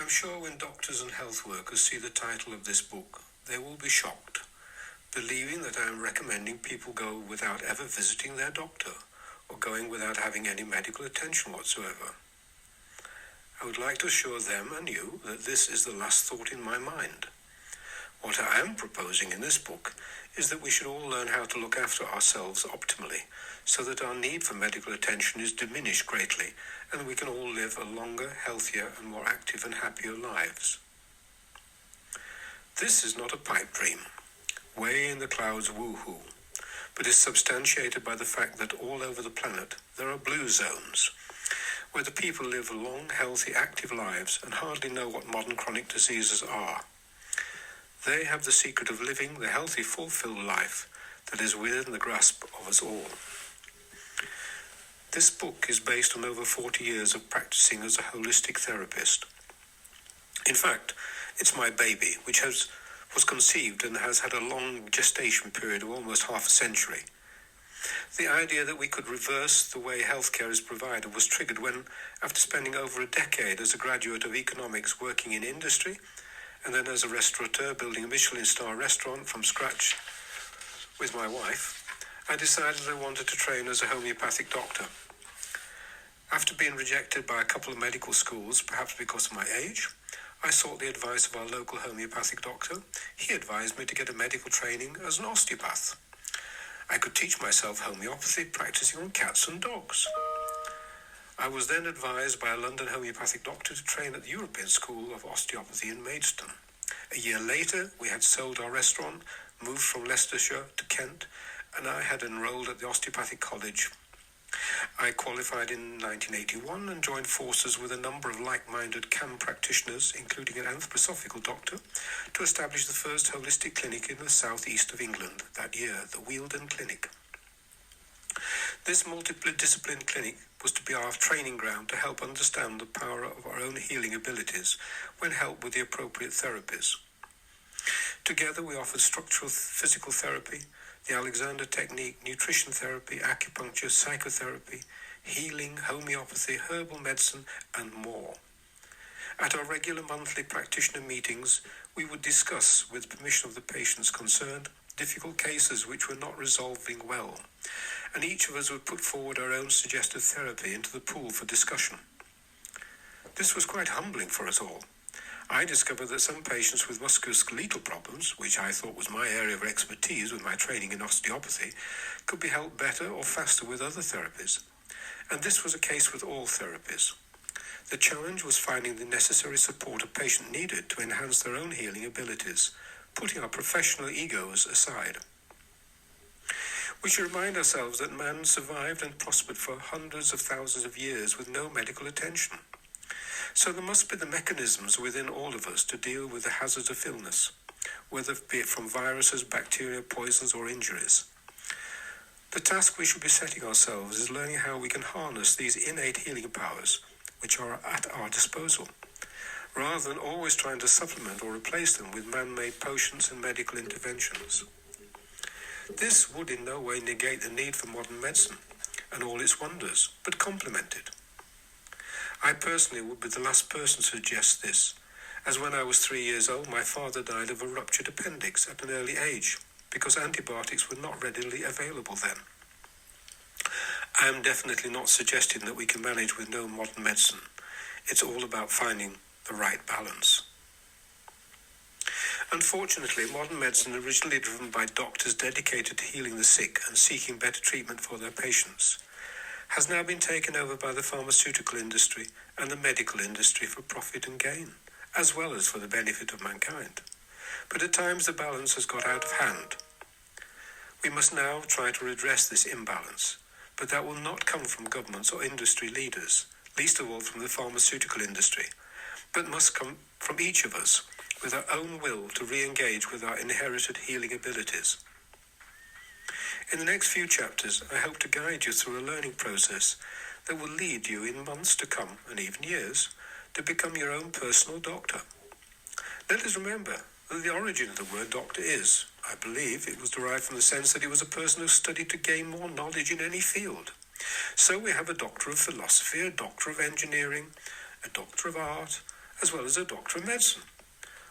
I'm sure when doctors and health workers see the title of this book, they will be shocked, believing that I am recommending people go without ever visiting their doctor or going without having any medical attention whatsoever. I would like to assure them and you that this is the last thought in my mind. What I am proposing in this book is that we should all learn how to look after ourselves optimally so that our need for medical attention is diminished greatly and we can all live a longer, healthier and more active and happier lives. This is not a pipe dream, way in the clouds woo-hoo, but is substantiated by the fact that all over the planet there are blue zones, where the people live long, healthy, active lives and hardly know what modern chronic diseases are. They have the secret of living the healthy, fulfilled life that is within the grasp of us all. This book is based on over 40 years of practicing as a holistic therapist. In fact, it's my baby, which was conceived and has had a long gestation period of almost half a century. The idea that we could reverse the way healthcare is provided was triggered when, after spending over a decade as a graduate of economics working in industry, and then as a restaurateur building a Michelin star restaurant from scratch with my wife, I decided I wanted to train as a homeopathic doctor. After being rejected by a couple of medical schools, perhaps because of my age, I sought the advice of our local homeopathic doctor. He advised me to get a medical training as an osteopath. I could teach myself homeopathy practicing on cats and dogs. I was then advised by a London homeopathic doctor to train at the European School of Osteopathy in Maidstone. A year later, we had sold our restaurant, moved from Leicestershire to Kent, and I had enrolled at the Osteopathic College. I qualified in 1981 and joined forces with a number of like-minded CAM practitioners, including an anthroposophical doctor, to establish the first holistic clinic in the southeast of England that year, the Wealden Clinic. This multidiscipline clinic was to be our training ground to help understand the power of our own healing abilities when helped with the appropriate therapies. Together we offered structural physical therapy, the Alexander Technique, nutrition therapy, acupuncture, psychotherapy, healing, homeopathy, herbal medicine, and more. At our regular monthly practitioner meetings, we would discuss, with permission of the patients concerned, difficult cases which were not resolving well, and each of us would put forward our own suggested therapy into the pool for discussion. This was quite humbling for us all. I discovered that some patients with musculoskeletal problems, which I thought was my area of expertise with my training in osteopathy, could be helped better or faster with other therapies. And this was a case with all therapies. The challenge was finding the necessary support a patient needed to enhance their own healing abilities, putting our professional egos aside. We should remind ourselves that man survived and prospered for hundreds of thousands of years with no medical attention. So there must be the mechanisms within all of us to deal with the hazards of illness, whether it be from viruses, bacteria, poisons, or injuries. The task we should be setting ourselves is learning how we can harness these innate healing powers, which are at our disposal, rather than always trying to supplement or replace them with man-made potions and medical interventions. This would in no way negate the need for modern medicine and all its wonders, but complement it. I personally would be the last person to suggest this, as when I was 3 years old, my father died of a ruptured appendix at an early age, because antibiotics were not readily available then. I am definitely not suggesting that we can manage with no modern medicine. It's all about finding the right balance. Unfortunately, modern medicine, originally driven by doctors dedicated to healing the sick and seeking better treatment for their patients, has now been taken over by the pharmaceutical industry and the medical industry for profit and gain, as well as for the benefit of mankind. But at times the balance has got out of hand. We must now try to redress this imbalance, but that will not come from governments or industry leaders, least of all from the pharmaceutical industry, but must come from each of us with our own will to re-engage with our inherited healing abilities. In the next few chapters, I hope to guide you through a learning process that will lead you in months to come, and even years, to become your own personal doctor. Let us remember that the origin of the word doctor is, I believe, it was derived from the sense that he was a person who studied to gain more knowledge in any field. So we have a doctor of philosophy, a doctor of engineering, a doctor of art, as well as a doctor of medicine.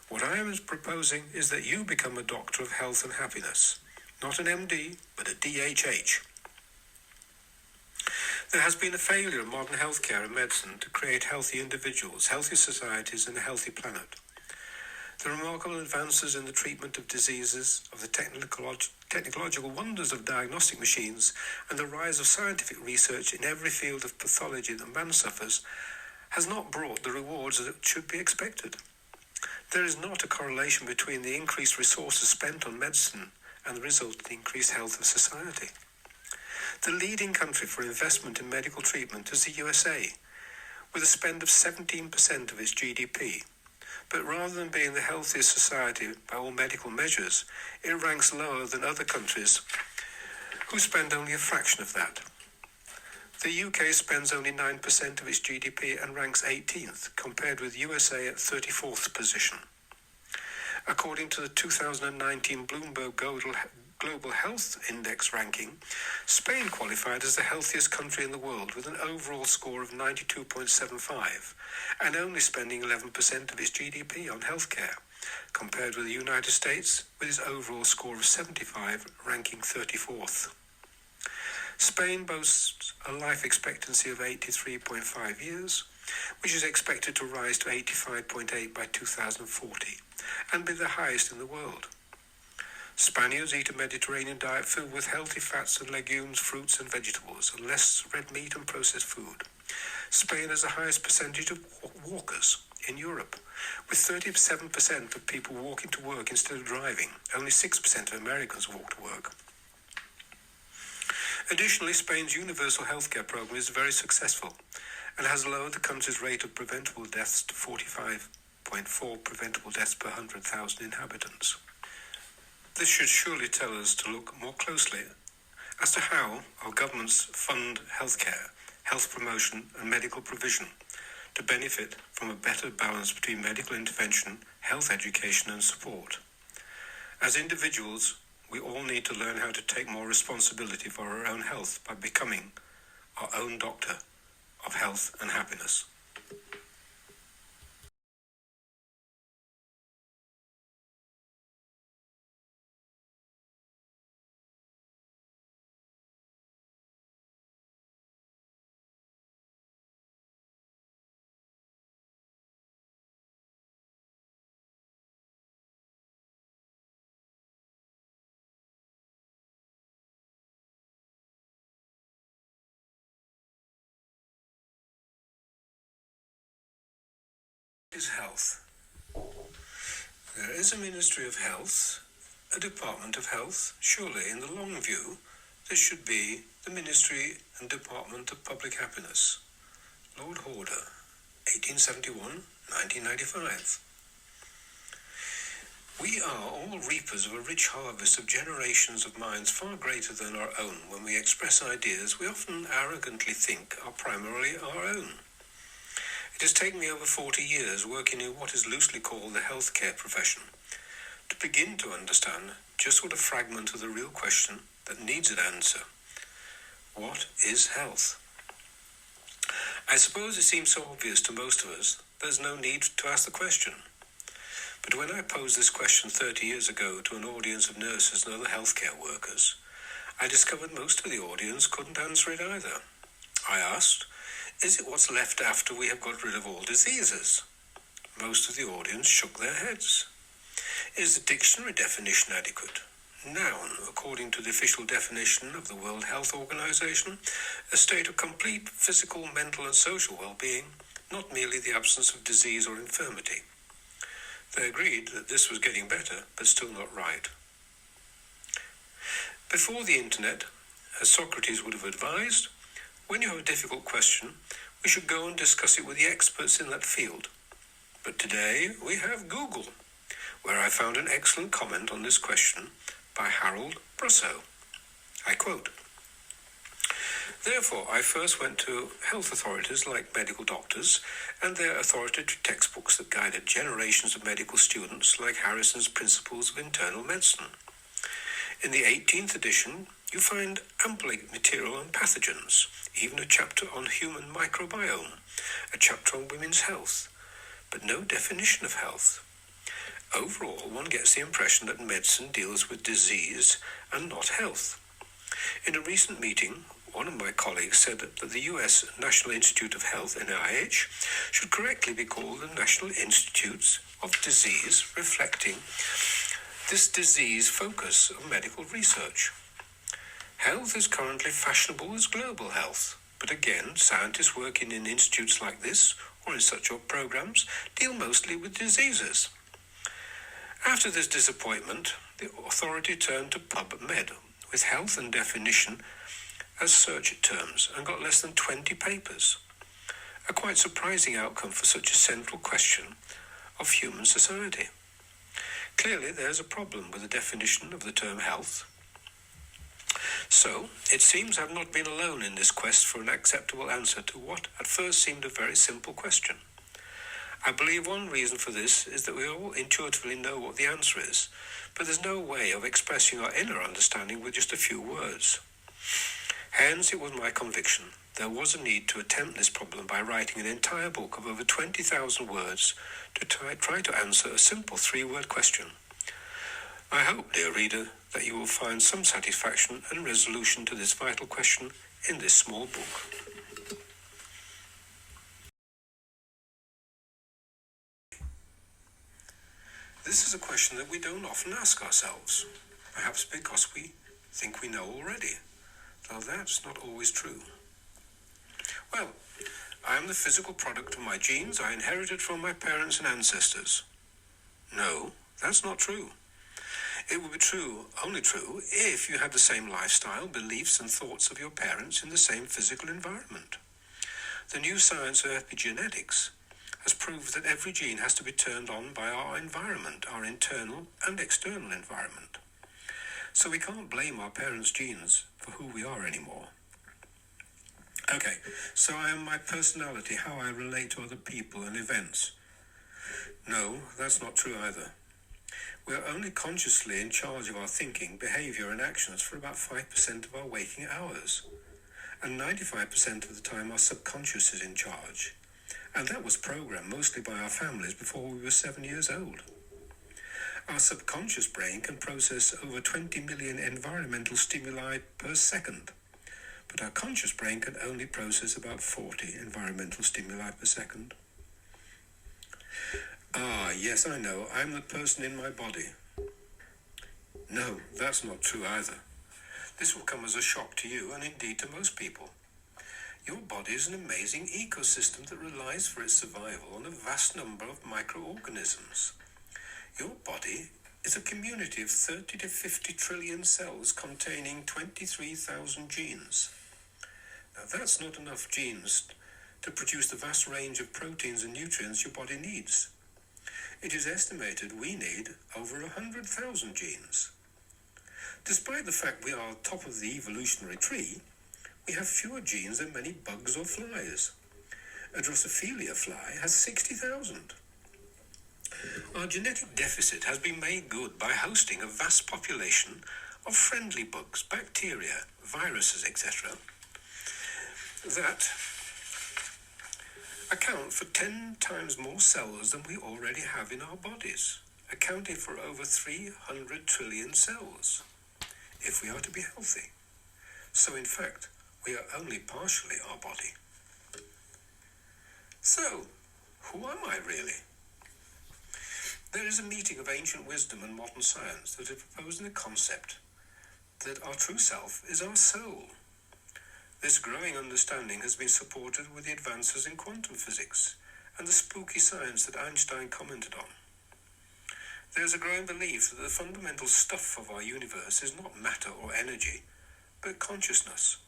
What I am proposing is that you become a doctor of health and happiness, not an MD, but a DHH. There has been a failure in modern healthcare and medicine to create healthy individuals, healthy societies, and a healthy planet. The remarkable advances in the treatment of diseases, of the technological wonders of diagnostic machines, and the rise of scientific research in every field of pathology that man suffers has not brought the rewards that should be expected. There is not a correlation between the increased resources spent on medicine and the resultant increased health of society. The leading country for investment in medical treatment is the USA, with a spend of 17% of its GDP. But rather than being the healthiest society by all medical measures, it ranks lower than other countries who spend only a fraction of that. The UK spends only 9% of its GDP and ranks 18th, compared with USA at 34th position. According to the 2019 Bloomberg Global Health Index ranking, Spain qualified as the healthiest country in the world with an overall score of 92.75 and only spending 11% of its GDP on healthcare, compared with the United States with its overall score of 75 ranking 34th. Spain boasts a life expectancy of 83.5 years, which is expected to rise to 85.8 by 2040 and be the highest in the world. Spaniards eat a Mediterranean diet filled with healthy fats and legumes, fruits and vegetables, and less red meat and processed food. Spain has the highest percentage of walkers in Europe, with 37% of people walking to work instead of driving. Only 6% of Americans walk to work. Additionally, Spain's universal healthcare program is very successful and has lowered the country's rate of preventable deaths to 45.4 preventable deaths per 100,000 inhabitants. This should surely tell us to look more closely as to how our governments fund healthcare, health promotion and medical provision to benefit from a better balance between medical intervention, health education and support. As individuals, we all need to learn how to take more responsibility for our own health by becoming our own doctor of health and happiness. Is health. There is a Ministry of Health, a Department of Health. Surely, in the long view, there should be the Ministry and Department of Public Happiness. Lord Horder, 1871-1995. We are all reapers of a rich harvest of generations of minds far greater than our own. When we express ideas we often arrogantly think are primarily our own. It has taken me over 40 years working in what is loosely called the healthcare profession to begin to understand just what a fragment of the real question that needs an answer. What is health? I suppose it seems so obvious to most of us, there's no need to ask the question. But when I posed this question 30 years ago to an audience of nurses and other healthcare workers, I discovered most of the audience couldn't answer it either. I asked, is it what's left after we have got rid of all diseases? Most of the audience shook their heads. Is the dictionary definition adequate? Noun, according to the official definition of the World Health Organization, a state of complete physical, mental and social well-being, not merely the absence of disease or infirmity. They agreed that this was getting better, but still not right. Before the internet, as Socrates would have advised, when you have a difficult question, we should go and discuss it with the experts in that field. But today we have Google, where I found an excellent comment on this question by Harold Brussow. I quote, "Therefore, I first went to health authorities like medical doctors and their authoritative textbooks that guided generations of medical students like Harrison's Principles of Internal Medicine. In the 18th edition, you find ample material on pathogens, even a chapter on human microbiome, a chapter on women's health, but no definition of health. Overall, one gets the impression that medicine deals with disease and not health. In a recent meeting, one of my colleagues said that the US National Institute of Health, NIH, should correctly be called the National Institutes of Disease, reflecting this disease focus of medical research. Health is currently fashionable as global health, but again, scientists working in institutes like this or in such programs deal mostly with diseases. After this disappointment, the authority turned to PubMed with health and definition as search terms and got less than 20 papers. A quite surprising outcome for such a central question of human society. Clearly, there's a problem with the definition of the term health. So, it seems I've not been alone in this quest for an acceptable answer to what at first seemed a very simple question. I believe one reason for this is that we all intuitively know what the answer is, but there's no way of expressing our inner understanding with just a few words. Hence, it was my conviction there was a need to attempt this problem by writing an entire book of over 20,000 words to try to answer a simple 3-word question. I hope, dear reader, that you will find some satisfaction and resolution to this vital question in this small book. This is a question that we don't often ask ourselves, perhaps because we think we know already, though that's not always true. Well, I am the physical product of my genes I inherited from my parents and ancestors. No, that's not true. It would be true, only true, if you had the same lifestyle, beliefs and thoughts of your parents in the same physical environment. The new science of epigenetics has proved that every gene has to be turned on by our environment, our internal and external environment. So we can't blame our parents' genes for who we are anymore. Okay, so I am my personality, how I relate to other people and events. No, that's not true either. We are only consciously in charge of our thinking, behavior and actions for about 5% of our waking hours. And 95% of the time our subconscious is in charge. And that was programmed mostly by our families before we were 7 years old. Our subconscious brain can process over 20 million environmental stimuli per second. But our conscious brain can only process about 40 environmental stimuli per second. Ah, yes, I know, I'm the person in my body. No, that's not true either. This will come as a shock to you and indeed to most people. Your body is an amazing ecosystem that relies for its survival on a vast number of microorganisms. Your body is a community of 30 to 50 trillion cells containing 23,000 genes. Now that's not enough genes to produce the vast range of proteins and nutrients your body needs. It is estimated we need over 100,000 genes. Despite the fact we are top of the evolutionary tree, we have fewer genes than many bugs or flies. A Drosophila fly has 60,000. Our genetic deficit has been made good by hosting a vast population of friendly bugs, bacteria, viruses, etc. that account for 10 times more cells than we already have in our bodies, accounting for over 300 trillion cells, if we are to be healthy. So in fact, we are only partially our body. So, who am I really? There is a meeting of ancient wisdom and modern science that are proposing the concept that our true self is our soul. This growing understanding has been supported with the advances in quantum physics and the spooky science that Einstein commented on. There is a growing belief that the fundamental stuff of our universe is not matter or energy, but consciousness.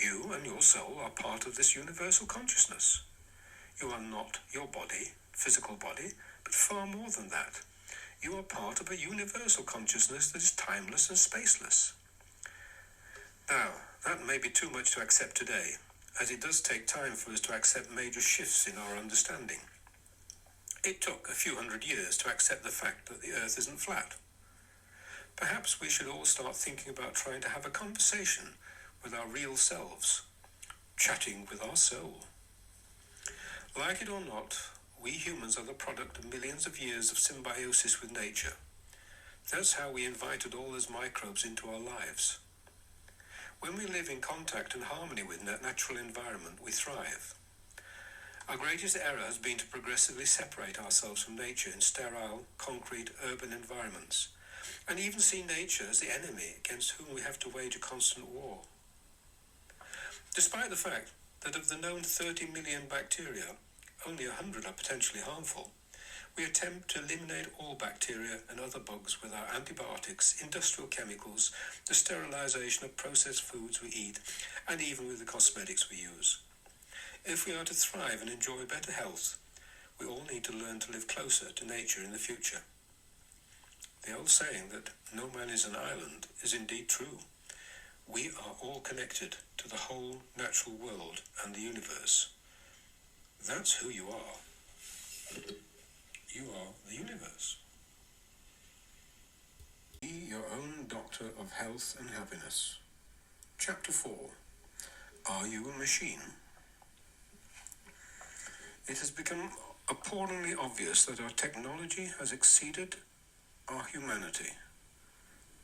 You and your soul are part of this universal consciousness. You are not your body, physical body, but far more than that. You are part of a universal consciousness that is timeless and spaceless. Now, that may be too much to accept today, as it does take time for us to accept major shifts in our understanding. It took a few hundred years to accept the fact that the Earth isn't flat. Perhaps we should all start thinking about trying to have a conversation with our real selves, chatting with our soul. Like it or not, we humans are the product of millions of years of symbiosis with nature. That's how we invited all those microbes into our lives. When we live in contact and harmony with natural environment, we thrive. Our greatest error has been to progressively separate ourselves from nature in sterile, concrete, urban environments, and even see nature as the enemy against whom we have to wage a constant war. Despite the fact that of the known 30 million bacteria, only 100 are potentially harmful, we attempt to eliminate all bacteria and other bugs with our antibiotics, industrial chemicals, the sterilization of processed foods we eat, and even with the cosmetics we use. If we are to thrive and enjoy better health, we all need to learn to live closer to nature in the future. The old saying that no man is an island is indeed true. We are all connected to the whole natural world and the universe. That's who you are. You are the universe. Be your own doctor of health and happiness. Chapter 4. Are you a machine? It has become appallingly obvious that our technology has exceeded our humanity.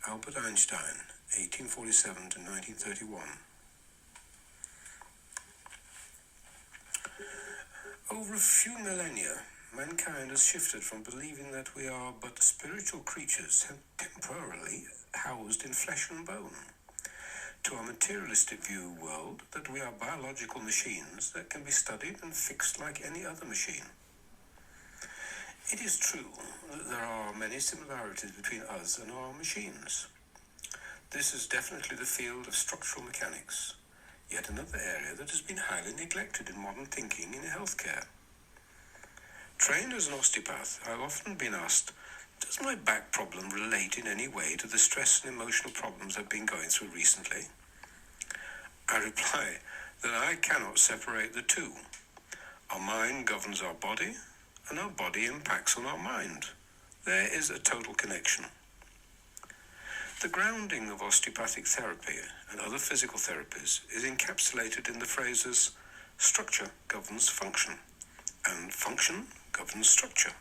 Albert Einstein, 1847 to 1931. Over a few millennia, mankind has shifted from believing that we are but spiritual creatures temporarily housed in flesh and bone, to a materialistic view world that we are biological machines that can be studied and fixed like any other machine. It is true that there are many similarities between us and our machines. This is definitely the field of structural mechanics, yet another area that has been highly neglected in modern thinking in healthcare. Trained as an osteopath, I've often been asked, does my back problem relate in any way to the stress and emotional problems I've been going through recently? I reply that I cannot separate the two. Our mind governs our body, and our body impacts on our mind. There is a total connection. The grounding of osteopathic therapy and other physical therapies is encapsulated in the phrases structure governs function, and function governs structure.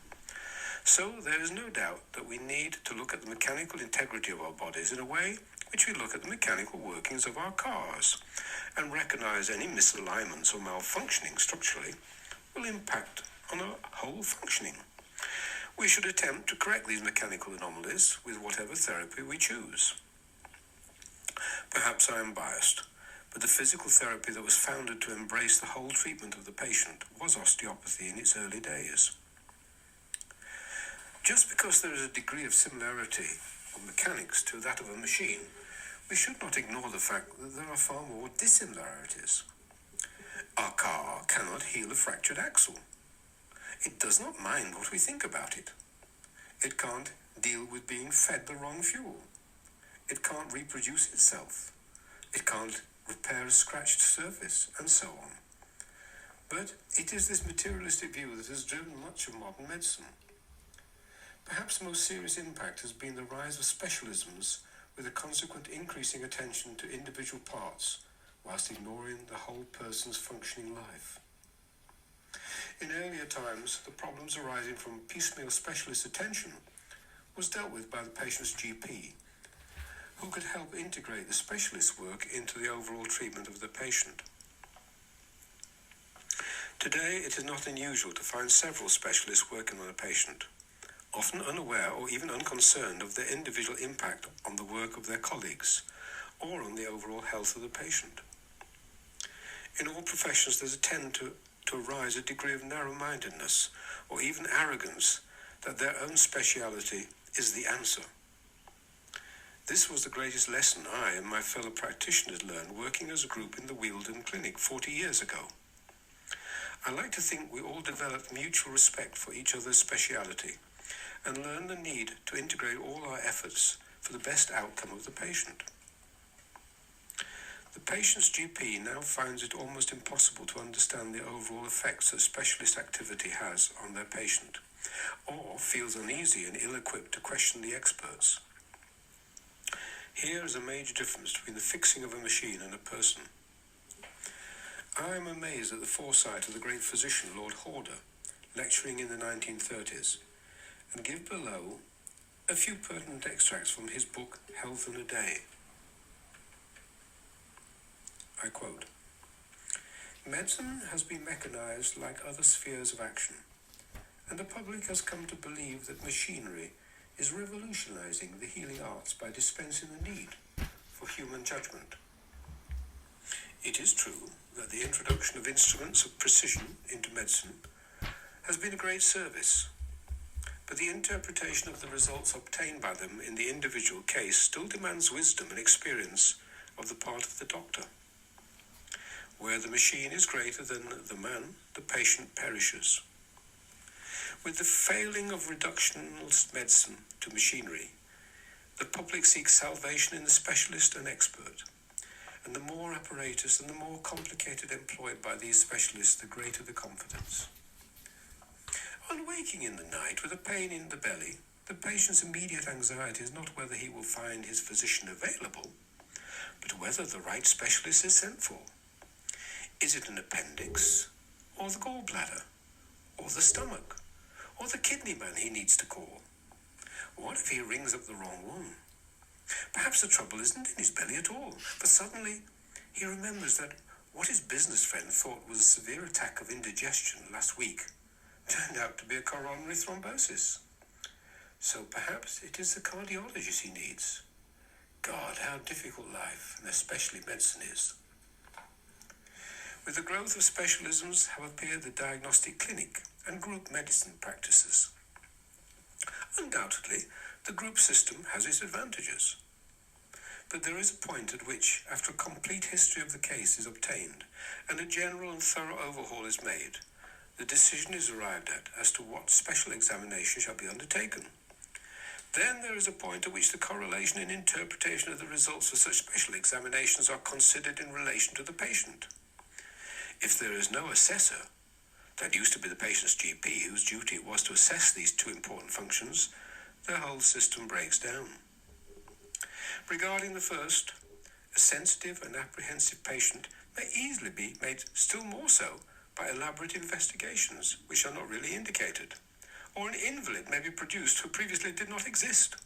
So there is no doubt that we need to look at the mechanical integrity of our bodies in a way which we look at the mechanical workings of our cars, and recognize any misalignments or malfunctioning structurally will impact on our whole functioning. We should attempt to correct these mechanical anomalies with whatever therapy we choose. Perhaps I am biased, but the physical therapy that was founded to embrace the whole treatment of the patient was osteopathy in its early days. Just because there is a degree of similarity of mechanics to that of a machine, we should not ignore the fact that there are far more dissimilarities. Our car cannot heal a fractured axle. It does not mind what we think about it. It can't deal with being fed the wrong fuel. It can't reproduce itself. It can't repair a scratched surface, and so on. But it is this materialistic view that has driven much of modern medicine. Perhaps the most serious impact has been the rise of specialisms with a consequent increasing attention to individual parts, whilst ignoring the whole person's functioning life. In earlier times, the problems arising from piecemeal specialist attention was dealt with by the patient's GP, who could help integrate the specialist's work into the overall treatment of the patient. Today, it is not unusual to find several specialists working on a patient, often unaware or even unconcerned of their individual impact on the work of their colleagues or on the overall health of the patient. In all professions, there's a tend to arise a degree of narrow-mindedness or even arrogance that their own speciality is the answer. This was the greatest lesson I and my fellow practitioners learned working as a group in the Wealden Clinic 40 years ago. I like to think we all developed mutual respect for each other's speciality and learned the need to integrate all our efforts for the best outcome of the patient. The patient's GP now finds it almost impossible to understand the overall effects that specialist activity has on their patient, or feels uneasy and ill-equipped to question the experts. Here is a major difference between the fixing of a machine and a person. I am amazed at the foresight of the great physician, Lord Horder, lecturing in the 1930s, and give below a few pertinent extracts from his book Health in a Day. I quote, "Medicine has been mechanized like other spheres of action, and the public has come to believe that machinery is revolutionizing the healing arts by dispensing the need for human judgment. It is true that the introduction of instruments of precision into medicine has been a great service, but the interpretation of the results obtained by them in the individual case still demands wisdom and experience of the part of the doctor. Where the machine is greater than the man, the patient perishes. With the failing of reductionist medicine to machinery, the public seeks salvation in the specialist and expert, and the more apparatus and the more complicated employed by these specialists, the greater the confidence. On waking in the night with a pain in the belly, the patient's immediate anxiety is not whether he will find his physician available, but whether the right specialist is sent for. Is it an appendix, or the gallbladder, or the stomach, or the kidney man he needs to call? What if he rings up the wrong one? Perhaps the trouble isn't in his belly at all, but suddenly he remembers that what his business friend thought was a severe attack of indigestion last week turned out to be a coronary thrombosis. So perhaps it is the cardiologist he needs. God, how difficult life, and especially medicine, is. With the growth of specialisms have appeared the diagnostic clinic and group medicine practices. Undoubtedly, the group system has its advantages. But there is a point at which, after a complete history of the case is obtained and a general and thorough overhaul is made, the decision is arrived at as to what special examination shall be undertaken. Then there is a point at which the correlation and interpretation of the results of such special examinations are considered in relation to the patient. If there is no assessor, that used to be the patient's GP, whose duty it was to assess these two important functions, the whole system breaks down. Regarding the first, a sensitive and apprehensive patient may easily be made still more so by elaborate investigations which are not really indicated, or an invalid may be produced who previously did not exist.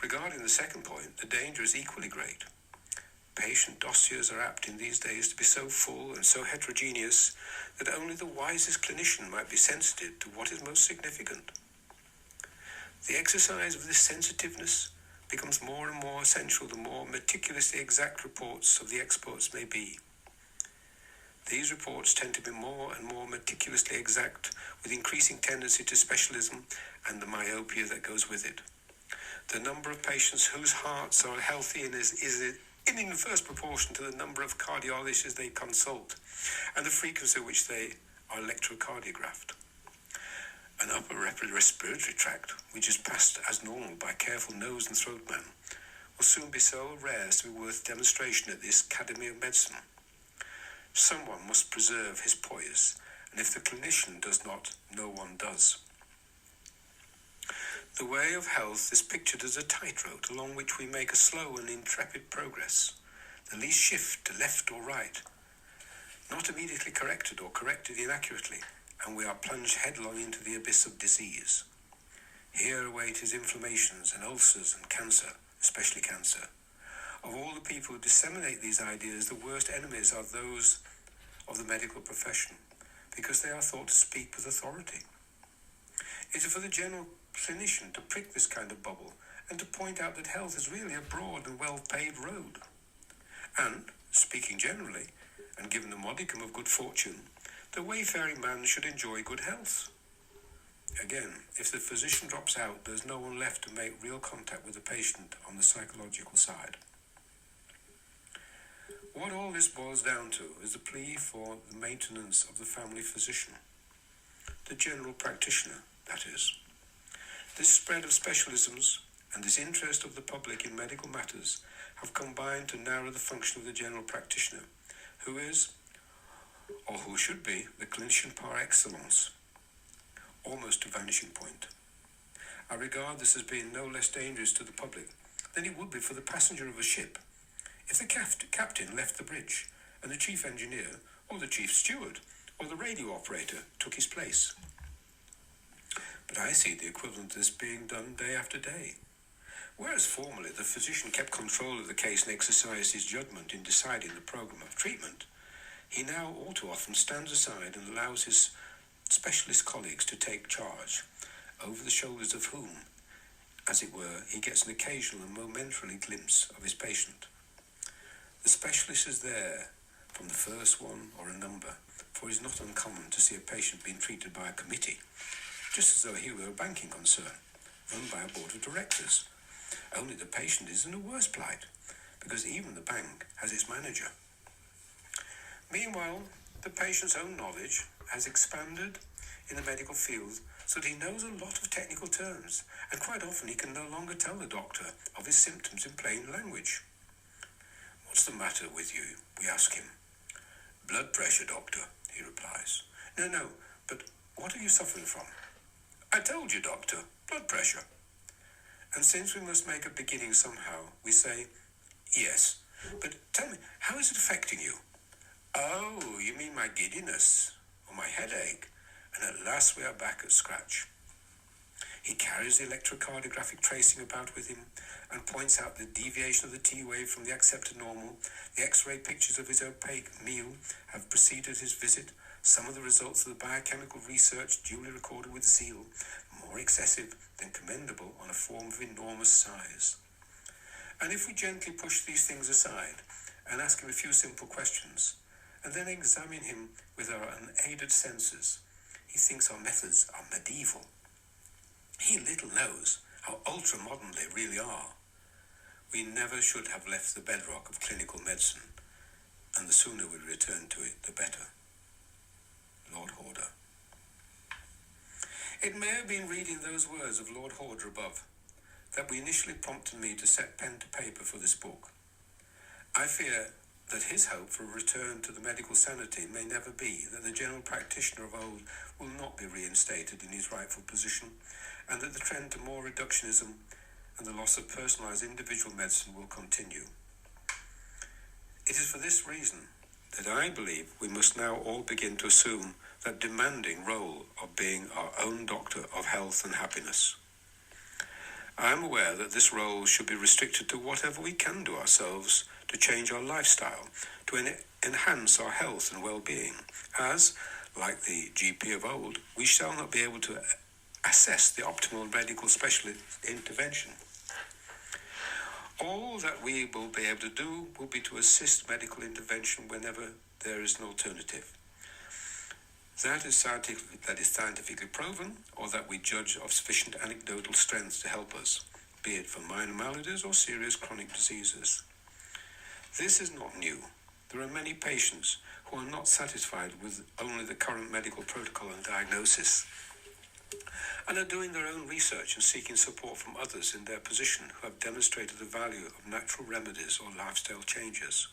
Regarding the second point, the danger is equally great. Patient dossiers are apt in these days to be so full and so heterogeneous that only the wisest clinician might be sensitive to what is most significant. The exercise of this sensitiveness becomes more and more essential the more meticulously exact reports of the experts may be. These reports tend to be more and more meticulously exact, with increasing tendency to specialism and the myopia that goes with it. The number of patients whose hearts are healthy is in inverse proportion to the number of cardiologists they consult and the frequency at which they are electrocardiographed. An upper respiratory tract, which is passed as normal by careful nose and throat man, will soon be so rare as to be worth demonstration at this Academy of Medicine. Someone must preserve his poise, and if the clinician does not, no one does. The way of health is pictured as a tightrope along which we make a slow and intrepid progress, the least shift to left or right, not immediately corrected or corrected inaccurately, and we are plunged headlong into the abyss of disease. Here await his inflammations and ulcers and cancer, especially cancer. Of all the people who disseminate these ideas, the worst enemies are those of the medical profession, because they are thought to speak with authority. It is for the general clinician to prick this kind of bubble and to point out that health is really a broad and well-paved road. And, speaking generally, and given the modicum of good fortune, the wayfaring man should enjoy good health. Again, if the physician drops out, there's no one left to make real contact with the patient on the psychological side. What all this boils down to is the plea for the maintenance of the family physician, the general practitioner, that is. This spread of specialisms and this interest of the public in medical matters have combined to narrow the function of the general practitioner, who is, or who should be, the clinician par excellence, almost to vanishing point. I regard this as being no less dangerous to the public than it would be for the passenger of a ship if the captain left the bridge and the chief engineer or the chief steward or the radio operator took his place. But I see the equivalent of this being done day after day. Whereas formerly the physician kept control of the case and exercised his judgment in deciding the program of treatment, he now all too often stands aside and allows his specialist colleagues to take charge, over the shoulders of whom, as it were, he gets an occasional and momentary glimpse of his patient. The specialist is there from the first one or a number, for it is not uncommon to see a patient being treated by a committee, just as though he were a banking concern, run by a board of directors. Only the patient is in a worse plight, because even the bank has its manager. Meanwhile, the patient's own knowledge has expanded in the medical field so that he knows a lot of technical terms, and quite often he can no longer tell the doctor of his symptoms in plain language. "What's the matter with you?" we ask him. "Blood pressure, doctor," he replies. No, but what are you suffering from?" "I told you, doctor, blood pressure." And since we must make a beginning somehow, we say, "Yes, but tell me, how is it affecting you?" "Oh, you mean my giddiness, or my headache?" And at last we are back at scratch. He carries the electrocardiographic tracing about with him and points out the deviation of the T wave from the accepted normal. The X-ray pictures of his opaque meal have preceded his visit. Some of the results of the biochemical research duly recorded with zeal, more excessive than commendable on a form of enormous size. And if we gently push these things aside and ask him a few simple questions, and then examine him with our unaided senses, he thinks our methods are medieval. He little knows how ultra-modern they really are. We never should have left the bedrock of clinical medicine, and the sooner we return to it, the better. Lord Horder. It may have been reading those words of Lord Horder above that initially prompted me to set pen to paper for this book. I fear that his hope for a return to the medical sanity may never be, that the general practitioner of old will not be reinstated in his rightful position, and that the trend to more reductionism and the loss of personalised individual medicine will continue. It is for this reason that I believe we must now all begin to assume that demanding role of being our own doctor of health and happiness. I am aware that this role should be restricted to whatever we can do ourselves to change our lifestyle, to enhance our health and well-being, as, like the GP of old, we shall not be able to assess the optimal medical specialist intervention. All that we will be able to do will be to assist medical intervention whenever there is an alternative. That is scientifically proven, or that we judge of sufficient anecdotal strength to help us, be it for minor maladies or serious chronic diseases. This is not new. There are many patients who are not satisfied with only the current medical protocol and diagnosis, and are doing their own research and seeking support from others in their position who have demonstrated the value of natural remedies or lifestyle changes.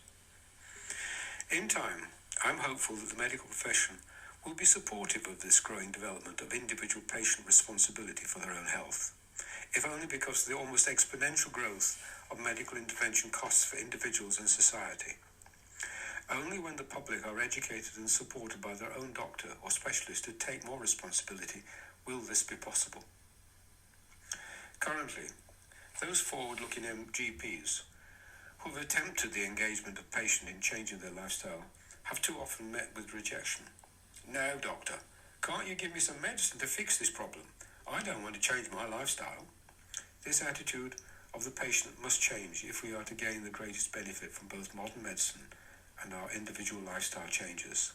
In time, I'm hopeful that the medical profession will be supportive of this growing development of individual patient responsibility for their own health, if only because of the almost exponential growth of medical intervention costs for individuals and society. Only when the public are educated and supported by their own doctor or specialist to take more responsibility will this be possible. Currently, those forward-looking GPs who have attempted the engagement of patient in changing their lifestyle have too often met with rejection. "No, doctor, can't you give me some medicine to fix this problem? I don't want to change my lifestyle." This attitude of the patient must change if we are to gain the greatest benefit from both modern medicine and our individual lifestyle changes.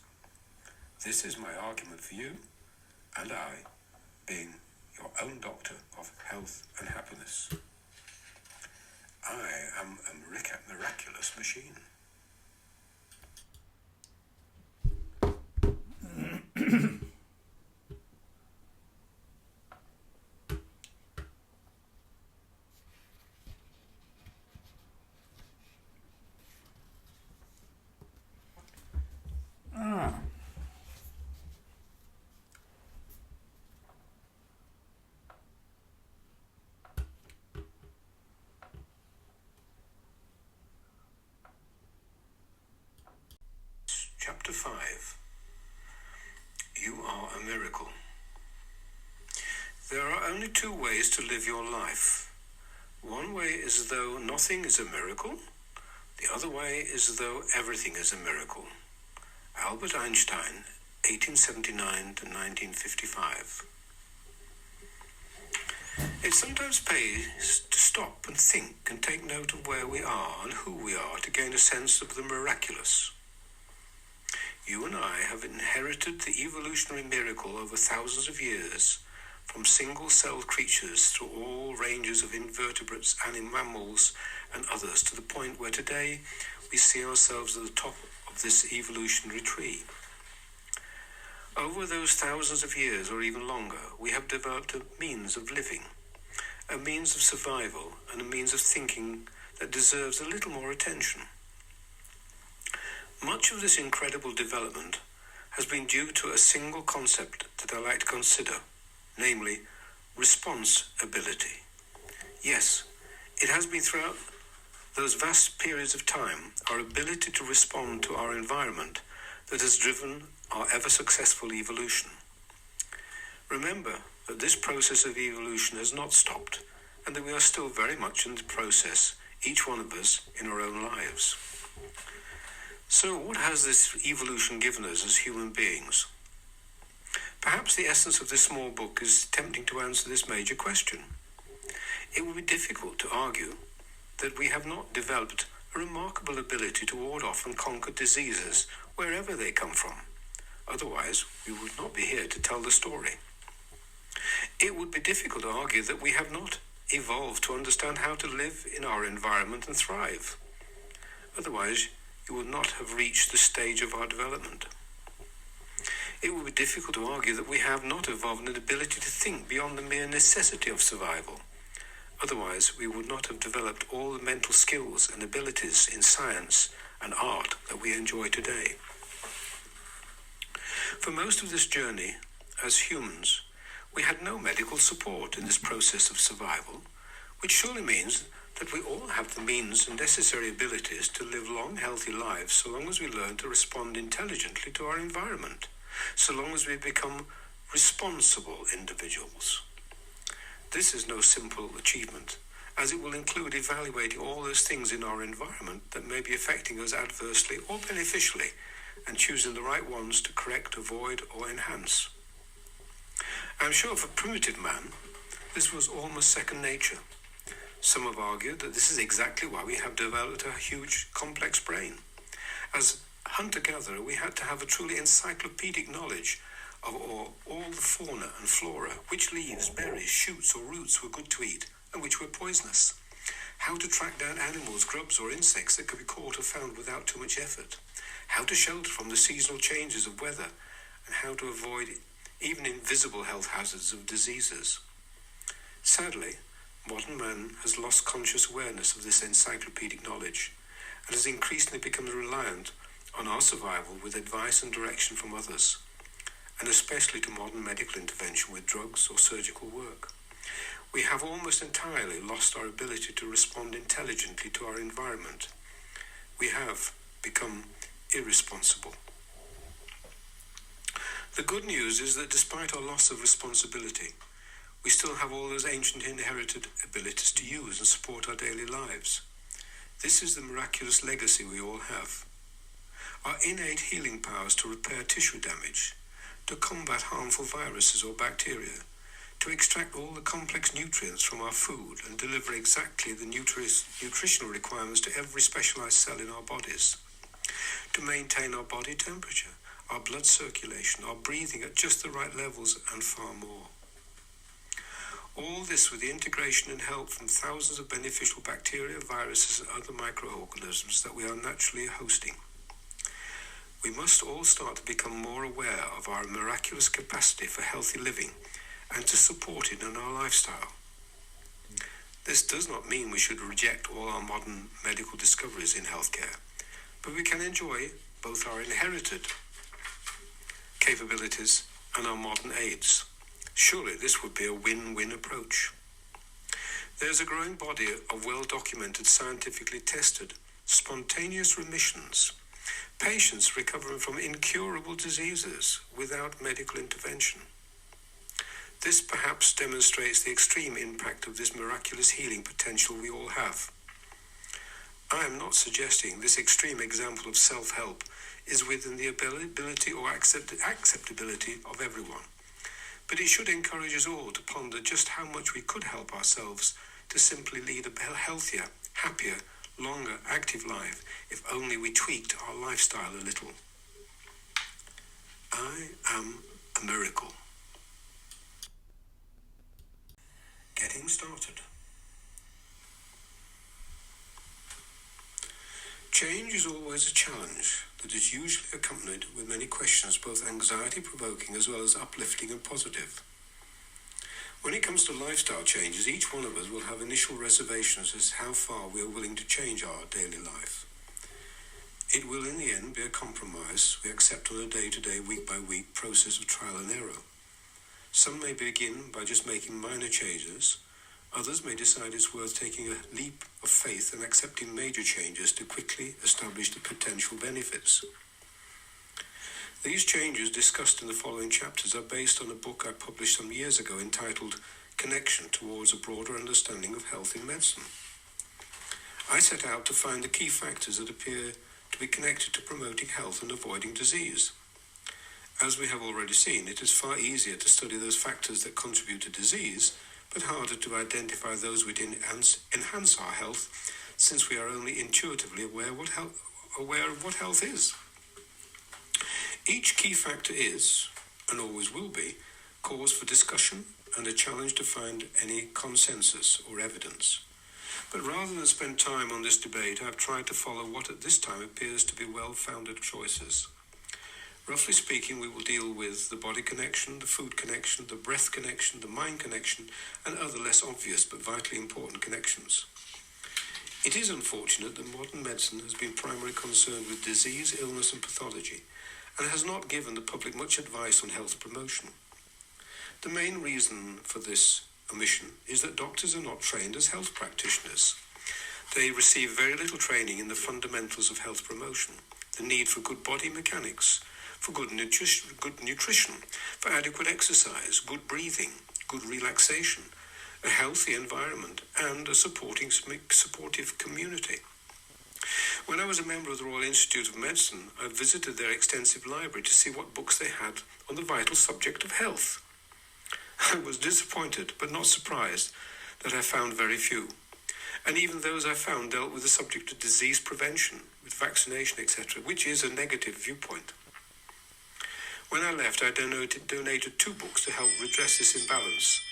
This is my argument for you, and I, being your own doctor of health and happiness. I am a miraculous machine. Chapter 5. are a miracle. There are only two ways to live your life. One way is as though nothing is a miracle. The other way is as though everything is a miracle. Albert Einstein, 1879 to 1955. It sometimes pays to stop and think and take note of where we are and who we are to gain a sense of the miraculous. You and I have inherited the evolutionary miracle over thousands of years, from single-celled creatures through all ranges of invertebrates, mammals, and others, to the point where today we see ourselves at the top of this evolutionary tree. Over those thousands of years, or even longer, we have developed a means of living, a means of survival, and a means of thinking that deserves a little more attention. Much of this incredible development has been due to a single concept that I like to consider, namely, response ability. Yes, it has been throughout those vast periods of time our ability to respond to our environment that has driven our ever-successful evolution. Remember that this process of evolution has not stopped, and that we are still very much in the process, each one of us, in our own lives. So what has this evolution given us as human beings? Perhaps the essence of this small book is attempting to answer this major question. It would be difficult to argue that we have not developed a remarkable ability to ward off and conquer diseases wherever they come from. Otherwise, we would not be here to tell the story. It would be difficult to argue that we have not evolved to understand how to live in our environment and thrive. Otherwise, you would not have reached the stage of our development. It would be difficult to argue that we have not evolved an ability to think beyond the mere necessity of survival. Otherwise, we would not have developed all the mental skills and abilities in science and art that we enjoy today. For most of this journey, as humans, we had no medical support in this process of survival, which surely means that we all have the means and necessary abilities to live long, healthy lives so long as we learn to respond intelligently to our environment, so long as we become responsible individuals. This is no simple achievement, as it will include evaluating all those things in our environment that may be affecting us adversely or beneficially, and choosing the right ones to correct, avoid, or enhance. I'm sure for primitive man, this was almost second nature. Some have argued that this is exactly why we have developed a huge, complex brain. As hunter-gatherer, we had to have a truly encyclopedic knowledge of all the fauna and flora, which leaves, berries, shoots, or roots were good to eat, and which were poisonous. How to track down animals, grubs, or insects that could be caught or found without too much effort. How to shelter from the seasonal changes of weather, and how to avoid even invisible health hazards of diseases. Sadly, modern man has lost conscious awareness of this encyclopedic knowledge and has increasingly become reliant on our survival with advice and direction from others, and especially to modern medical intervention with drugs or surgical work. We have almost entirely lost our ability to respond intelligently to our environment. We have become irresponsible. The good news is that despite our loss of responsibility, we still have all those ancient inherited abilities to use and support our daily lives. This is the miraculous legacy we all have. Our innate healing powers to repair tissue damage, to combat harmful viruses or bacteria, to extract all the complex nutrients from our food and deliver exactly the nutritional requirements to every specialized cell in our bodies, to maintain our body temperature, our blood circulation, our breathing at just the right levels, and far more. All this with the integration and help from thousands of beneficial bacteria, viruses, and other microorganisms that we are naturally hosting. We must all start to become more aware of our miraculous capacity for healthy living and to support it in our lifestyle. This does not mean we should reject all our modern medical discoveries in healthcare, but we can enjoy both our inherited capabilities and our modern aids. Surely this would be a win-win approach. There's a growing body of well-documented, scientifically tested, spontaneous remissions, Patients recovering from incurable diseases without medical intervention. This perhaps demonstrates the extreme impact of this miraculous healing potential we all have. I am not suggesting this extreme example of self-help is within the ability or acceptability of everyone, but it should encourage us all to ponder just how much we could help ourselves to simply lead a healthier, happier, longer, active life if only we tweaked our lifestyle a little. I am a miracle. Getting started. Change is always a challenge that is usually accompanied with many questions, both anxiety-provoking as well as uplifting and positive. When it comes to lifestyle changes, each one of us will have initial reservations as to how far we are willing to change our daily life. It will in the end be a compromise we accept on a day-to-day, week-by-week process of trial and error. Some may begin by just making minor changes. Others may decide it's worth taking a leap of faith and accepting major changes to quickly establish the potential benefits. These changes discussed in the following chapters are based on a book I published some years ago entitled Connection Towards a Broader Understanding of Health in Medicine. I set out to find the key factors that appear to be connected to promoting health and avoiding disease. As we have already seen, it is far easier to study those factors that contribute to disease, but harder to identify those which enhance our health, since we are only intuitively aware of what health is. Each key factor is, and always will be, cause for discussion and a challenge to find any consensus or evidence. But rather than spend time on this debate, I've tried to follow what at this time appears to be well-founded choices. Roughly speaking, we will deal with the body connection, the food connection, the breath connection, the mind connection, and other less obvious but vitally important connections. It is unfortunate that modern medicine has been primarily concerned with disease, illness, and pathology, and has not given the public much advice on health promotion. The main reason for this omission is that doctors are not trained as health practitioners. They receive very little training in the fundamentals of health promotion, the need for good body mechanics, for good nutrition, for adequate exercise, good breathing, good relaxation, a healthy environment, and a supportive community. When I was a member of the Royal Institute of Medicine, I visited their extensive library to see what books they had on the vital subject of health. I was disappointed, but not surprised, that I found very few. And even those I found dealt with the subject of disease prevention, with vaccination, etc., which is a negative viewpoint. When I left, I donated 2 books to help redress this imbalance.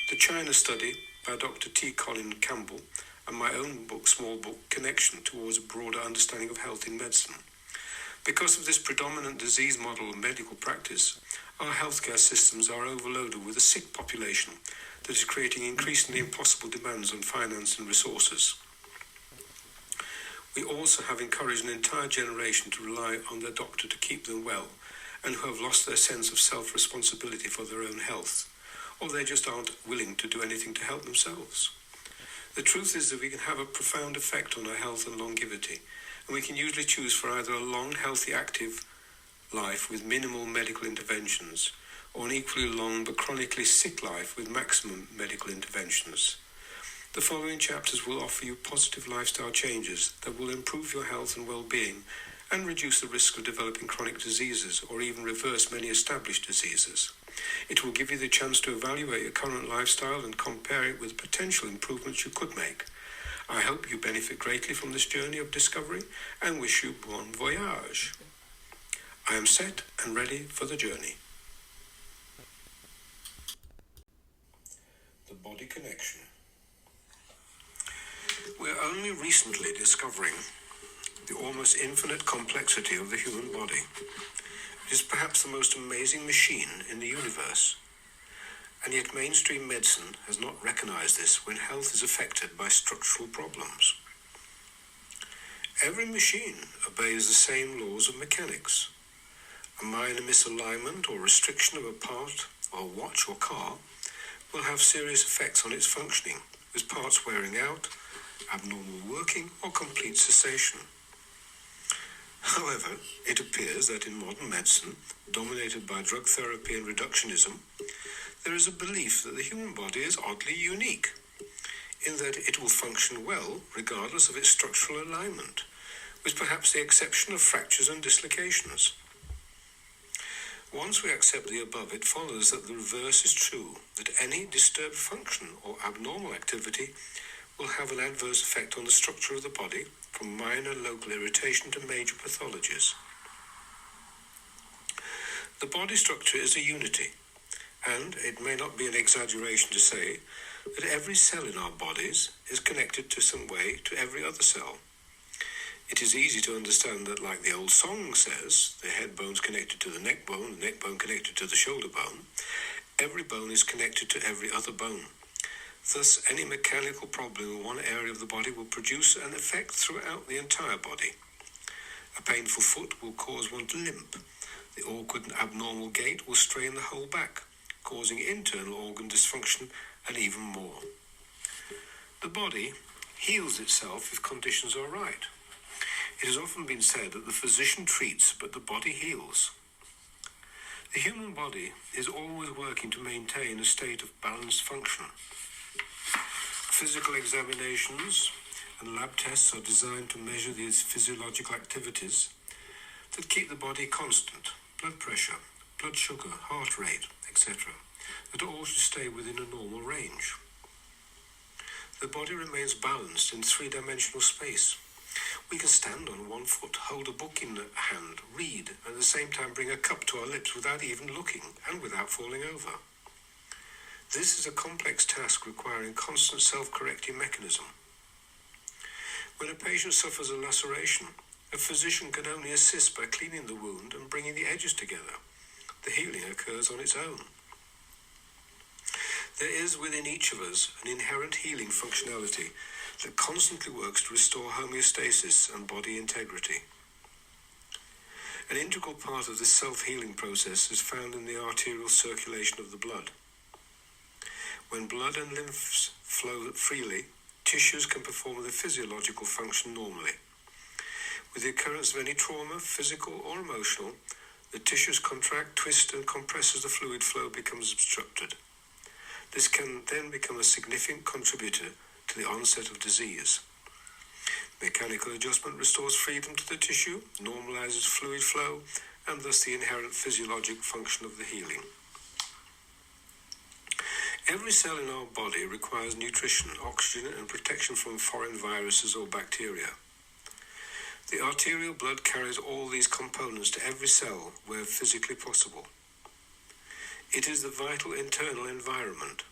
The China Study by Dr. T. Colin Campbell and my own book, small book, Connection Towards a Broader Understanding of Health in Medicine. Because of this predominant disease model of medical practice, our healthcare systems are overloaded with a sick population that is creating increasingly impossible demands on finance and resources. We also have encouraged an entire generation to rely on their doctor to keep them well, and who have lost their sense of self-responsibility for their own health, or they just aren't willing to do anything to help themselves. The truth is that we can have a profound effect on our health and longevity, and we can usually choose for either a long, healthy, active life with minimal medical interventions, or an equally long but chronically sick life with maximum medical interventions. The following chapters will offer you positive lifestyle changes that will improve your health and well-being and reduce the risk of developing chronic diseases or even reverse many established diseases. It will give you the chance to evaluate your current lifestyle and compare it with potential improvements you could make. I hope you benefit greatly from this journey of discovery and wish you bon voyage. I am set and ready for the journey. The body connection. We're only recently discovering the almost infinite complexity of the human body. It is perhaps the most amazing machine in the universe. And yet mainstream medicine has not recognized this when health is affected by structural problems. Every machine obeys the same laws of mechanics. A minor misalignment or restriction of a part of a watch or car will have serious effects on its functioning, with parts wearing out, abnormal working, or complete cessation. However, it appears that in modern medicine, dominated by drug therapy and reductionism, there is a belief that the human body is oddly unique, in that it will function well regardless of its structural alignment, with perhaps the exception of fractures and dislocations. Once we accept the above, it follows that the reverse is true, that any disturbed function or abnormal activity will have an adverse effect on the structure of the body, from minor local irritation to major pathologies. The body structure is a unity, and it may not be an exaggeration to say that every cell in our bodies is connected to some way to every other cell. It is easy to understand that, like the old song says, the head bone's connected to the neck bone connected to the shoulder bone, every bone is connected to every other bone. Thus, any mechanical problem in one area of the body will produce an effect throughout the entire body. A painful foot will cause one to limp. The awkward and abnormal gait will strain the whole back, causing internal organ dysfunction and even more. The body heals itself if conditions are right. It has often been said that the physician treats, but the body heals. The human body is always working to maintain a state of balanced function. Physical examinations and lab tests are designed to measure these physiological activities that keep the body constant: blood pressure, blood sugar, heart rate, etc., that all should stay within a normal range. The body remains balanced in three-dimensional space. We can stand on one foot, hold a book in a hand, read, and at the same time bring a cup to our lips without even looking and without falling over. This is a complex task requiring constant self-correcting mechanism. When a patient suffers a laceration, a physician can only assist by cleaning the wound and bringing the edges together. The healing occurs on its own. There is within each of us an inherent healing functionality that constantly works to restore homeostasis and body integrity. An integral part of this self-healing process is found in the arterial circulation of the blood. When blood and lymphs flow freely, tissues can perform their physiological function normally. With the occurrence of any trauma, physical or emotional, the tissues contract, twist, and compress as the fluid flow becomes obstructed. This can then become a significant contributor to the onset of disease. Mechanical adjustment restores freedom to the tissue, normalizes fluid flow, and thus the inherent physiologic function of the healing. Every cell in our body requires nutrition, oxygen, and protection from foreign viruses or bacteria. The arterial blood carries all these components to every cell where physically possible. It is the vital internal environment.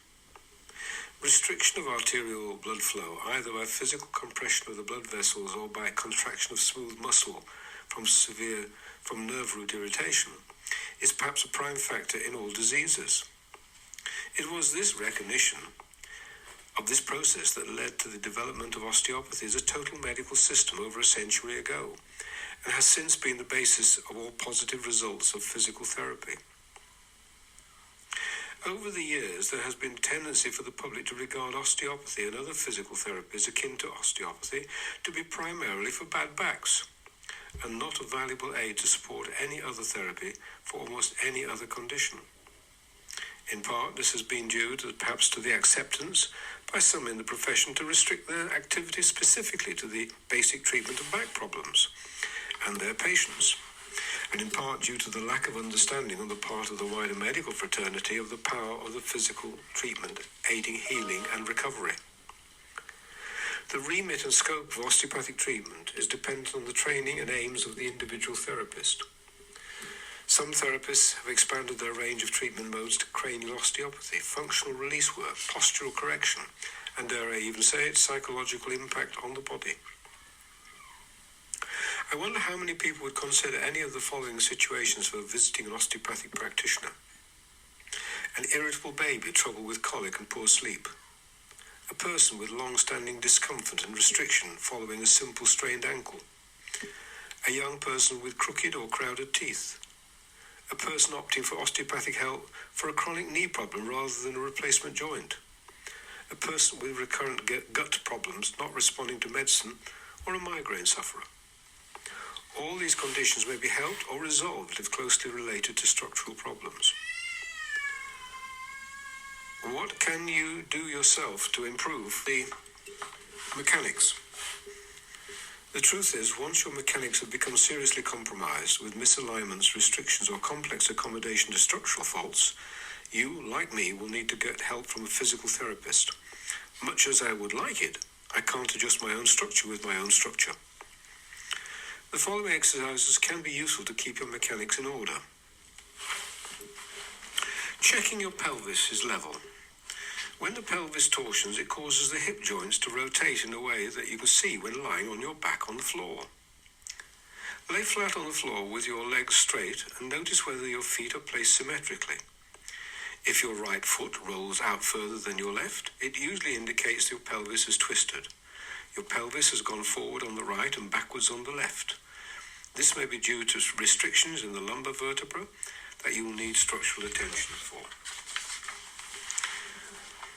Restriction of arterial blood flow, either by physical compression of the blood vessels or by contraction of smooth muscle from nerve root irritation, is perhaps a prime factor in all diseases. It was this recognition of this process that led to the development of osteopathy as a total medical system over a century ago, and has since been the basis of all positive results of physical therapy. Over the years, there has been a tendency for the public to regard osteopathy and other physical therapies akin to osteopathy to be primarily for bad backs, and not a valuable aid to support any other therapy for almost any other condition. In part, this has been due perhaps to the acceptance by some in the profession to restrict their activity specifically to the basic treatment of back problems and their patients, and in part due to the lack of understanding on the part of the wider medical fraternity of the power of the physical treatment aiding healing and recovery. The remit and scope of osteopathic treatment is dependent on the training and aims of the individual therapist. Some therapists have expanded their range of treatment modes to cranial osteopathy, functional release work, postural correction, and dare I even say its psychological impact on the body. I wonder how many people would consider any of the following situations for visiting an osteopathic practitioner. An irritable baby troubled with colic and poor sleep. A person with long-standing discomfort and restriction following a simple strained ankle. A young person with crooked or crowded teeth. A person opting for osteopathic help for a chronic knee problem rather than a replacement joint. A person with recurrent gut problems not responding to medicine, or a migraine sufferer. All these conditions may be helped or resolved if closely related to structural problems. What can you do yourself to improve the mechanics? The truth is, once your mechanics have become seriously compromised with misalignments, restrictions, or complex accommodation to structural faults, you, like me, will need to get help from a physical therapist. Much as I would like it, I can't adjust my own structure with my own structure. The following exercises can be useful to keep your mechanics in order. Checking your pelvis is level. When the pelvis torsions, it causes the hip joints to rotate in a way that you can see when lying on your back on the floor. Lay flat on the floor with your legs straight and notice whether your feet are placed symmetrically. If your right foot rolls out further than your left, it usually indicates your pelvis is twisted. Your pelvis has gone forward on the right and backwards on the left. This may be due to restrictions in the lumbar vertebra that you will need structural attention for.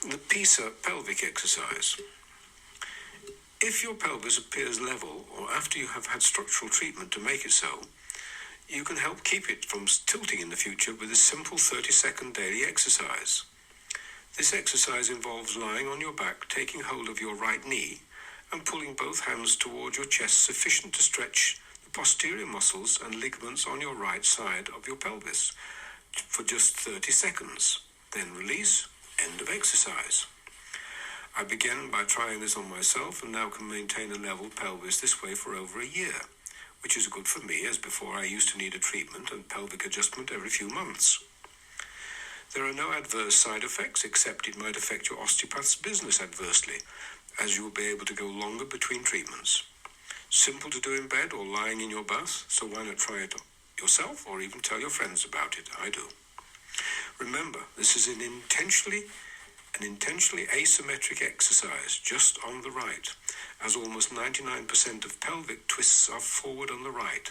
The PISA pelvic exercise. If your pelvis appears level or after you have had structural treatment to make it so, you can help keep it from tilting in the future with a simple 30-second daily exercise. This exercise involves lying on your back, taking hold of your right knee and pulling both hands toward your chest sufficient to stretch the posterior muscles and ligaments on your right side of your pelvis for just 30 seconds. Then release. End of exercise. I began by trying this on myself and now can maintain a level pelvis this way for over a year, which is good for me, as before I used to need a treatment and pelvic adjustment every few months. There are no adverse side effects, except it might affect your osteopath's business adversely, as you will be able to go longer between treatments. Simple to do in bed or lying in your bath, so why not try it yourself or even tell your friends about it? I do. Remember, this is an intentionally asymmetric exercise, just on the right, as almost 99% of pelvic twists are forward on the right.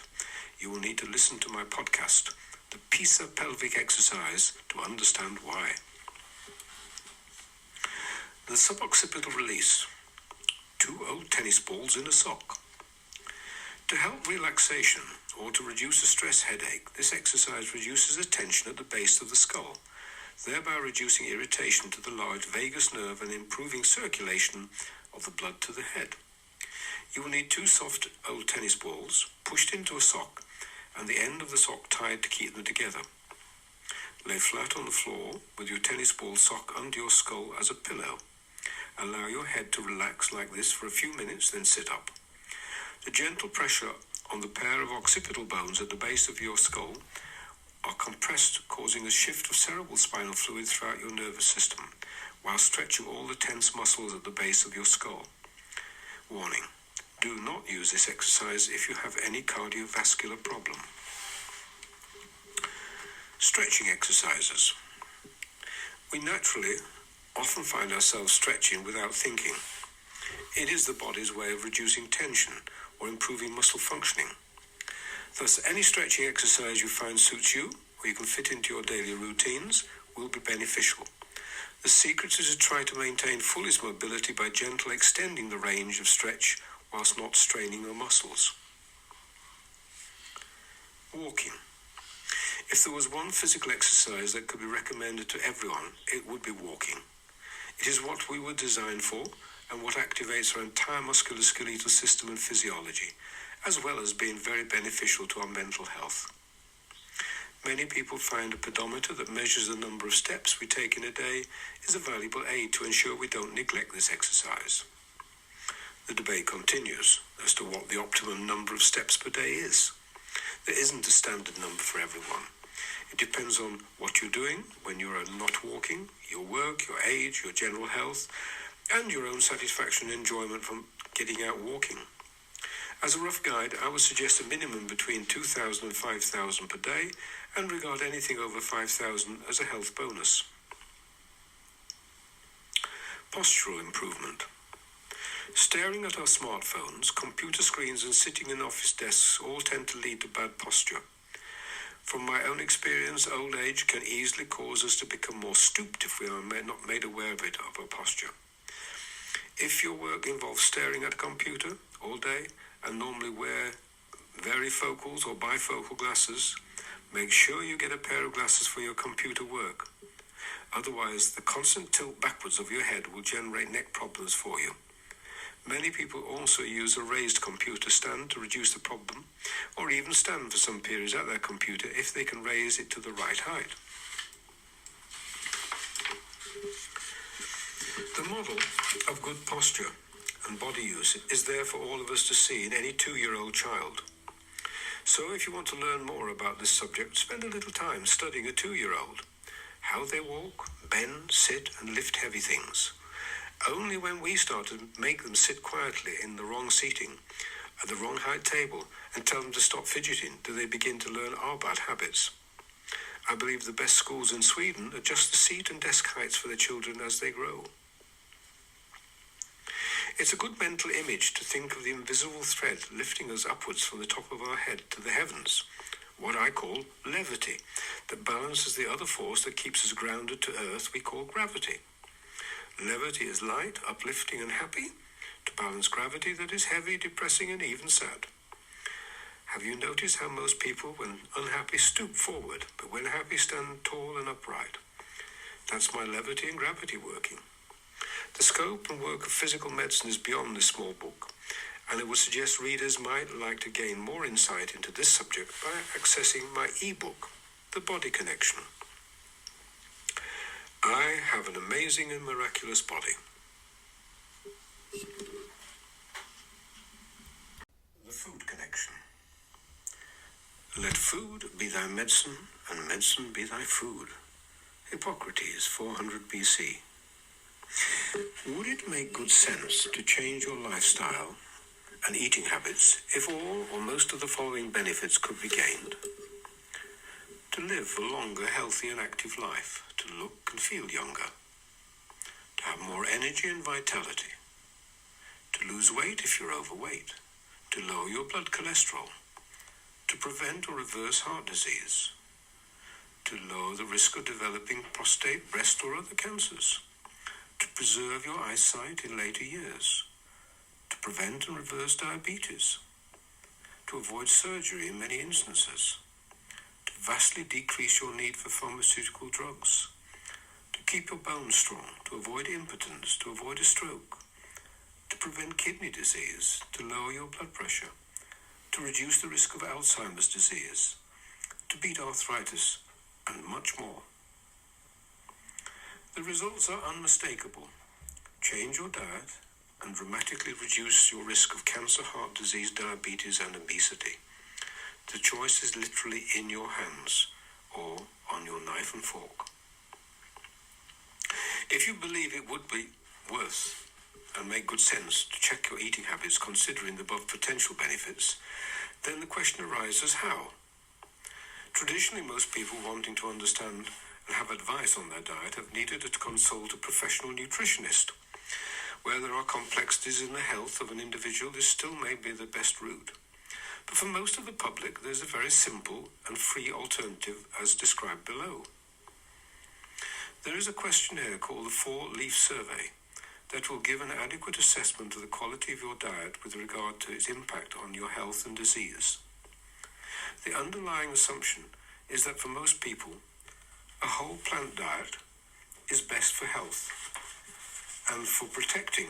You will need to listen to my podcast, the PISA pelvic exercise, to understand why. The suboccipital release. 2 old tennis balls in a sock. To help relaxation or to reduce a stress headache, this exercise reduces the tension at the base of the skull, thereby reducing irritation to the large vagus nerve and improving circulation of the blood to the head. You will need 2 soft old tennis balls pushed into a sock and the end of the sock tied to keep them together. Lay flat on the floor with your tennis ball sock under your skull as a pillow. Allow your head to relax like this for a few minutes, then sit up. The gentle pressure on the pair of occipital bones at the base of your skull are compressed, causing a shift of cerebral spinal fluid throughout your nervous system, while stretching all the tense muscles at the base of your skull. Warning: do not use this exercise if you have any cardiovascular problem. Stretching exercises. We naturally often find ourselves stretching without thinking. It is the body's way of reducing tension or improving muscle functioning. Thus, any stretching exercise you find suits you, or you can fit into your daily routines, will be beneficial. The secret is to try to maintain fullest mobility by gently extending the range of stretch whilst not straining your muscles. Walking. If there was one physical exercise that could be recommended to everyone, it would be walking. It is what we were designed for and what activates our entire musculoskeletal system and physiology, as well as being very beneficial to our mental health. Many people find a pedometer that measures the number of steps we take in a day is a valuable aid to ensure we don't neglect this exercise. The debate continues as to what the optimum number of steps per day is. There isn't a standard number for everyone. It depends on what you're doing when you are not walking, your work, your age, your general health, and your own satisfaction and enjoyment from getting out walking. As a rough guide, I would suggest a minimum between 2,000 and 5,000 per day, and regard anything over 5,000 as a health bonus. Postural improvement. Staring at our smartphones, computer screens, and sitting in office desks all tend to lead to bad posture. From my own experience, old age can easily cause us to become more stooped if we are not made aware of it, of our posture. If your work involves staring at a computer all day and normally wear varifocals or bifocal glasses, make sure you get a pair of glasses for your computer work. Otherwise, the constant tilt backwards of your head will generate neck problems for you. Many people also use a raised computer stand to reduce the problem, or even stand for some periods at their computer if they can raise it to the right height. The model of good posture and body use is there for all of us to see in any 2-year-old child. So if you want to learn more about this subject, spend a little time studying a 2-year-old, how they walk, bend, sit, and lift heavy things. Only when we start to make them sit quietly in the wrong seating, at the wrong height table, and tell them to stop fidgeting, do they begin to learn our bad habits. I believe the best schools in Sweden adjust the seat and desk heights for their children as they grow. It's a good mental image to think of the invisible thread lifting us upwards from the top of our head to the heavens, what I call levity, that balances the other force that keeps us grounded to earth we call gravity. Levity is light, uplifting and happy, to balance gravity that is heavy, depressing and even sad. Have you noticed how most people, when unhappy, stoop forward, but when happy, stand tall and upright? That's my levity and gravity working. The scope and work of physical medicine is beyond this small book, and I would suggest readers might like to gain more insight into this subject by accessing my e-book, The Body Connection. I have an amazing and miraculous body. The Food Connection. Let food be thy medicine, and medicine be thy food. Hippocrates, 400 BC. Would it make good sense to change your lifestyle and eating habits if all or most of the following benefits could be gained? To live a longer, healthy and active life, to look and feel younger, to have more energy and vitality, to lose weight if you're overweight, to lower your blood cholesterol, to prevent or reverse heart disease, to lower the risk of developing prostate, breast or other cancers, to preserve your eyesight in later years, to prevent and reverse diabetes, to avoid surgery in many instances, to vastly decrease your need for pharmaceutical drugs, to keep your bones strong, to avoid impotence, to avoid a stroke, to prevent kidney disease, to lower your blood pressure, to reduce the risk of Alzheimer's disease, to beat arthritis, and much more. The results are unmistakable. Change your diet and dramatically reduce your risk of cancer, heart disease, diabetes, and obesity. The choice is literally in your hands or on your knife and fork. If you believe it would be worth and make good sense to check your eating habits considering the above potential benefits, then the question arises how? Traditionally, most people wanting to understand and have advice on their diet have needed to consult a professional nutritionist. Where there are complexities in the health of an individual, this still may be the best route. But for most of the public, there's a very simple and free alternative as described below. There is a questionnaire called the 4-Leaf Survey that will give an adequate assessment of the quality of your diet with regard to its impact on your health and disease. The underlying assumption is that for most people, a whole plant diet is best for health and for protecting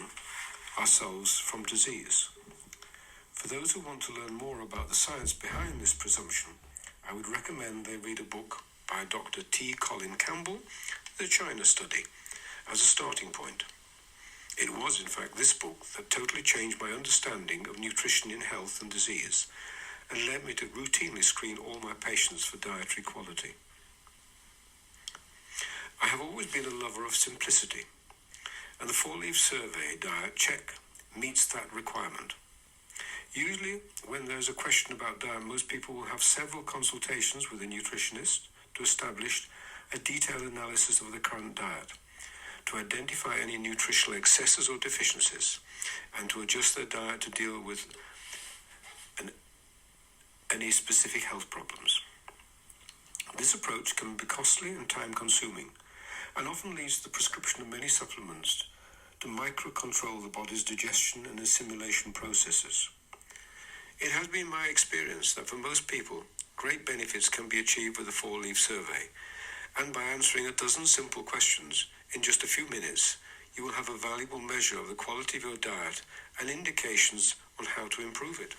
ourselves from disease. For those who want to learn more about the science behind this presumption, I would recommend they read a book by Dr. T. Colin Campbell, The China Study, as a starting point. It was, in fact, this book that totally changed my understanding of nutrition in health and disease and led me to routinely screen all my patients for dietary quality. I have always been a lover of simplicity, and the 4-Leaf Survey diet check meets that requirement. Usually, when there's a question about diet, most people will have several consultations with a nutritionist to establish a detailed analysis of the current diet, to identify any nutritional excesses or deficiencies, and to adjust their diet to deal with any specific health problems. This approach can be costly and time-consuming, and often leads to the prescription of many supplements to micro-control the body's digestion and assimilation processes. It has been my experience that for most people, great benefits can be achieved with a 4-leaf survey, and by answering a dozen simple questions in just a few minutes, you will have a valuable measure of the quality of your diet and indications on how to improve it.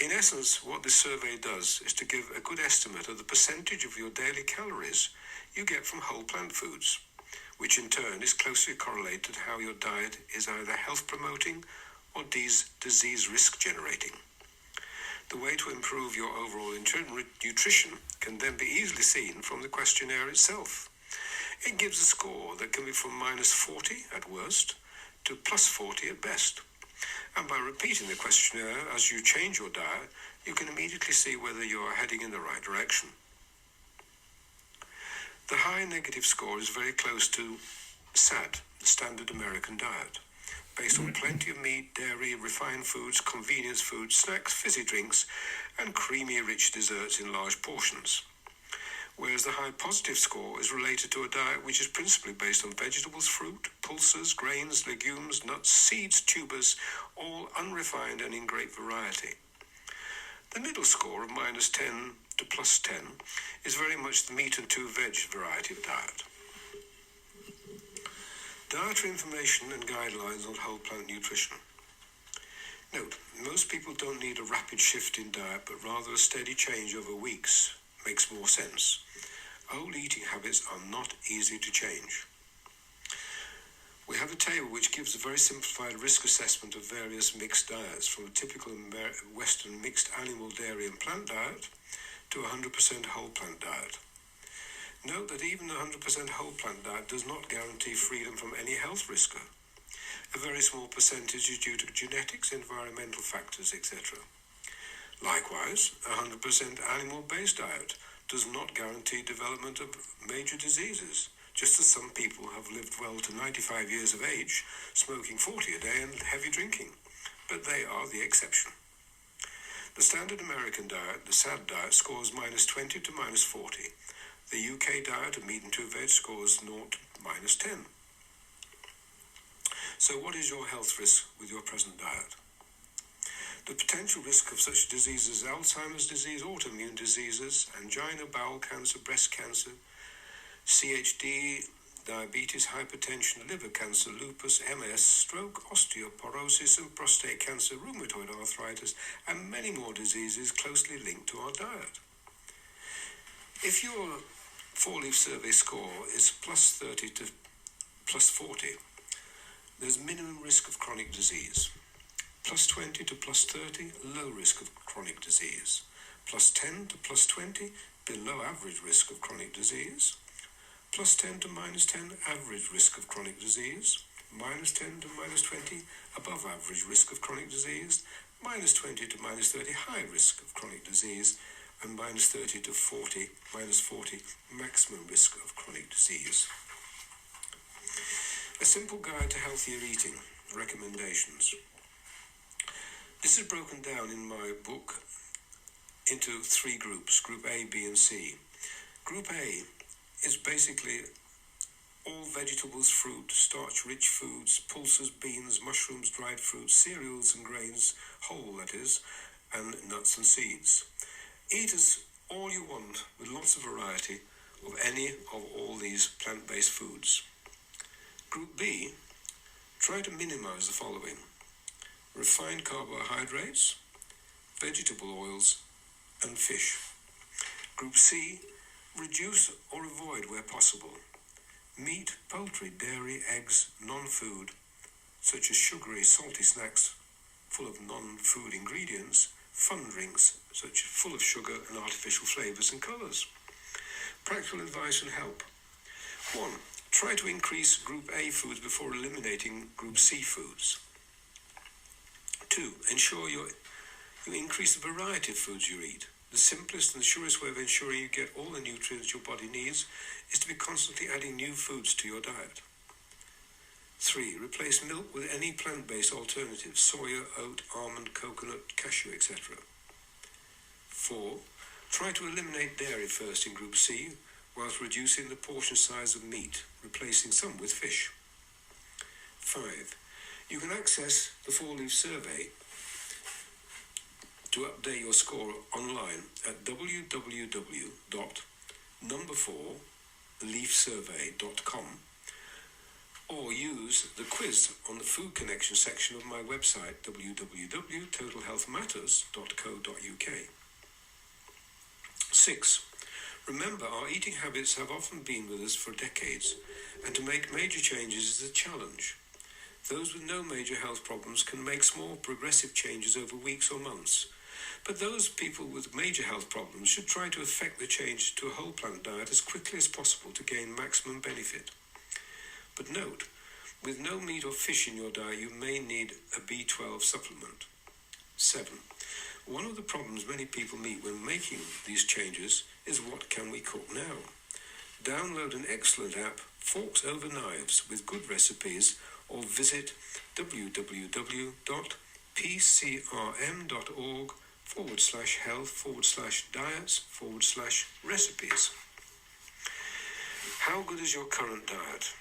In essence, what this survey does is to give a good estimate of the percentage of your daily calories you get from whole plant foods, which in turn is closely correlated to how your diet is either health-promoting or disease risk-generating. The way to improve your overall nutrition can then be easily seen from the questionnaire itself. It gives a score that can be from -40 at worst to +40 at best. And by repeating the questionnaire as you change your diet, you can immediately see whether you are heading in the right direction. The high negative score is very close to SAD, the Standard American Diet, based on plenty of meat, dairy, refined foods, convenience foods, snacks, fizzy drinks, and creamy rich desserts in large portions. Whereas the high positive score is related to a diet which is principally based on vegetables, fruit, pulses, grains, legumes, nuts, seeds, tubers, all unrefined and in great variety. The middle score of -10 to +10 is very much the meat and 2 veg variety of diet. Dietary information and guidelines on whole plant nutrition. Note, most people don't need a rapid shift in diet, but rather a steady change over weeks makes more sense. Old eating habits are not easy to change. We have a table which gives a very simplified risk assessment of various mixed diets, from a typical Western mixed animal, dairy and plant diet to a 100% whole plant diet. Note that even a 100% whole plant diet does not guarantee freedom from any health risk. A very small percentage is due to genetics, environmental factors, etc. Likewise, a 100% animal-based diet does not guarantee development of major diseases, just as some people have lived well to 95 years of age, smoking 40 a day and heavy drinking, but they are the exception. The Standard American Diet, the SAD diet, scores -20 to -40. The UK diet of meat and 2 veg scores 0 to -10. So what is your health risk with your present diet? The potential risk of such diseases as Alzheimer's disease, autoimmune diseases, angina, bowel cancer, breast cancer, CHD, diabetes, hypertension, liver cancer, lupus, MS, stroke, osteoporosis and prostate cancer, rheumatoid arthritis, and many more diseases closely linked to our diet. If your 4-leaf survey score is +30 to +40, there's minimum risk of chronic disease. +20 to +30, low risk of chronic disease. +10 to +20, below average risk of chronic disease. +10 to -10, average risk of chronic disease. -10 to -20, above average risk of chronic disease. -20 to -30, high risk of chronic disease. And -30 to -40, maximum risk of chronic disease. A simple guide to healthier eating, recommendations. This is broken down in my book into 3 groups, Group A, B, and C. Group A is basically all vegetables, fruit, starch-rich foods, pulses, beans, mushrooms, dried fruits, cereals and grains, whole that is, and nuts and seeds. Eat as all you want with lots of variety of any of all these plant-based foods. Group B, try to minimize the following: refined carbohydrates, vegetable oils, and fish. Group C, reduce or avoid where possible meat, poultry, dairy, eggs, non-food, such as sugary, salty snacks full of non-food ingredients, fun drinks, such as full of sugar and artificial flavors and colors. Practical advice and help. 1. Try to increase Group A foods before eliminating Group C foods. 2. Ensure you increase the variety of foods you eat. The simplest and the surest way of ensuring you get all the nutrients your body needs is to be constantly adding new foods to your diet. 3. Replace milk with any plant-based alternatives, soya, oat, almond, coconut, cashew, etc. 4. Try to eliminate dairy first in Group C, whilst reducing the portion size of meat, replacing some with fish. 5. You can access the 4-leaf survey to update your score online at www.number4leafsurvey.com or use the quiz on the Food Connection section of my website www.totalhealthmatters.co.uk. 6. Remember, our eating habits have often been with us for decades, and to make major changes is a challenge. Those with no major health problems can make small progressive changes over weeks or months, but those people with major health problems should try to effect the change to a whole plant diet as quickly as possible to gain maximum benefit. But note, with no meat or fish in your diet, you may need a B12 supplement. 7. One of the problems many people meet when making these changes is what can we cook now? Download an excellent app, Forks Over Knives, with good recipes, or visit www.pcrm.org/health/diets/recipes. How good is your current diet?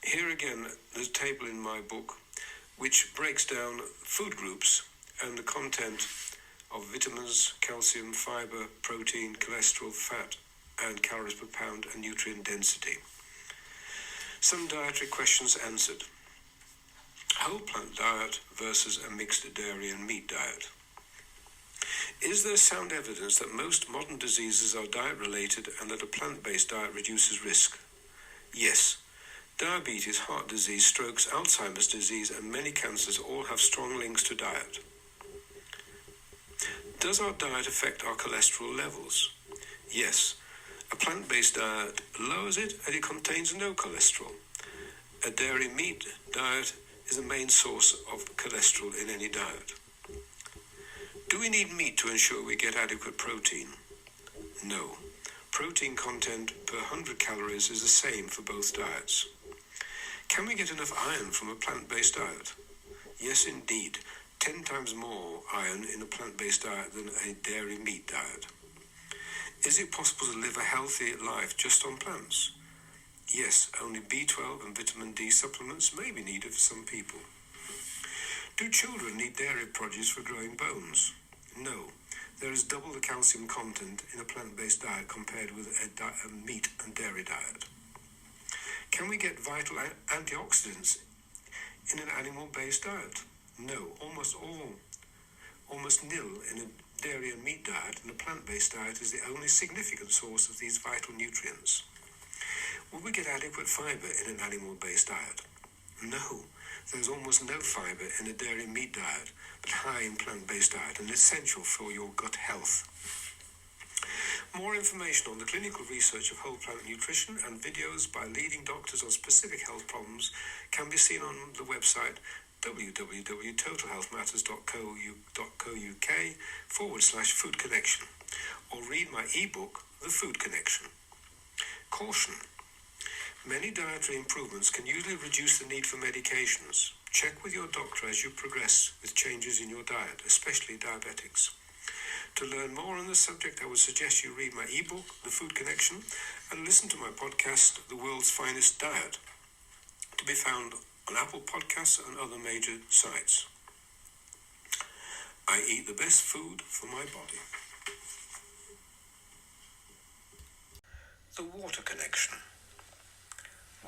Here again, there's a table in my book which breaks down food groups and the content of vitamins, calcium, fiber, protein, cholesterol, fat, and calories per pound, and nutrient density. Some dietary questions answered. Whole plant diet versus a mixed dairy and meat diet. Is there sound evidence that most modern diseases are diet-related and that a plant-based diet reduces risk? Yes. Diabetes, heart disease, strokes, Alzheimer's disease, and many cancers all have strong links to diet. Does our diet affect our cholesterol levels? Yes. A plant-based diet lowers it and it contains no cholesterol. A dairy meat diet is the main source of cholesterol in any diet. Do we need meat to ensure we get adequate protein? No. Protein content per 100 calories is the same for both diets. Can we get enough iron from a plant-based diet? Yes, indeed. 10 times more iron in a plant-based diet than a dairy meat diet. Is it possible to live a healthy life just on plants? Yes, only B12 and vitamin D supplements may be needed for some people. Do children need dairy produce for growing bones? No. There is double the calcium content in a plant-based diet compared with a meat and dairy diet. Can we get vital antioxidants in an animal-based diet? No, almost nil in a dairy and meat diet, and a plant-based diet is the only significant source of these vital nutrients. Will we get adequate fiber in an animal-based diet? No, there's almost no fiber in a dairy and meat diet, but high in plant-based diet and essential for your gut health. More information on the clinical research of whole plant nutrition and videos by leading doctors on specific health problems can be seen on the website www.totalhealthmatters.co.uk/food connection, or read my ebook, The Food Connection. Caution. Many dietary improvements can usually reduce the need for medications. Check with your doctor as you progress with changes in your diet, especially diabetics. To learn more on the subject, I would suggest you read my ebook, The Food Connection, and listen to my podcast, The World's Finest Diet, to be found on Apple Podcasts and other major sites. I eat the best food for my body. The water connection.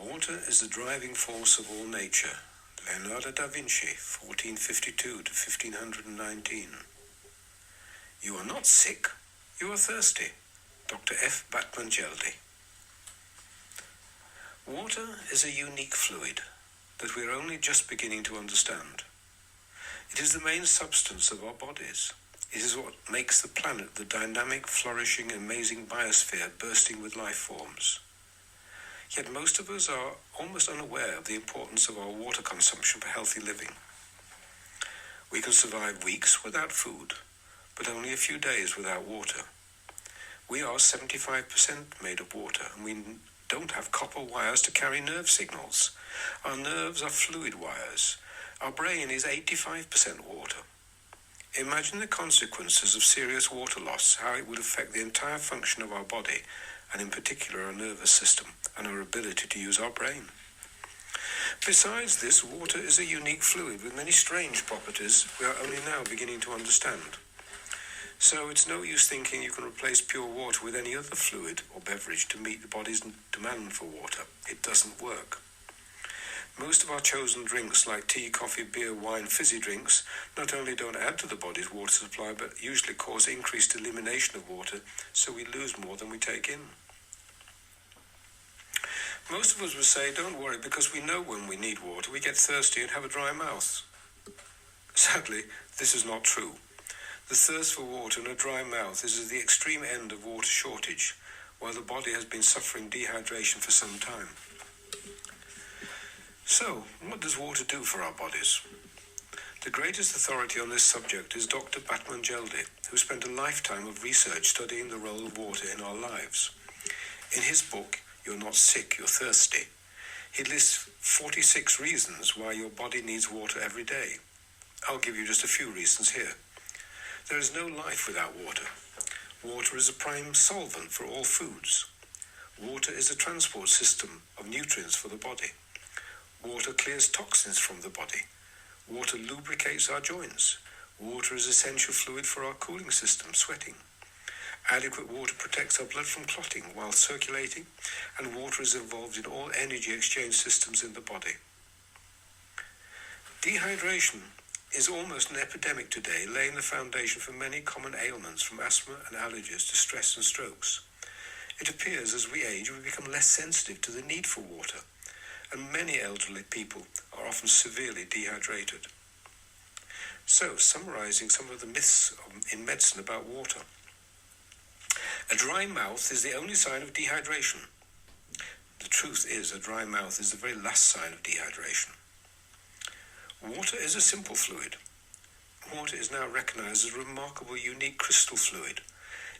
Water is the driving force of all nature. Leonardo da Vinci, 1452 to 1519. You are not sick, you are thirsty. Dr. F. Batman-Geldy. Water is a unique fluid that we are only just beginning to understand. It is the main substance of our bodies. It is what makes the planet the dynamic, flourishing, amazing biosphere bursting with life forms. Yet most of us are almost unaware of the importance of our water consumption for healthy living. We can survive weeks without food, but only a few days without water. We are 75% made of water, and we don't have copper wires to carry nerve signals. Our nerves are fluid wires. Our brain is 85% water. Imagine the consequences of serious water loss, how it would affect the entire function of our body, and in particular our nervous system and our ability to use our brain. Besides this, water is a unique fluid with many strange properties we are only now beginning to understand. So it's no use thinking you can replace pure water with any other fluid or beverage to meet the body's demand for water. It doesn't work. Most of our chosen drinks, like tea, coffee, beer, wine, fizzy drinks, not only don't add to the body's water supply, but usually cause increased elimination of water, so we lose more than we take in. Most of us would say, don't worry, because we know when we need water, we get thirsty and have a dry mouth. Sadly, this is not true. The thirst for water and a dry mouth is at the extreme end of water shortage, while the body has been suffering dehydration for some time. So, what does water do for our bodies? The greatest authority on this subject is Dr. Batman Jaldi, who spent a lifetime of research studying the role of water in our lives. In his book, You're Not Sick, You're Thirsty, he lists 46 reasons why your body needs water every day. I'll give you just a few reasons here. There is no life without water. Water is a prime solvent for all foods. Water is a transport system of nutrients for the body. Water clears toxins from the body. Water lubricates our joints. Water is essential fluid for our cooling system, sweating. Adequate water protects our blood from clotting while circulating, and water is involved in all energy exchange systems in the body. Dehydration is almost an epidemic today, laying the foundation for many common ailments from asthma and allergies to stress and strokes. It appears as we age, we become less sensitive to the need for water, and many elderly people are often severely dehydrated. So, summarizing some of the myths in medicine about water. A dry mouth is the only sign of dehydration. The truth is, a dry mouth is the very last sign of dehydration. Water is a simple fluid. Water is now recognized as a remarkable, unique crystal fluid.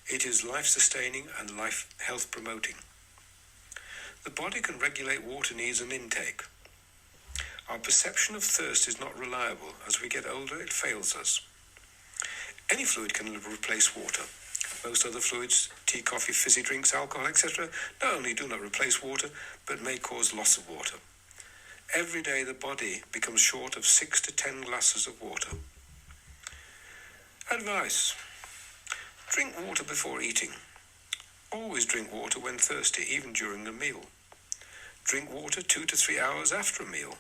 It is life-sustaining and health-promoting. The body can regulate water needs and intake. Our perception of thirst is not reliable. As we get older, it fails us. Any fluid can replace water. Most other fluids, tea, coffee, fizzy drinks, alcohol, etc., not only do not replace water, but may cause loss of water. Every day the body becomes short of 6 to 10 glasses of water. Advice. Drink water before eating. Always drink water when thirsty, even during a meal. Drink water 2 to 3 hours after a meal.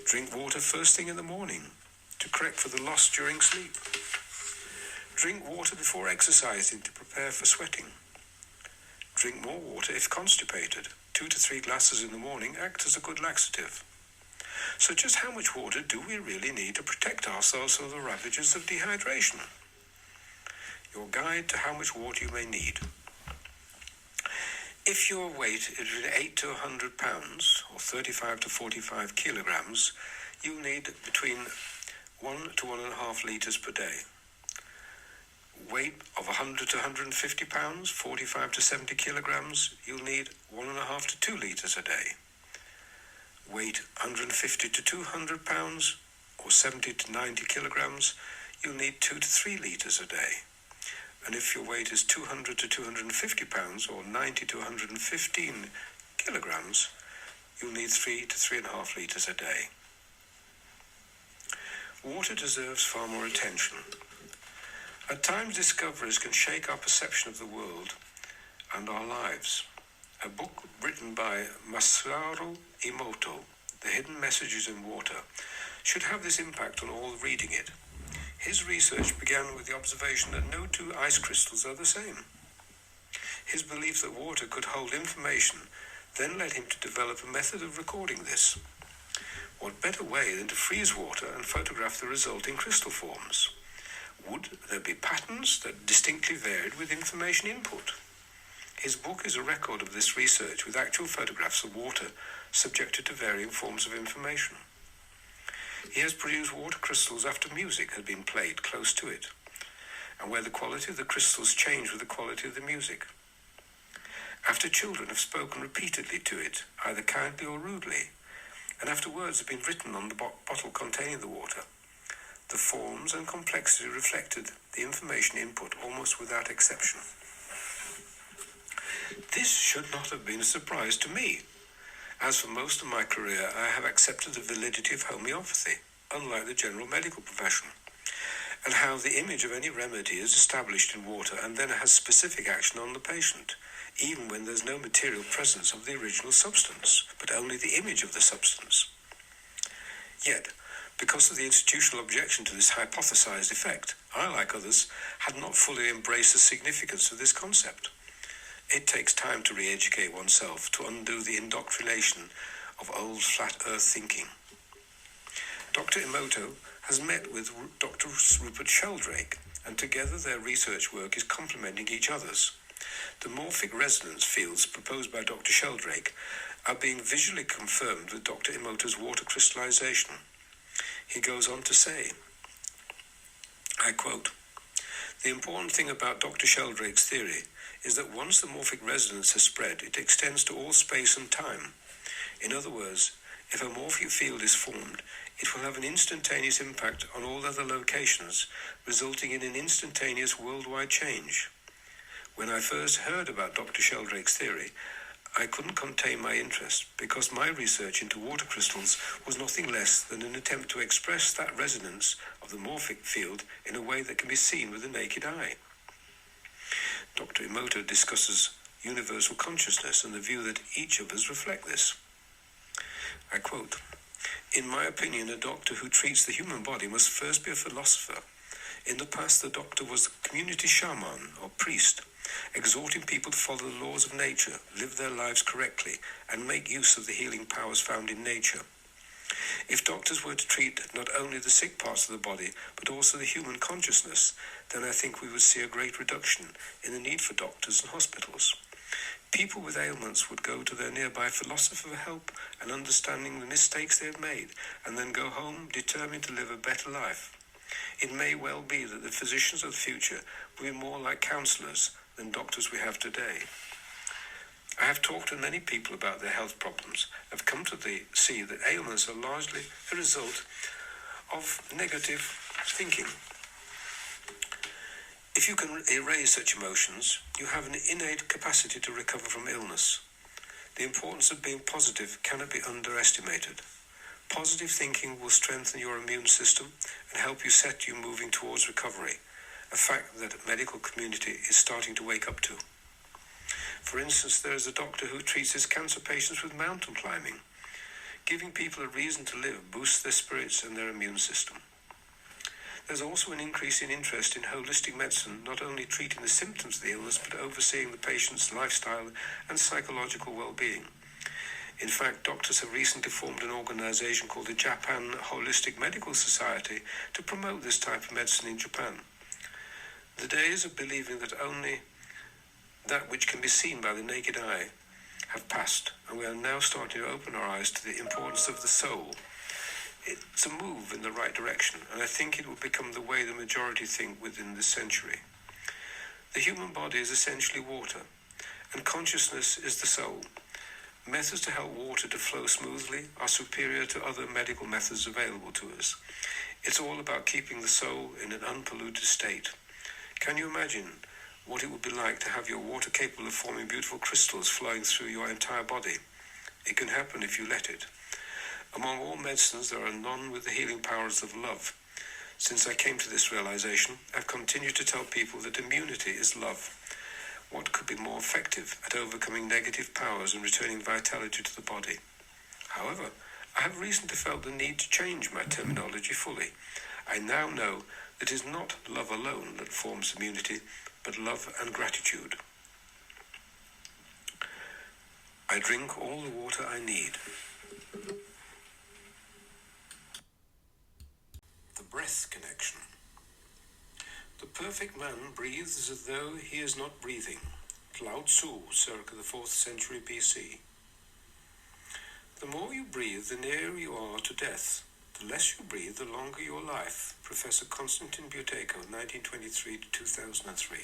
Drink water first thing in the morning to correct for the loss during sleep. Drink water before exercising to prepare for sweating. Drink more water if constipated. 2 to 3 glasses in the morning act as a good laxative. So just how much water do we really need to protect ourselves from the ravages of dehydration? Your guide to how much water you may need. If your weight is 8 to 100 pounds, or 35 to 45 kilograms, you'll need between 1 to 1.5 litres per day. Weight of 100 to 150 pounds, 45 to 70 kilograms, you'll need 1.5 to 2 litres a day. Weight 150 to 200 pounds, or 70 to 90 kilograms, you'll need 2 to 3 litres a day. And if your weight is 200 to 250 pounds, or 90 to 115 kilograms, you'll need 3 to 3.5 litres a day. Water deserves far more attention. At times, discoveries can shake our perception of the world and our lives. A book written by Masaru Emoto, The Hidden Messages in Water, should have this impact on all reading it. His research began with the observation that no two ice crystals are the same. His belief that water could hold information then led him to develop a method of recording this. What better way than to freeze water and photograph the resulting crystal forms? Would there be patterns that distinctly varied with information input? His book is a record of this research with actual photographs of water subjected to varying forms of information. He has produced water crystals after music had been played close to it, and where the quality of the crystals changed with the quality of the music. After children have spoken repeatedly to it, either kindly or rudely, and after words have been written on the bottle containing the water, the forms and complexity reflected the information input almost without exception. This should not have been a surprise to me, as for most of my career I have accepted the validity of homeopathy, unlike the general medical profession. and how the image of any remedy is established in water and then has specific action on the patient, even when there's no material presence of the original substance, but only the image of the substance. Yet, because of the institutional objection to this hypothesized effect, I, like others, had not fully embraced the significance of this concept. It takes time to re-educate oneself, to undo the indoctrination of old flat earth thinking. Dr. Emoto has met with Dr. Rupert Sheldrake, and together their research work is complementing each other's. The morphic resonance fields proposed by Dr. Sheldrake are being visually confirmed with Dr. Emoto's water crystallization. He goes on to say, I quote, "The important thing about Dr. Sheldrake's theory is that once the morphic resonance has spread, it extends to all space and time. In other words, if a morphic field is formed, it will have an instantaneous impact on all other locations, resulting in an instantaneous worldwide change. When I first heard about Dr. Sheldrake's theory, I couldn't contain my interest because my research into water crystals was nothing less than an attempt to express that resonance of the morphic field in a way that can be seen with the naked eye." Dr. Emoto discusses universal consciousness and the view that each of us reflect this. I quote, "In my opinion, a doctor who treats the human body must first be a philosopher. In the past, the doctor was the community shaman or priest, exhorting people to follow the laws of nature, live their lives correctly, and make use of the healing powers found in nature. If doctors were to treat not only the sick parts of the body, but also the human consciousness, then I think we would see a great reduction in the need for doctors and hospitals. People with ailments would go to their nearby philosopher for help and understanding the mistakes they had made, and then go home determined to live a better life. It may well be that the physicians of the future will be more like counselors than doctors we have today. I have talked to many people about their health problems and have come to see that ailments are largely a result of negative thinking. If you can erase such emotions, you have an innate capacity to recover from illness. The importance of being positive cannot be underestimated. Positive thinking will strengthen your immune system and help you set you moving towards recovery, a fact that the medical community is starting to wake up to. For instance, there is a doctor who treats his cancer patients with mountain climbing. Giving people a reason to live boosts their spirits and their immune system. There's also an increase in interest in holistic medicine, not only treating the symptoms of the illness, but overseeing the patient's lifestyle and psychological well-being. In fact, doctors have recently formed an organization called the Japan Holistic Medical Society to promote this type of medicine in Japan. The days of believing that only that which can be seen by the naked eye have passed, and we are now starting to open our eyes to the importance of the soul. It's a move in the right direction, and I think it will become the way the majority think within this century. The human body is essentially water, and consciousness is the soul. Methods to help water to flow smoothly are superior to other medical methods available to us. It's all about keeping the soul in an unpolluted state. Can you imagine what it would be like to have your water capable of forming beautiful crystals flowing through your entire body? It can happen if you let it. Among all medicines, there are none with the healing powers of love. Since I came to this realization, I've continued to tell people that immunity is love. What could be more effective at overcoming negative powers and returning vitality to the body? However, I have recently felt the need to change my terminology fully. I now know that it is not love alone that forms immunity, but love and gratitude. I drink all the water I need. The breath connection. The perfect man breathes as though he is not breathing. Lao Tzu, circa the 4th century BC. The more you breathe, the nearer you are to death. The less you breathe, the longer your life. Professor Konstantin Buteyko, 1923 to 2003.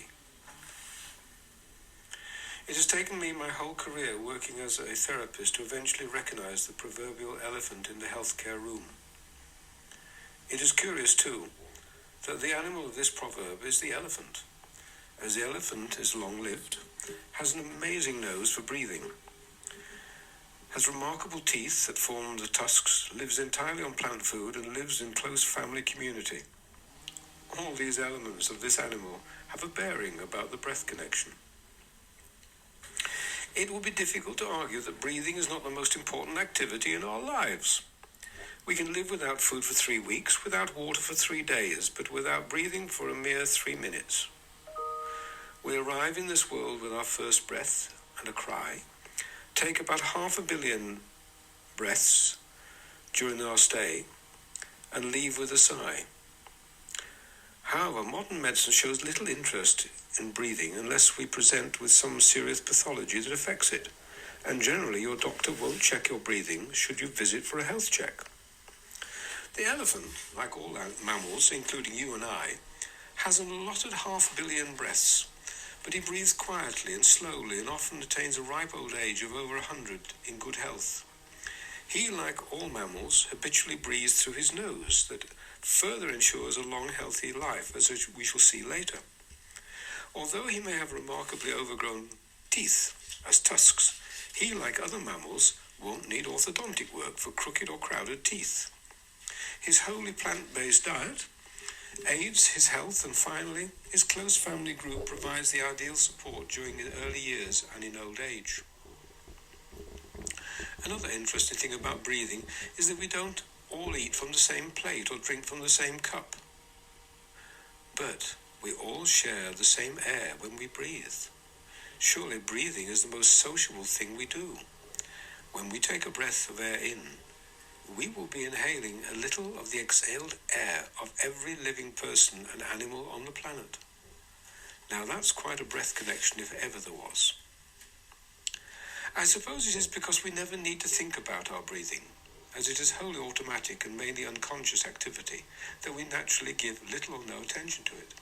It has taken me my whole career working as a therapist to eventually recognize the proverbial elephant in the healthcare room. It is curious, too, that the animal of this proverb is the elephant. As the elephant is long-lived, has an amazing nose for breathing, has remarkable teeth that form the tusks, lives entirely on plant food, and lives in close family community. all these elements of this animal have a bearing about the breath connection. It would be difficult to argue that breathing is not the most important activity in our lives. We can live without food for 3 weeks, without water for 3 days, but without breathing for a mere 3 minutes. We arrive in this world with our first breath and a cry, take about 500 million breaths during our stay, and leave with a sigh. However, modern medicine shows little interest in breathing unless we present with some serious pathology that affects it, and generally your doctor won't check your breathing should you visit for a health check. The elephant, like all mammals, including you and I, has an allotted 500 million breaths, but he breathes quietly and slowly and often attains a ripe old age of over 100 in good health. He, like all mammals, habitually breathes through his nose that further ensures a long, healthy life, as we shall see later. Although he may have remarkably overgrown teeth as tusks, he, like other mammals, won't need orthodontic work for crooked or crowded teeth. His wholly plant-based diet aids his health, and finally, his close family group provides the ideal support during his early years and in old age. Another interesting thing about breathing is that we don't all eat from the same plate or drink from the same cup. But we all share the same air when we breathe. Surely breathing is the most sociable thing we do. When we take a breath of air in, we will be inhaling a little of the exhaled air of every living person and animal on the planet. Now that's quite a breath connection if ever there was. I suppose it is because we never need to think about our breathing, as it is wholly automatic and mainly unconscious activity, that we naturally give little or no attention to it.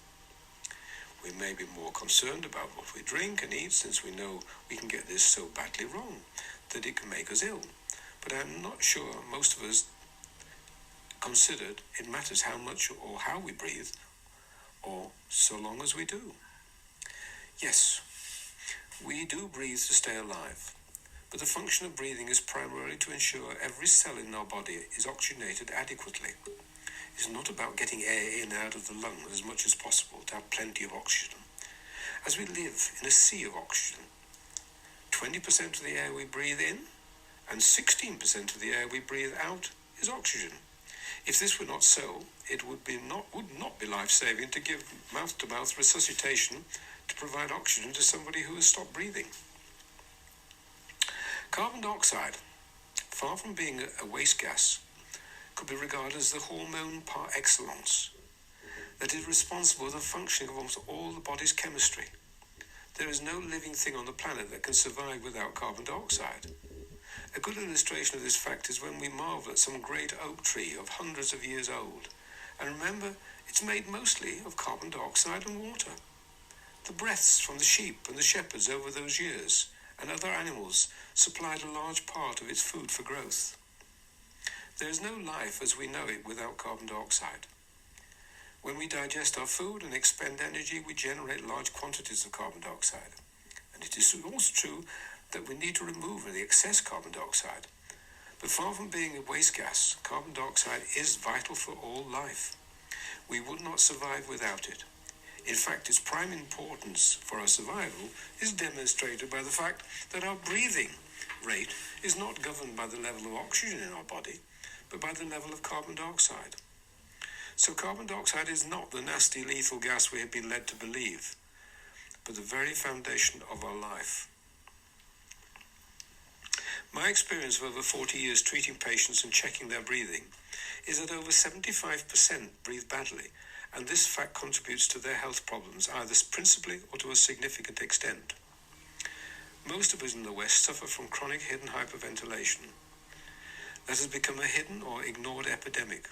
We may be more concerned about what we drink and eat, since we know we can get this so badly wrong that it can make us ill. But I'm not sure most of us considered it matters how much or how we breathe, or so long as we do. Yes, we do breathe to stay alive, but the function of breathing is primarily to ensure every cell in our body is oxygenated adequately. It's not about getting air in and out of the lungs as much as possible to have plenty of oxygen, as we live in a sea of oxygen. 20% of the air we breathe in and 16% of the air we breathe out is oxygen. If this were not so, it would not be life-saving to give mouth-to-mouth resuscitation to provide oxygen to somebody who has stopped breathing. Carbon dioxide, far from being a waste gas, could be regarded as the hormone par excellence that is responsible for the functioning of almost all the body's chemistry. There is no living thing on the planet that can survive without carbon dioxide. A good illustration of this fact is when we marvel at some great oak tree of hundreds of years old, and remember it's made mostly of carbon dioxide and water. The breaths from the sheep and the shepherds over those years and other animals supplied a large part of its food for growth. There is no life as we know it without carbon dioxide. When we digest our food and expend energy, we generate large quantities of carbon dioxide. And it is also true that we need to remove the excess carbon dioxide. But far from being a waste gas, carbon dioxide is vital for all life. We would not survive without it. In fact, its prime importance for our survival is demonstrated by the fact that our breathing rate is not governed by the level of oxygen in our body, but by the level of carbon dioxide. So carbon dioxide is not the nasty, lethal gas we have been led to believe, but the very foundation of our life. My experience of over 40 years treating patients and checking their breathing is that over 75% breathe badly, and this fact contributes to their health problems, either principally or to a significant extent. Most of us in the West suffer from chronic hidden hyperventilation. That has become a hidden or ignored epidemic.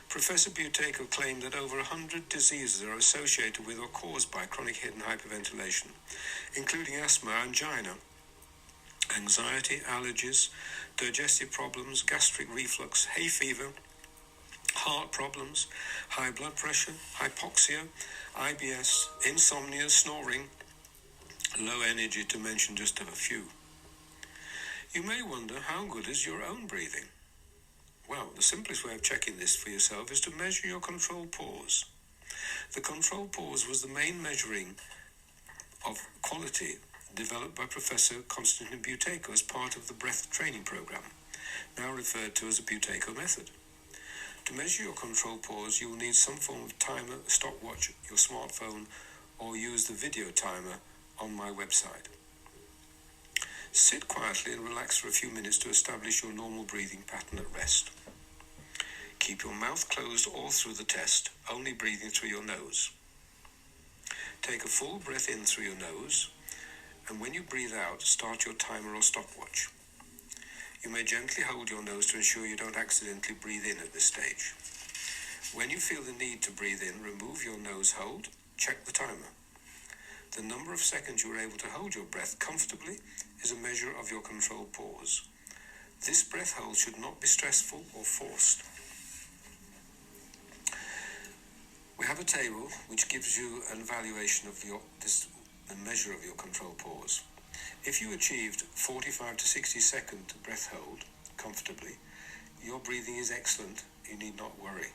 Professor Buteyko claimed that over 100 diseases are associated with or caused by chronic hidden hyperventilation, including asthma, angina, anxiety, allergies, digestive problems, gastric reflux, hay fever, heart problems, high blood pressure, hypoxia, IBS, insomnia, snoring, low energy, to mention just a few. You may wonder, how good is your own breathing? Well, the simplest way of checking this for yourself is to measure your controlled pause. The control pause was the main measuring of quality developed by Professor Konstantin Buteyko as part of the breath training program, now referred to as the Buteyko method. To measure your control pause, you will need some form of timer, stopwatch, your smartphone, or use the video timer on my website. Sit quietly and relax for a few minutes to establish your normal breathing pattern at rest. Keep your mouth closed all through the test, only breathing through your nose. Take a full breath in through your nose, and when you breathe out, start your timer or stopwatch. You may gently hold your nose to ensure you don't accidentally breathe in at this stage. When you feel the need to breathe in, remove your nose hold, check the timer. The number of seconds you are able to hold your breath comfortably is a measure of your controlled pause. This breath hold should not be stressful or forced. We have a table which gives you an evaluation of the measure of your control pause. If you achieved 45 to 60 second breath hold comfortably, your breathing is excellent, you need not worry.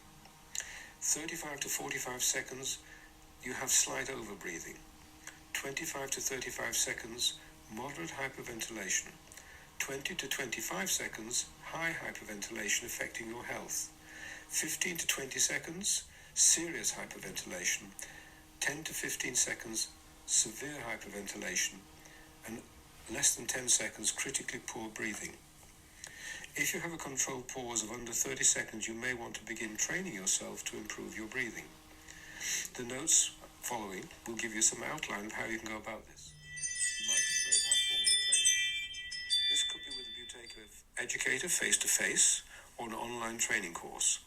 35 to 45 seconds, you have slight overbreathing. 25 to 35 seconds, moderate hyperventilation. 20 to 25 seconds, high hyperventilation affecting your health. 15 to 20 seconds, serious hyperventilation. 10 to 15 seconds, severe hyperventilation. And less than 10 seconds, critically poor breathing. If you have a controlled pause of under 30 seconds, you may want to begin training yourself to improve your breathing. The notes following will give you some outline of how you can go about this. You might prefer to have formal training. This could be with a Buteyko educator face-to-face or an online training course,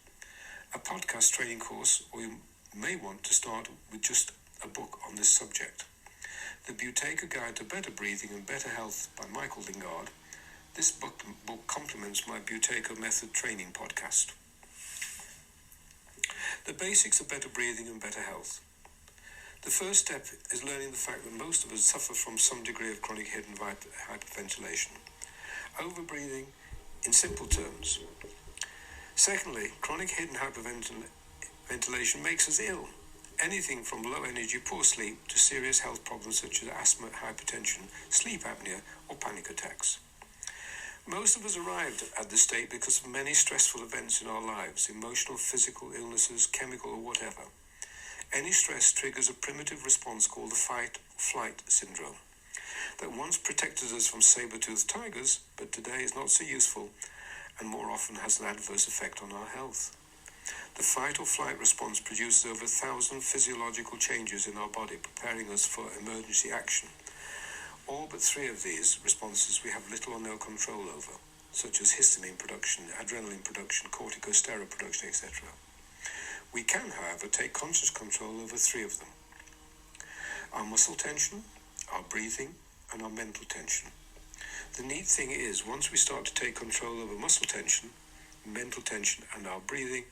a podcast training course, or you may want to start with just a book on this subject. The Buteyko Guide to Better Breathing and Better Health by Michael Lingard. This book complements my Buteyko Method training podcast. The basics of better breathing and better health. The first step is learning the fact that most of us suffer from some degree of chronic hidden hyperventilation. Overbreathing in simple terms. Secondly, chronic hidden hyperventilation makes us ill. Anything from low energy, poor sleep to serious health problems such as asthma, hypertension, sleep apnea, or panic attacks. Most of us arrived at this state because of many stressful events in our lives, emotional, physical, illnesses, chemical, or whatever. Any stress triggers a primitive response called the fight-flight syndrome that once protected us from saber-toothed tigers, but today is not so useful and more often has an adverse effect on our health. The fight or flight response produces over 1,000 physiological changes in our body, preparing us for emergency action. All but 3 of these responses we have little or no control over, such as histamine production, adrenaline production, corticosteroid production, etc. We can, however, take conscious control over 3 of them: our muscle tension, our breathing, and our mental tension. The neat thing is, once we start to take control over muscle tension, mental tension, and our breathing,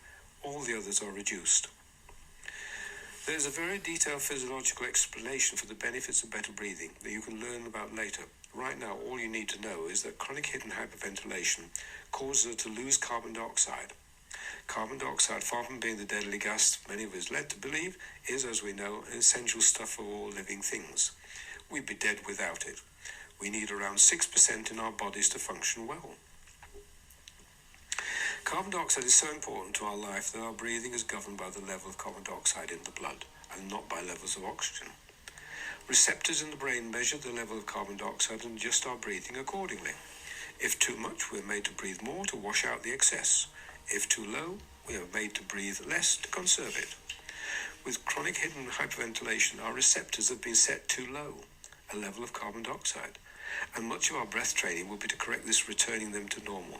all the others are reduced. There's a very detailed physiological explanation for the benefits of better breathing that you can learn about later. Right now, all you need to know is that chronic hidden hyperventilation causes us to lose carbon dioxide. Carbon dioxide, far from being the deadly gas many of us led to believe, is, as we know, an essential stuff for all living things. We'd be dead without it. We need around 6% in our bodies to function well. Carbon dioxide is so important to our life that our breathing is governed by the level of carbon dioxide in the blood and not by levels of oxygen. Receptors in the brain measure the level of carbon dioxide and adjust our breathing accordingly. If too much, we're made to breathe more to wash out the excess. If too low, we are made to breathe less to conserve it. With chronic hidden hyperventilation, our receptors have been set too low, a level of carbon dioxide, and much of our breath training will be to correct this, returning them to normal.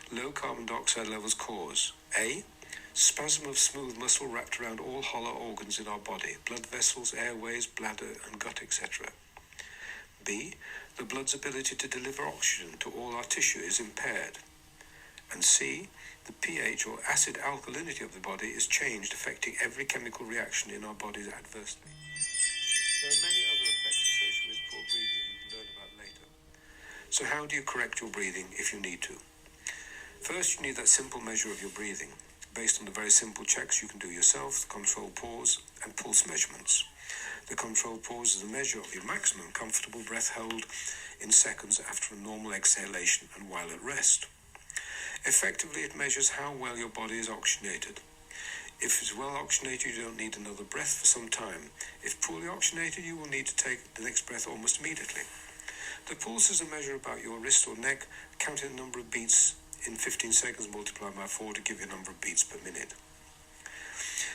Low carbon dioxide levels cause A. Spasm of smooth muscle wrapped around all hollow organs in our body, blood vessels, airways, bladder and gut, etc. B. The blood's ability to deliver oxygen to all our tissue is impaired. And C. The pH or acid alkalinity of the body is changed, affecting every chemical reaction in our bodies adversely. There are many other effects associated with poor breathing we can learn about later. So how do you correct your breathing if you need to? First, you need that simple measure of your breathing. based on the very simple checks you can do yourself, the control pause and pulse measurements. The control pause is a measure of your maximum comfortable breath hold in seconds after a normal exhalation and while at rest. Effectively, it measures how well your body is oxygenated. If it's well oxygenated, you don't need another breath for some time. If poorly oxygenated, you will need to take the next breath almost immediately. The pulse is a measure about your wrist or neck, counting the number of beats in 15 seconds multiplied by 4 to give you a number of beats per minute.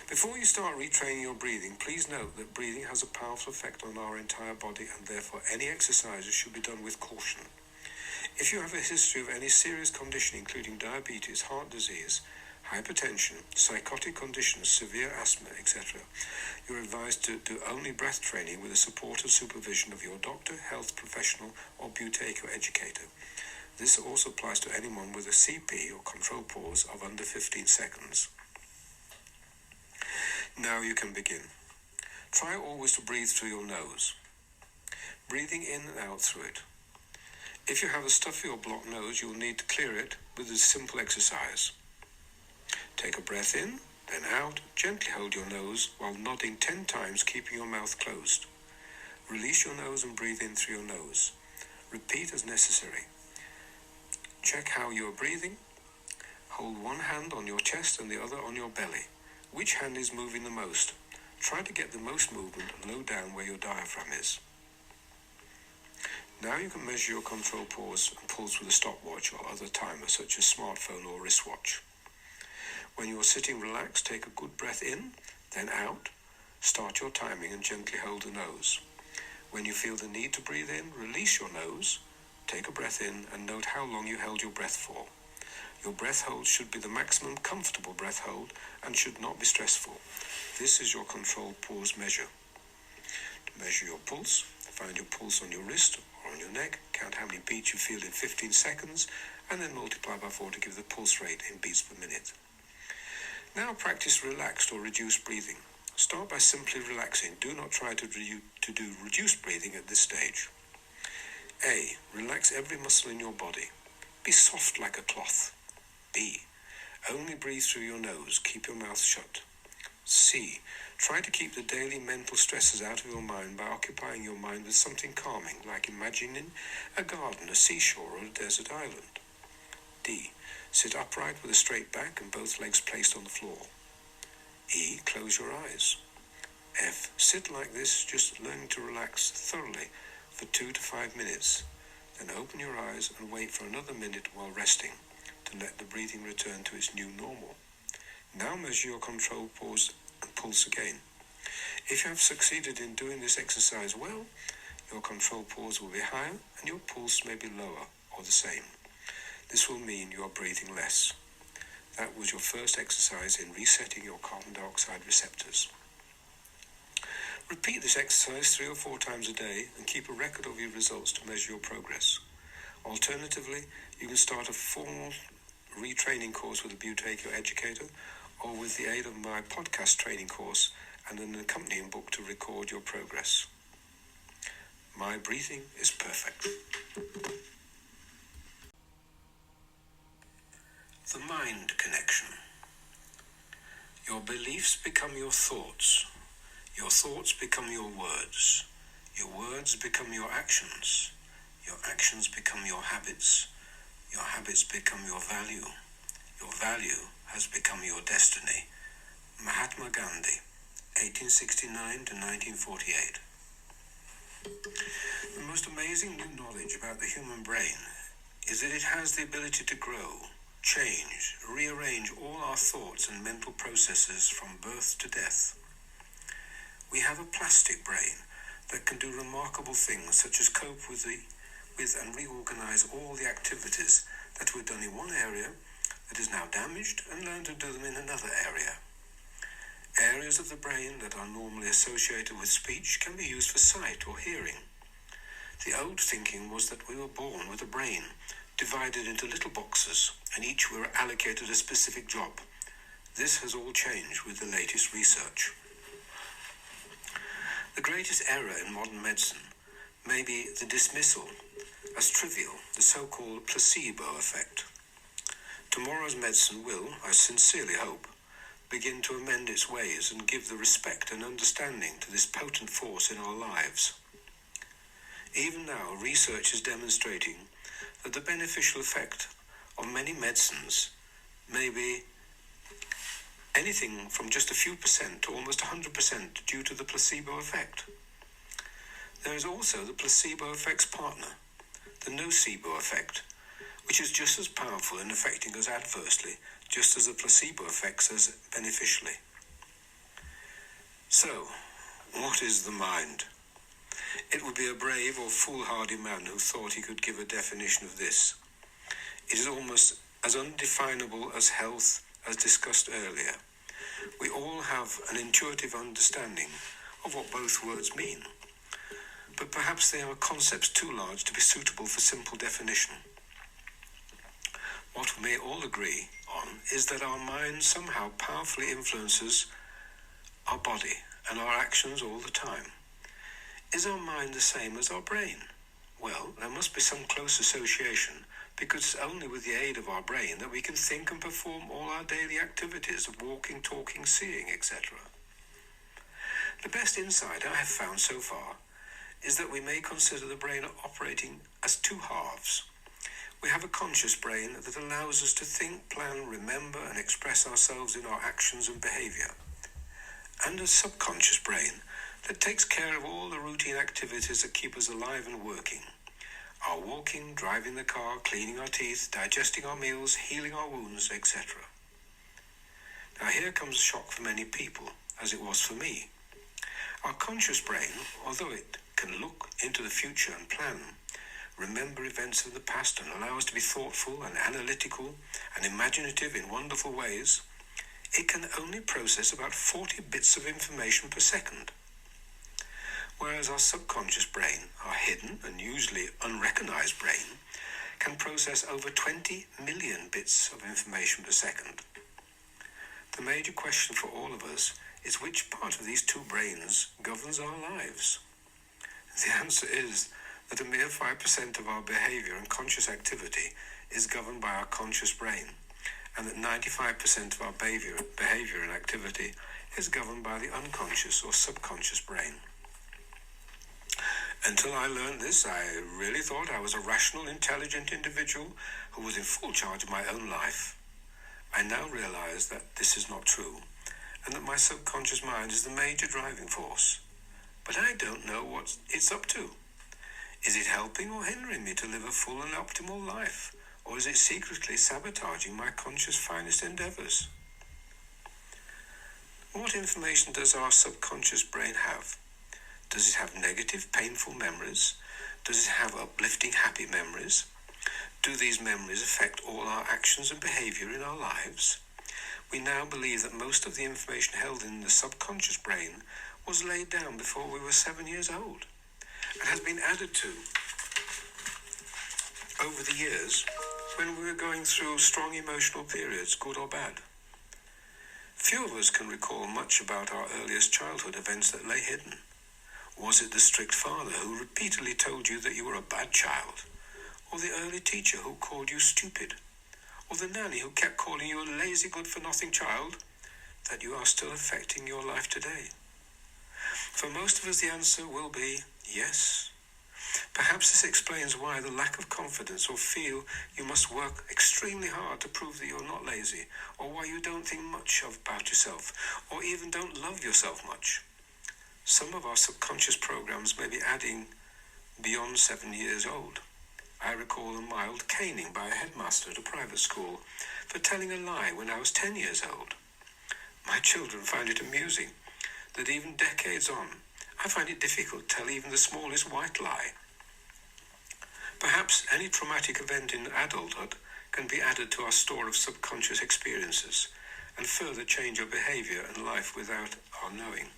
Before you start retraining your breathing, please note that breathing has a powerful effect on our entire body, and therefore any exercises should be done with caution. If you have a history of any serious condition, including diabetes, heart disease, hypertension, psychotic conditions, severe asthma, etc., you're advised to do only breath training with the support and supervision of your doctor, health professional, or Buteyko educator. This also applies to anyone with a CP or control pause of under 15 seconds. Now you can begin. Try always to breathe through your nose, breathing in and out through it. If you have a stuffy or blocked nose, you will need to clear it with a simple exercise. Take a breath in, then out. Gently hold your nose while nodding 10 times, keeping your mouth closed. Release your nose and breathe in through your nose. Repeat as necessary. Check how you are breathing. Hold one hand on your chest and the other on your belly. Which hand is moving the most? Try to get the most movement low down where your diaphragm is. Now you can measure your control pause and pulse with a stopwatch or other timer such as smartphone or wristwatch. When you are sitting relaxed, take a good breath in, then out. Start your timing and gently hold the nose. When you feel the need to breathe in, release your nose. Take a breath in and note how long you held your breath for. Your breath hold should be the maximum comfortable breath hold and should not be stressful. This is your control pause measure. To measure your pulse, find your pulse on your wrist or on your neck, count how many beats you feel in 15 seconds, and then multiply by 4 to give the pulse rate in beats per minute. Now practice relaxed or reduced breathing. Start by simply relaxing. Do not try to do reduced breathing at this stage. A. Relax every muscle in your body. Be soft like a cloth. B. Only breathe through your nose. Keep your mouth shut. C. Try to keep the daily mental stresses out of your mind by occupying your mind with something calming, like imagining a garden, a seashore, or a desert island. D. Sit upright with a straight back and both legs placed on the floor. E. Close your eyes. F. Sit like this, just learning to relax thoroughly for 2 to 5 minutes. Then open your eyes and wait for another minute while resting to let the breathing return to its new normal. Now measure your control pause and pulse again. If you have succeeded in doing this exercise well, your control pause will be higher and your pulse may be lower or the same. This will mean you are breathing less. That was your first exercise in resetting your carbon dioxide receptors. Repeat this exercise 3 or 4 times a day and keep a record of your results to measure your progress. Alternatively, you can start a formal retraining course with a Buteyko educator or with the aid of my podcast training course and an accompanying book to record your progress. My breathing is perfect. The mind connection. Your beliefs become your thoughts. Your thoughts become your words. Your words become your actions. Your actions become your habits. Your habits become your value. Your value has become your destiny. Mahatma Gandhi, 1869 to 1948. The most amazing new knowledge about the human brain is that it has the ability to grow, change, rearrange all our thoughts and mental processes from birth to death. We have a plastic brain that can do remarkable things such as cope with and reorganize all the activities that were done in one area that is now damaged and learn to do them in another area. Areas of the brain that are normally associated with speech can be used for sight or hearing. The old thinking was that we were born with a brain divided into little boxes and each were allocated a specific job. This has all changed with the latest research. The greatest error in modern medicine may be the dismissal as trivial, the so-called placebo effect. Tomorrow's medicine will, I sincerely hope, begin to amend its ways and give the respect and understanding to this potent force in our lives. Even now, research is demonstrating that the beneficial effect of many medicines may be anything from just a few percent to almost 100% due to the placebo effect. There is also the placebo effect's partner, the nocebo effect, which is just as powerful in affecting us adversely, just as the placebo affects us beneficially. So, what is the mind? It would be a brave or foolhardy man who thought he could give a definition of this. It is almost as undefinable as health, as discussed earlier. We all have an intuitive understanding of what both words mean, but perhaps they are concepts too large to be suitable for simple definition. What we may all agree on is that our mind somehow powerfully influences our body and our actions all the time. Is our mind the same as our brain? Well, there must be some close association, because it's only with the aid of our brain that we can think and perform all our daily activities of walking, talking, seeing, etc. The best insight I have found so far is that we may consider the brain operating as two halves. We have a conscious brain that allows us to think, plan, remember, and express ourselves in our actions and behavior, and a subconscious brain that takes care of all the routine activities that keep us alive and working. Our walking, driving the car, cleaning our teeth, digesting our meals, healing our wounds, etc. Now here comes a shock for many people, as it was for me. Our conscious brain, although it can look into the future and plan, remember events of the past and allow us to be thoughtful and analytical and imaginative in wonderful ways, it can only process about 40 bits of information per second. Whereas our subconscious brain, our hidden and usually unrecognized brain, can process over 20 million bits of information per second. The major question for all of us is which part of these two brains governs our lives? The answer is that a mere 5% of our behavior and conscious activity is governed by our conscious brain, and that 95% of our behavior and activity is governed by the unconscious or subconscious brain. Until I learned this, I really thought I was a rational, intelligent individual who was in full charge of my own life. I now realize that this is not true, and that my subconscious mind is the major driving force. But I don't know what it's up to. Is it helping or hindering me to live a full and optimal life? Or is it secretly sabotaging my conscious finest endeavors? What information does our subconscious brain have? Does it have negative, painful memories? Does it have uplifting, happy memories? Do these memories affect all our actions and behavior in our lives? We now believe that most of the information held in the subconscious brain was laid down before we were 7 years old and has been added to over the years when we were going through strong emotional periods, good or bad. Few of us can recall much about our earliest childhood events that lay hidden. Was it the strict father who repeatedly told you that you were a bad child? Or the early teacher who called you stupid? Or the nanny who kept calling you a lazy, good-for-nothing child? That you are still affecting your life today? For most of us, the answer will be yes. Perhaps this explains why the lack of confidence or feel you must work extremely hard to prove that you're not lazy, or why you don't think much about yourself, or even don't love yourself much. Some of our subconscious programs may be adding beyond 7 years old. I recall a mild caning by a headmaster at a private school for telling a lie when I was 10 years old. My children find it amusing that even decades on, I find it difficult to tell even the smallest white lie. Perhaps any traumatic event in adulthood can be added to our store of subconscious experiences and further change our behavior and life without our knowing.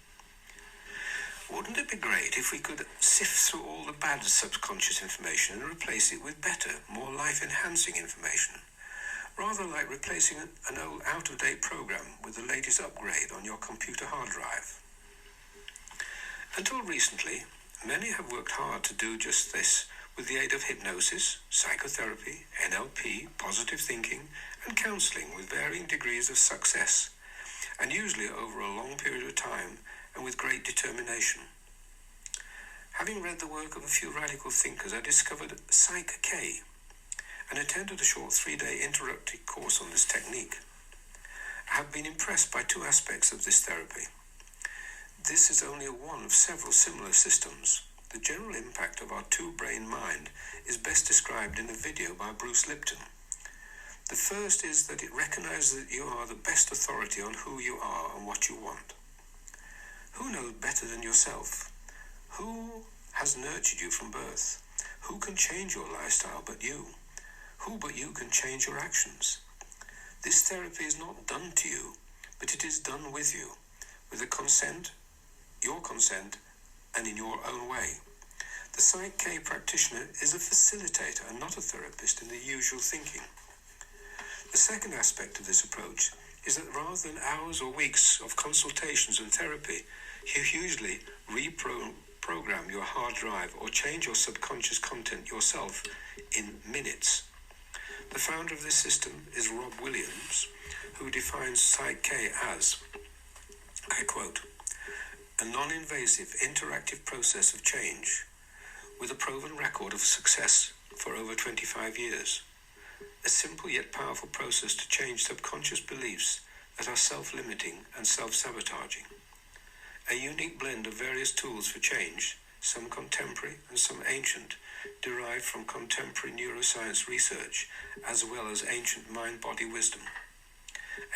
Wouldn't it be great if we could sift through all the bad subconscious information and replace it with better, more life-enhancing information, rather like replacing an old out-of-date program with the latest upgrade on your computer hard drive? Until recently, many have worked hard to do just this with the aid of hypnosis, psychotherapy, NLP, positive thinking, and counseling with varying degrees of success. and usually over a long period of time and with great determination. Having read the work of a few radical thinkers, I discovered Psych K and attended a short 3-day interrupted course on this technique. I have been impressed by two aspects of this therapy. This is only one of several similar systems. The general impact of our two-brain mind is best described in a video by Bruce Lipton. The first is that it recognizes that you are the best authority on who you are and what you want. Who knows better than yourself? Who has nurtured you from birth? Who can change your lifestyle but you? Who but you can change your actions? This therapy is not done to you, but it is done with you, with your consent, and in your own way. The Psych K practitioner is a facilitator and not a therapist in the usual thinking. The second aspect of this approach is that rather than hours or weeks of consultations and therapy, you usually reprogram your hard drive or change your subconscious content yourself in minutes. The founder of this system is Rob Williams, who defines Psych K as, I quote, a non-invasive interactive process of change with a proven record of success for over 25 years. A simple yet powerful process to change subconscious beliefs that are self-limiting and self-sabotaging. A unique blend of various tools for change, some contemporary and some ancient, derived from contemporary neuroscience research as well as ancient mind-body wisdom.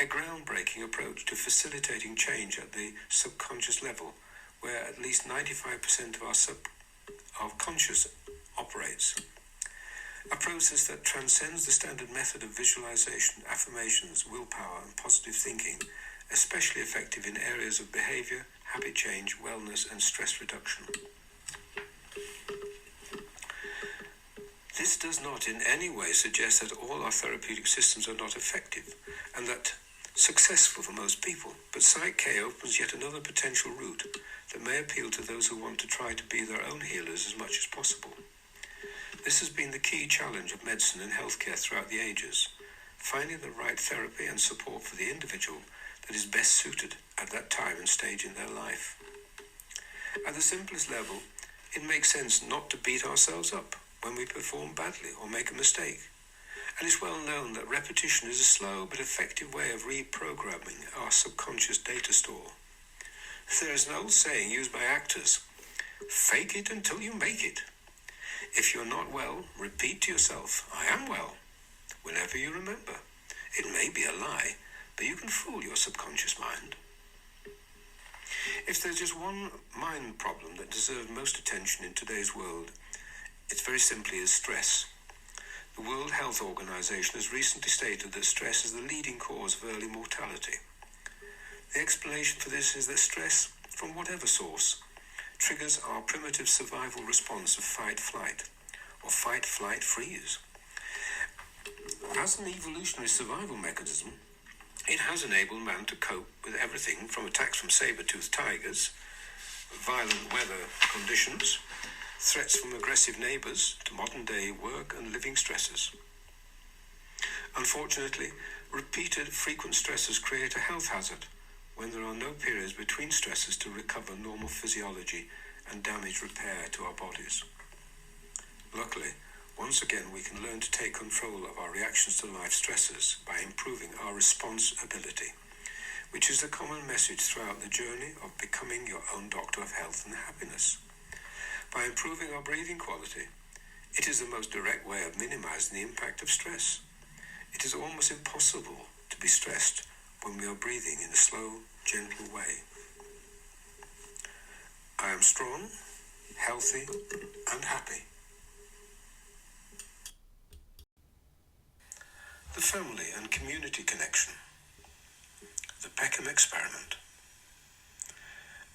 A groundbreaking approach to facilitating change at the subconscious level, where at least 95% of our conscious operates. A process that transcends the standard method of visualization, affirmations, willpower, and positive thinking, especially effective in areas of behavior, habit change, wellness, and stress reduction. This does not in any way suggest that all our therapeutic systems are not effective and that successful for most people, but Psych K opens yet another potential route that may appeal to those who want to try to be their own healers as much as possible. This has been the key challenge of medicine and healthcare throughout the ages, finding the right therapy and support for the individual that is best suited at that time and stage in their life. At the simplest level, it makes sense not to beat ourselves up when we perform badly or make a mistake. And it's well known that repetition is a slow but effective way of reprogramming our subconscious data store. There is an old saying used by actors, fake it until you make it. If you're not well, repeat to yourself, I am well, whenever you remember. It may be a lie, but you can fool your subconscious mind. If there's just one mind problem that deserves most attention in today's world, it very simply is stress. The World Health Organization has recently stated that stress is the leading cause of early mortality. The explanation for this is that stress, from whatever source, triggers our primitive survival response of fight-flight, or fight-flight-freeze. As an evolutionary survival mechanism, it has enabled man to cope with everything from attacks from saber-toothed tigers, violent weather conditions, threats from aggressive neighbors, to modern-day work and living stresses. Unfortunately, repeated frequent stresses create a health hazard when there are no periods between stresses to recover normal physiology and damage repair to our bodies. Luckily, once again we can learn to take control of our reactions to life stresses by improving our response ability, which is the common message throughout the journey of becoming your own doctor of health and happiness. By improving our breathing quality, it is the most direct way of minimizing the impact of stress. It is almost impossible to be stressed when we are breathing in a slow, gentle way. I am strong, healthy, and happy. The family and community connection. The Peckham experiment.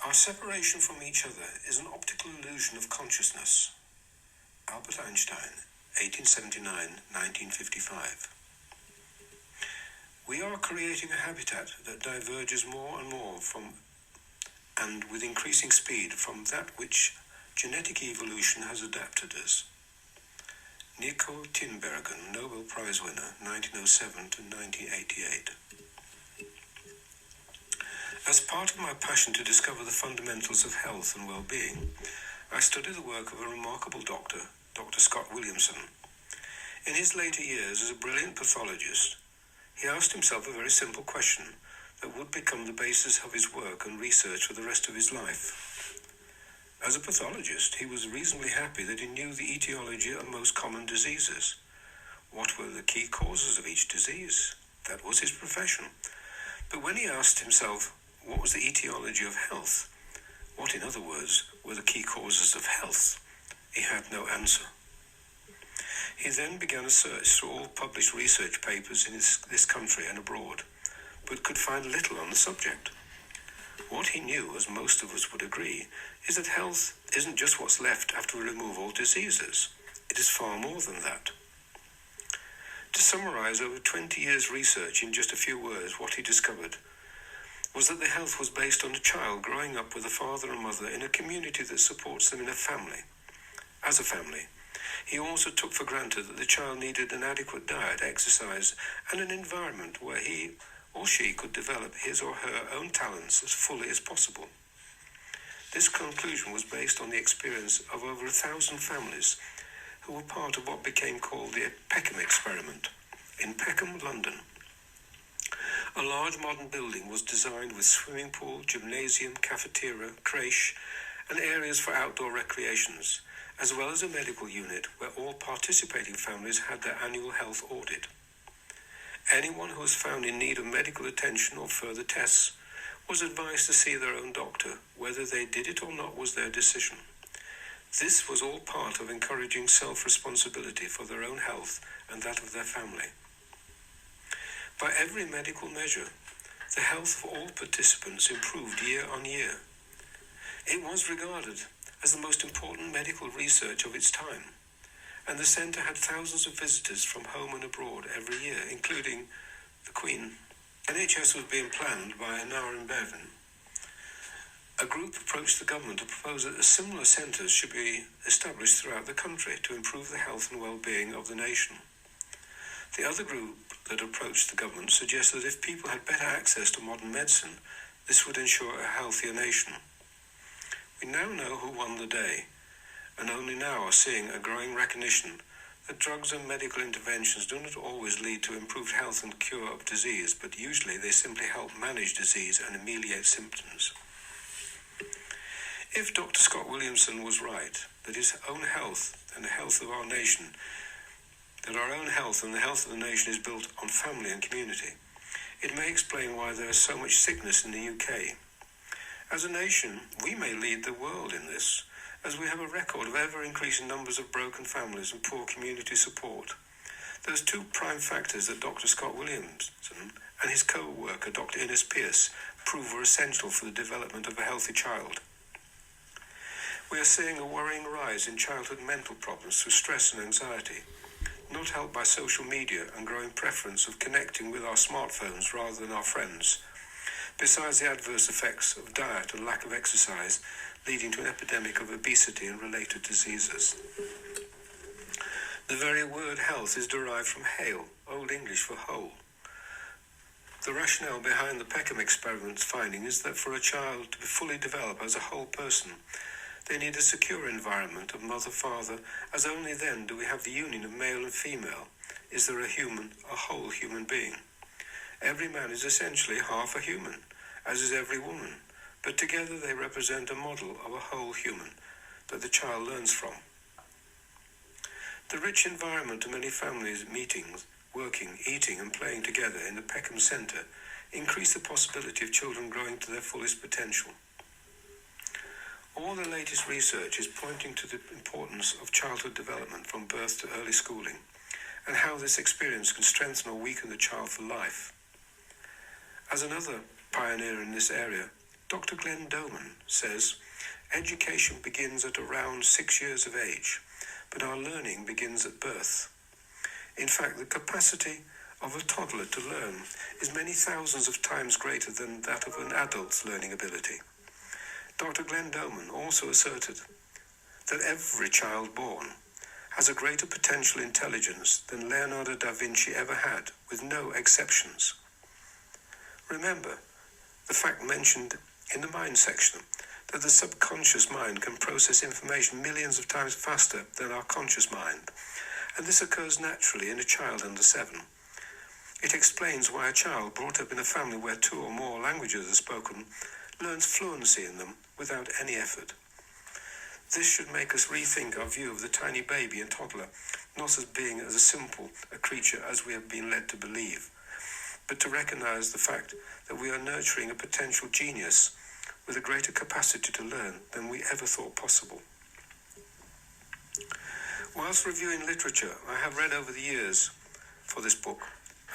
Our separation from each other is an optical illusion of consciousness. Albert Einstein, 1879-1955. We are creating a habitat that diverges more and more from, and with increasing speed, from that which genetic evolution has adapted us. Nico Tinbergen, Nobel Prize winner, 1907 to 1988. As part of my passion to discover the fundamentals of health and well-being, I studied the work of a remarkable doctor, Dr. Scott Williamson. In his later years as a brilliant pathologist, he asked himself a very simple question that would become the basis of his work and research for the rest of his life. As a pathologist, he was reasonably happy that he knew the etiology of most common diseases. What were the key causes of each disease? That was his profession. But when he asked himself, what was the etiology of health? What, in other words, were the key causes of health? He had no answer. He then began a search through all published research papers in this country and abroad, but could find little on the subject. What he knew, as most of us would agree, is that health isn't just what's left after we remove all diseases. It is far more than that. To summarize over 20 years' research in just a few words, what he discovered was that the health was based on a child growing up with a father and mother in a community that supports them in a family. As a family, he also took for granted that the child needed an adequate diet, exercise, and an environment where he or she could develop his or her own talents as fully as possible. This conclusion was based on the experience of over 1,000 families who were part of what became called the Peckham experiment in Peckham, London. A large modern building was designed with swimming pool, gymnasium, cafeteria, creche, and areas for outdoor recreations, as well as a medical unit where all participating families had their annual health audit. Anyone who was found in need of medical attention or further tests was advised to see their own doctor. Whether they did it or not was their decision. This was all part of encouraging self-responsibility for their own health and that of their family. By every medical measure, the health of all participants improved year on year. It was regarded as the most important medical research of its time, and the centre had thousands of visitors from home and abroad every year, including the Queen. NHS was being planned by Aneurin and Bevan. A group approached the government to propose that similar centres should be established throughout the country to improve the health and well-being of the nation. The other group that approached the government suggested that if people had better access to modern medicine, this would ensure a healthier nation. We now know who won the day, and only now are seeing a growing recognition that drugs and medical interventions do not always lead to improved health and cure of disease, but usually they simply help manage disease and ameliorate symptoms. If Dr. Scott Williamson was right, that his own health and the health of our nation, that our own health and the health of the nation is built on family and community, it may explain why there is so much sickness in the UK. As a nation, we may lead the world in this, as we have a record of ever-increasing numbers of broken families and poor community support. Those two prime factors that Dr. Scott Williamson and his co-worker, Dr. Innes Pierce, prove were essential for the development of a healthy child. We are seeing a worrying rise in childhood mental problems through stress and anxiety, not helped by social media and growing preference of connecting with our smartphones rather than our friends, besides the adverse effects of diet and lack of exercise, leading to an epidemic of obesity and related diseases. The very word health is derived from hale, Old English for whole. The rationale behind the Peckham experiment's finding is that for a child to fully develop as a whole person, they need a secure environment of mother-father, as only then do we have the union of male and female. Is there a whole human being? Every man is essentially half a human, as is every woman, but together they represent a model of a whole human that the child learns from. The rich environment of many families meeting, working, eating and playing together in the Peckham Centre increase the possibility of children growing to their fullest potential. All the latest research is pointing to the importance of childhood development from birth to early schooling, and how this experience can strengthen or weaken the child for life. As another pioneer in this area, Dr. Glenn Doman says, education begins at around 6 years of age, but our learning begins at birth. In fact, the capacity of a toddler to learn is many thousands of times greater than that of an adult's learning ability. Dr. Glenn Doman also asserted that every child born has a greater potential intelligence than Leonardo da Vinci ever had, with no exceptions. Remember, the fact mentioned in the mind section that the subconscious mind can process information millions of times faster than our conscious mind, and this occurs naturally in a child under 7. It explains why a child brought up in a family where 2 or more languages are spoken learns fluency in them without any effort. This should make us rethink our view of the tiny baby and toddler, not as being as simple a creature as we have been led to believe, but to recognize the fact that we are nurturing a potential genius with a greater capacity to learn than we ever thought possible. Whilst reviewing literature I have read over the years for this book,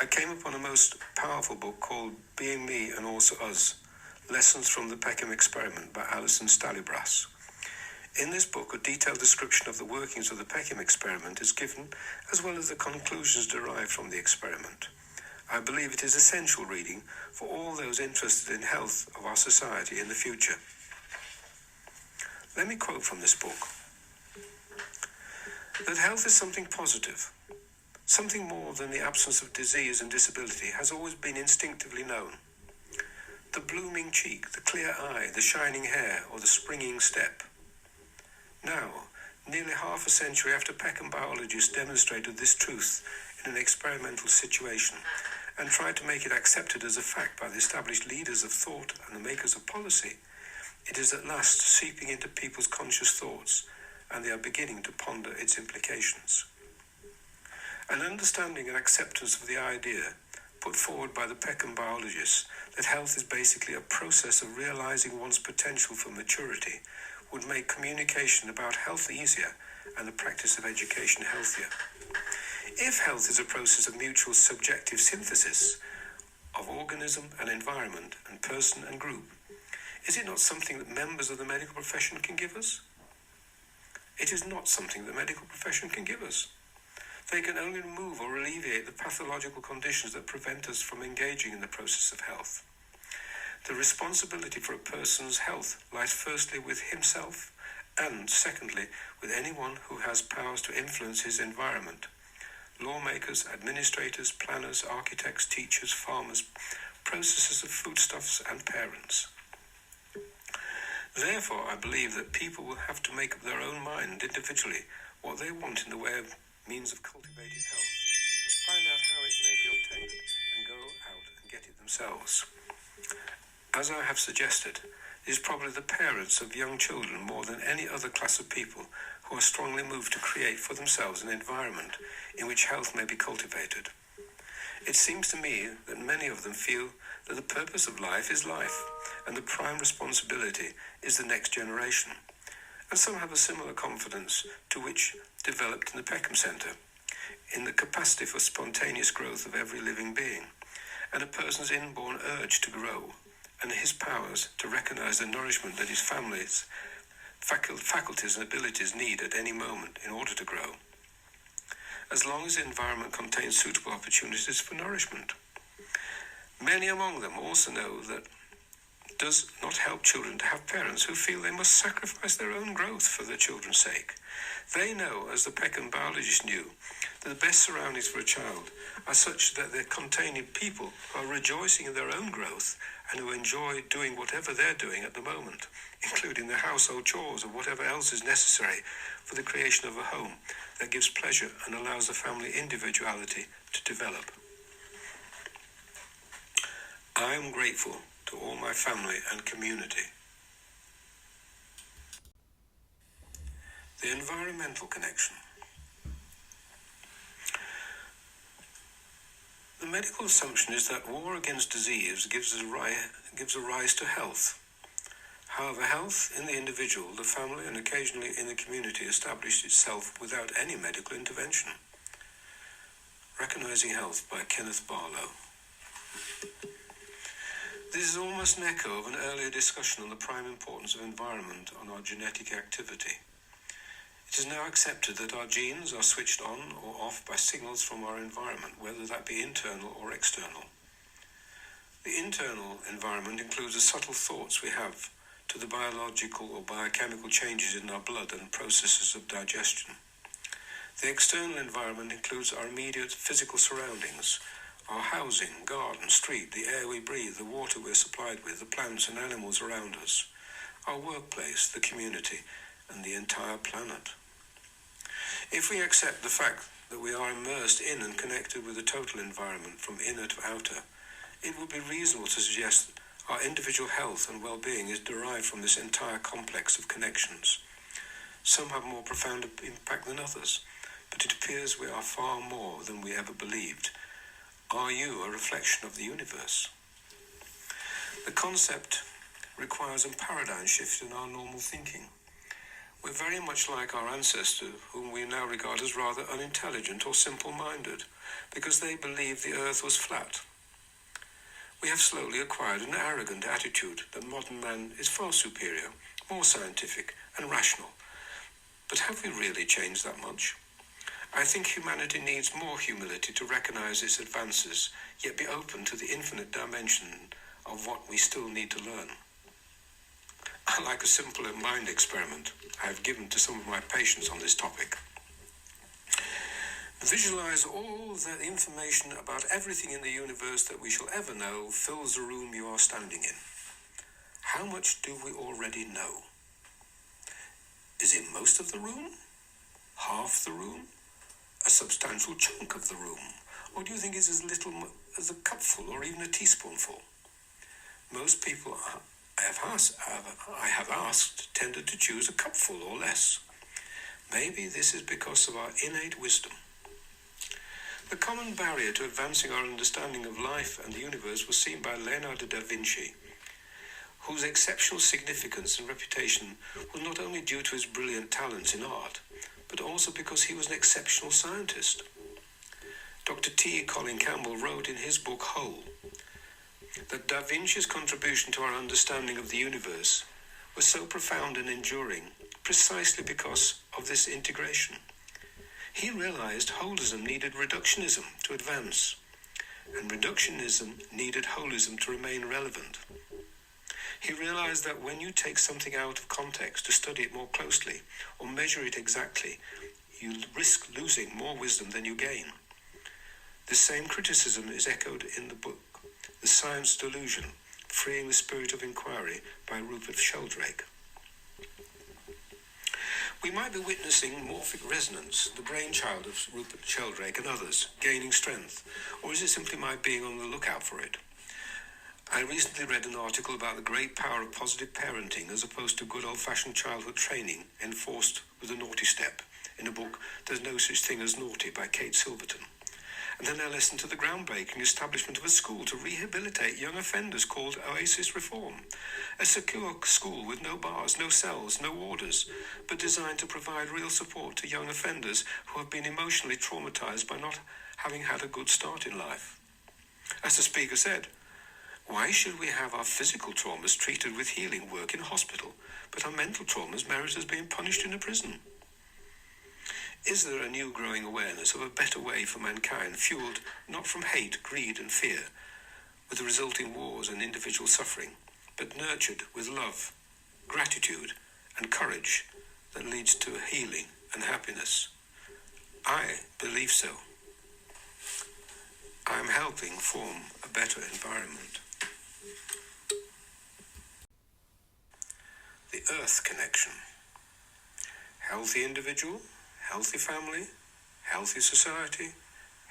I came upon a most powerful book called Being Me and Also Us, Lessons from the Peckham Experiment by Alison Stalybras. In this book, a detailed description of the workings of the Peckham experiment is given, as well as the conclusions derived from the experiment. I believe it is essential reading for all those interested in health of our society in the future. Let me quote from this book. That health is something positive, something more than the absence of disease and disability, has always been instinctively known. The blooming cheek, the clear eye, the shining hair, or the springing step. Now, nearly half a century after Peckham biologists demonstrated this truth in an experimental situation and tried to make it accepted as a fact by the established leaders of thought and the makers of policy, it is at last seeping into people's conscious thoughts, and they are beginning to ponder its implications. An understanding and acceptance of the idea put forward by the Peckham biologists that health is basically a process of realizing one's potential for maturity would make communication about health easier and the practice of education healthier. If health is a process of mutual subjective synthesis of organism and environment and person and group, is it not something that members of the medical profession can give us? It is not something the medical profession can give us. They can only remove or alleviate the pathological conditions that prevent us from engaging in the process of health. The responsibility for a person's health lies firstly with himself and, secondly, with anyone who has powers to influence his environment. Lawmakers, administrators, planners, architects, teachers, farmers, processors of foodstuffs, and parents. Therefore, I believe that people will have to make up their own mind individually what they want in the way of means of cultivating health, find out how it may be obtained, and go out and get it themselves. As I have suggested, it is probably the parents of young children more than any other class of people who are strongly moved to create for themselves an environment in which health may be cultivated. It seems to me that many of them feel that the purpose of life is life, and the prime responsibility is the next generation. And some have a similar confidence to which developed in the Peckham Centre, in the capacity for spontaneous growth of every living being, and a person's inborn urge to grow, and his powers to recognize the nourishment that his family's faculties and abilities need at any moment in order to grow, as long as the environment contains suitable opportunities for nourishment. Many among them also know that it does not help children to have parents who feel they must sacrifice their own growth for their children's sake. They know, as the Peckham biologists knew, that the best surroundings for a child are such that they're containing people who are rejoicing in their own growth and who enjoy doing whatever they're doing at the moment, including the household chores or whatever else is necessary for the creation of a home that gives pleasure and allows the family individuality to develop. I am grateful to all my family and community. The environmental connection. The medical assumption is that war against disease gives a rise to health. However, health in the individual, the family, and occasionally in the community established itself without any medical intervention. Recognizing Health by Kenneth Barlow. This is almost an echo of an earlier discussion on the prime importance of environment on our genetic activity. It is now accepted that our genes are switched on or off by signals from our environment, whether that be internal or external. The internal environment includes the subtle thoughts we have to the biological or biochemical changes in our blood and processes of digestion. The external environment includes our immediate physical surroundings, Our housing, garden, street, the air we breathe, the water we're supplied with, the plants and animals around us, our workplace, the community, and the entire planet. If we accept the fact that we are immersed in and connected with the total environment from inner to outer, it would be reasonable to suggest that our individual health and well-being is derived from this entire complex of connections. Some have more profound impact than others, but it appears we are far more than we ever believed. Are you a reflection of the universe? The concept requires a paradigm shift in our normal thinking. We're very much like our ancestors, whom we now regard as rather unintelligent or simple-minded, because they believed the earth was flat. We have slowly acquired an arrogant attitude that modern man is far superior, more scientific and rational. But have we really changed that much? I think humanity needs more humility to recognize its advances, yet be open to the infinite dimension of what we still need to learn. I like a simple mind experiment I have given to some of my patients on this topic. Visualize all the information about everything in the universe that we shall ever know fills the room you are standing in. How much do we already know? Is it most of the room? Half the room? A substantial chunk of the room? Or do you think it's as little as a cupful or even a teaspoonful? Most people I have asked tended to choose a cupful or less. Maybe this is because of our innate wisdom. The common barrier to advancing our understanding of life and the universe was seen by Leonardo da Vinci, whose exceptional significance and reputation was not only due to his brilliant talents in art, but also because he was an exceptional scientist. Dr. T. Colin Campbell wrote in his book Whole that Da Vinci's contribution to our understanding of the universe was so profound and enduring precisely because of this integration. He realized holism needed reductionism to advance, and reductionism needed holism to remain relevant. He realized that when you take something out of context to study it more closely or measure it exactly, you risk losing more wisdom than you gain. The same criticism is echoed in the book The Science Delusion, Freeing the Spirit of Inquiry by Rupert Sheldrake. We might be witnessing morphic resonance, the brainchild of Rupert Sheldrake and others, gaining strength, or is it simply my being on the lookout for it? I recently read an article about the great power of positive parenting as opposed to good old-fashioned childhood training enforced with a naughty step in a book There's No Such Thing as Naughty by Kate Silverton. And then I listened to the groundbreaking establishment of a school to rehabilitate young offenders called Oasis Reform. A secure school with no bars, no cells, no warders, but designed to provide real support to young offenders who have been emotionally traumatized by not having had a good start in life. As the speaker said, why should we have our physical traumas treated with healing work in a hospital, but our mental traumas merit as being punished in a prison? Is there a new growing awareness of a better way for mankind, fueled not from hate, greed and fear, with the resulting wars and individual suffering, but nurtured with love, gratitude and courage that leads to healing and happiness? I believe so. I am helping form a better environment. The Earth Connection. Healthy individual, healthy family, healthy society,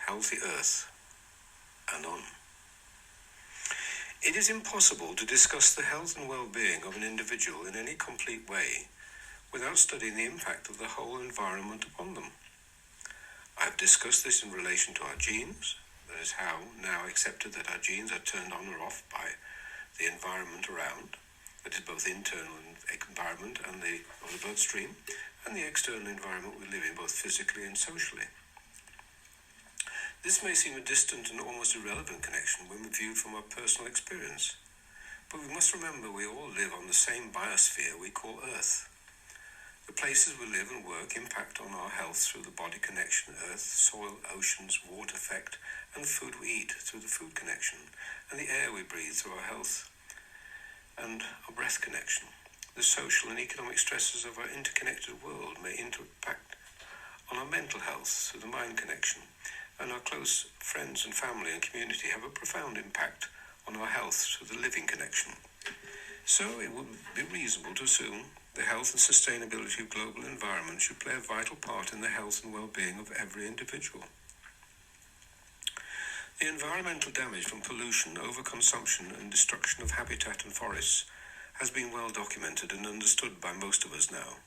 healthy Earth, and on. It is impossible to discuss the health and well-being of an individual in any complete way without studying the impact of the whole environment upon them. I've discussed this in relation to our genes, that is how now accepted that our genes are turned on or off by the environment around, that is both internal environment and the bloodstream, and the external environment we live in, both physically and socially. This may seem a distant and almost irrelevant connection when viewed from our personal experience, but we must remember we all live on the same biosphere we call Earth. The places we live and work impact on our health through the body connection, earth, soil, oceans, water effect, and the food we eat through the food connection, and the air we breathe through our health and our breath connection. The social and economic stresses of our interconnected world may impact on our mental health through the mind connection, and our close friends and family and community have a profound impact on our health through the living connection. So it would be reasonable to assume the health and sustainability of global environment should play a vital part in the health and well-being of every individual. The environmental damage from pollution, overconsumption and destruction of habitat and forests has been well documented and understood by most of us now.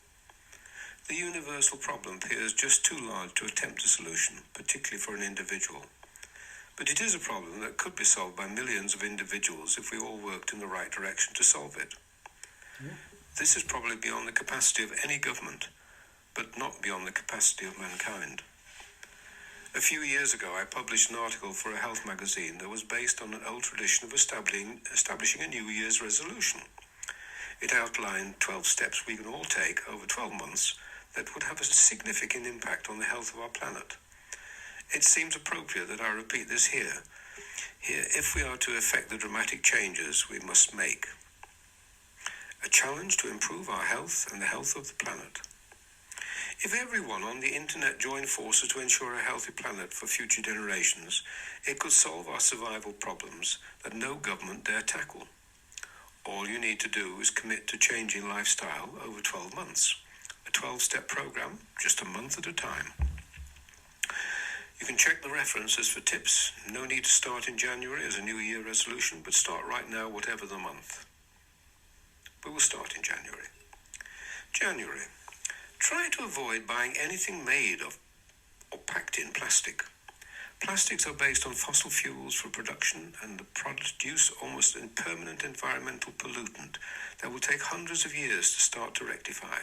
The universal problem appears just too large to attempt a solution, particularly for an individual. But it is a problem that could be solved by millions of individuals if we all worked in the right direction to solve it. Yeah. This is probably beyond the capacity of any government, but not beyond the capacity of mankind. A few years ago, I published an article for a health magazine that was based on an old tradition of establishing a New Year's resolution. It outlined 12 steps we can all take over 12 months that would have a significant impact on the health of our planet. It seems appropriate that I repeat this here if we are to effect the dramatic changes we must make. A challenge to improve our health and the health of the planet. If everyone on the internet joined forces to ensure a healthy planet for future generations, it could solve our survival problems that no government dare tackle. All you need to do is commit to changing lifestyle over 12 months. A 12-step program, just a month at a time. You can check the references for tips. No need to start in January as a New Year resolution, but start right now, whatever the month. We will start in January. January. Try to avoid buying anything made of or packed in plastic. Plastics are based on fossil fuels for production and produce almost a permanent environmental pollutant that will take hundreds of years to start to rectify.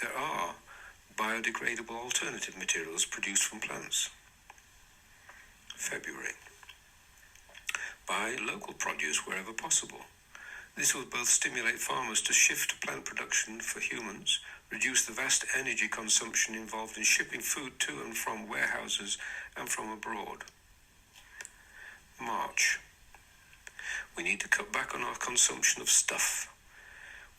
There are biodegradable alternative materials produced from plants. February. Buy local produce wherever possible. This will both stimulate farmers to shift to plant production for humans, reduce the vast energy consumption involved in shipping food to and from warehouses and from abroad. March. We need to cut back on our consumption of stuff.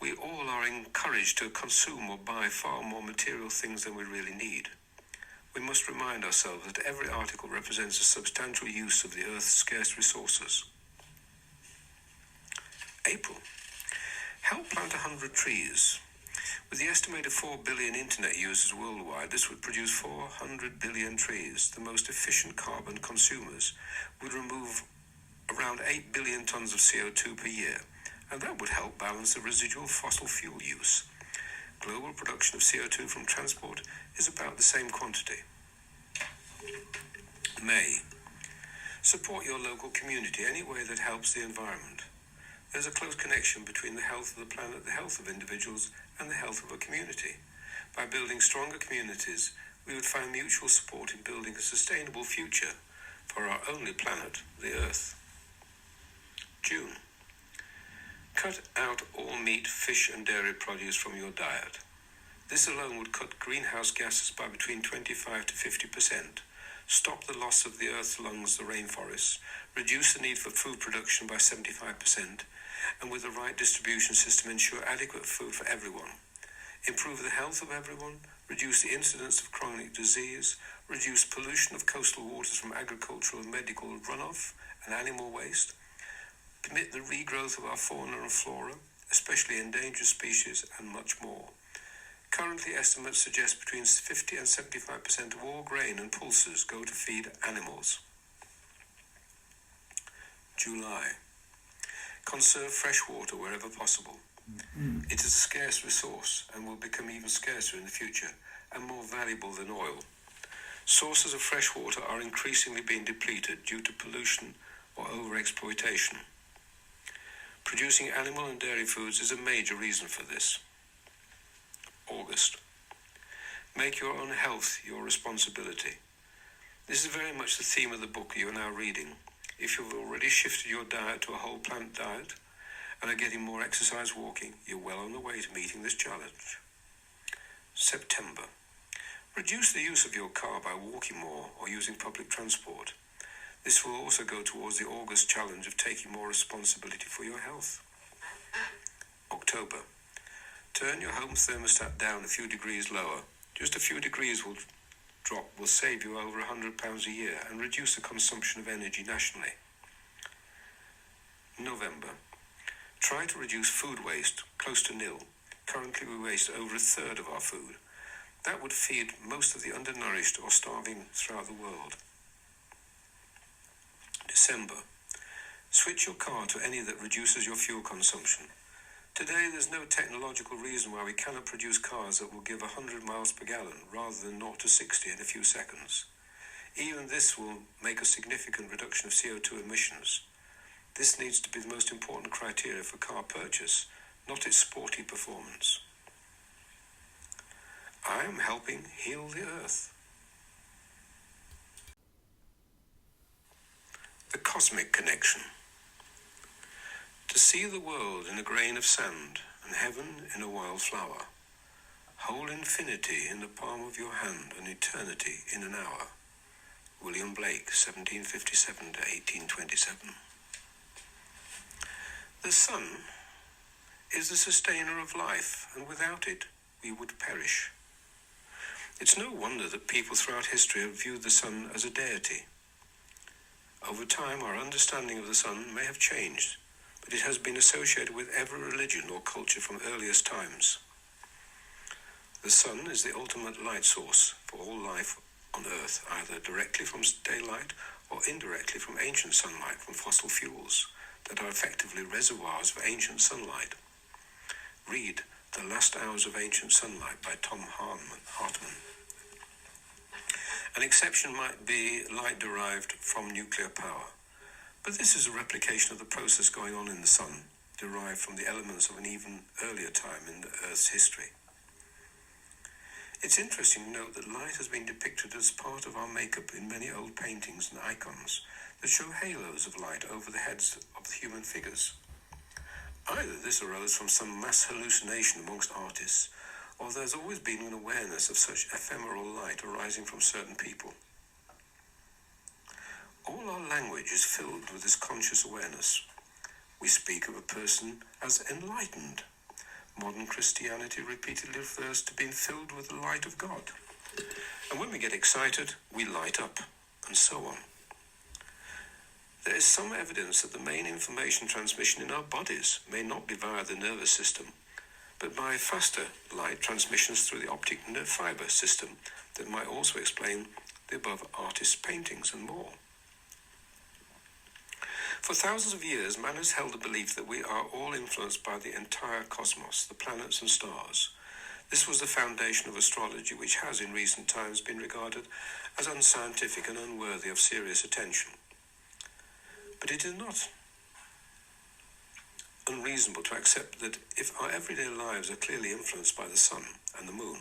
We all are encouraged to consume or buy far more material things than we really need. We must remind ourselves that every article represents a substantial use of the Earth's scarce resources. April. Help plant 100 trees. With the estimated 4 billion internet users worldwide, this would produce 400 billion trees. The most efficient carbon consumers would remove around 8 billion tons of CO2 per year, and that would help balance the residual fossil fuel use. Global production of CO2 from transport is about the same quantity. May. Support your local community any way that helps the environment. There's a close connection between the health of the planet, the health of individuals, and the health of a community. By building stronger communities, we would find mutual support in building a sustainable future for our only planet, the Earth. June. Cut out all meat, fish, and dairy produce from your diet. This alone would cut greenhouse gases by between 25 to 50%, stop the loss of the Earth's lungs, the rainforests, reduce the need for food production by 75%, and with the right distribution system ensure adequate food for everyone, improve the health of everyone, reduce the incidence of chronic disease, reduce pollution of coastal waters from agricultural and medical runoff and animal waste, permit the regrowth of our fauna and flora, especially endangered species, and much more. Currently, estimates suggest between 50 and 75% of all grain and pulses go to feed animals. July. Conserve fresh water wherever possible. It is a scarce resource and will become even scarcer in the future and more valuable than oil. Sources of fresh water are increasingly being depleted due to pollution or overexploitation. Producing animal and dairy foods is a major reason for this. August. Make your own health your responsibility. This is very much the theme of the book you are now reading. If you've already shifted your diet to a whole plant diet and are getting more exercise walking, you're well on the way to meeting this challenge. September. Reduce the use of your car by walking more or using public transport. This will also go towards the August challenge of taking more responsibility for your health. October. Turn your home thermostat down a few degrees lower. Just a few degrees will drop will save you over £100 a year and reduce the consumption of energy nationally. November. Try to reduce food waste close to nil. Currently we waste over a third of our food. That would feed most of the undernourished or starving throughout the world. December. Switch your car to any that reduces your fuel consumption. Today there's no technological reason why we cannot produce cars that will give 100 miles per gallon rather than 0 to 60 in a few seconds. Even this will make a significant reduction of CO2 emissions. This needs to be the most important criteria for car purchase, not its sporty performance. I am helping heal the earth. The cosmic connection. To see the world in a grain of sand and heaven in a wild flower. Hold infinity in the palm of your hand and eternity in an hour. William Blake, 1757 to 1827. The sun is the sustainer of life, and without it, we would perish. It's no wonder that people throughout history have viewed the sun as a deity. Over time, our understanding of the sun may have changed, but it has been associated with every religion or culture from earliest times. The sun is the ultimate light source for all life on Earth, either directly from daylight or indirectly from ancient sunlight from fossil fuels that are effectively reservoirs of ancient sunlight. Read The Last Hours of Ancient Sunlight by Tom Hartman. An exception might be light derived from nuclear power, but this is a replication of the process going on in the sun, derived from the elements of an even earlier time in the Earth's history. It's interesting to note that light has been depicted as part of our makeup in many old paintings and icons that show halos of light over the heads of the human figures. Either this arose from some mass hallucination amongst artists, or there's always been an awareness of such ephemeral light arising from certain people. All our language is filled with this conscious awareness. We speak of a person as enlightened. Modern Christianity repeatedly refers to being filled with the light of God. And when we get excited, we light up, and so on. There is some evidence that the main information transmission in our bodies may not be via the nervous system, but by faster light transmissions through the optic nerve fiber system that might also explain the above artists' paintings and more. For thousands of years, man has held the belief that we are all influenced by the entire cosmos, the planets and stars. This was the foundation of astrology, which has in recent times been regarded as unscientific and unworthy of serious attention. But it is not unreasonable to accept that if our everyday lives are clearly influenced by the sun and the moon,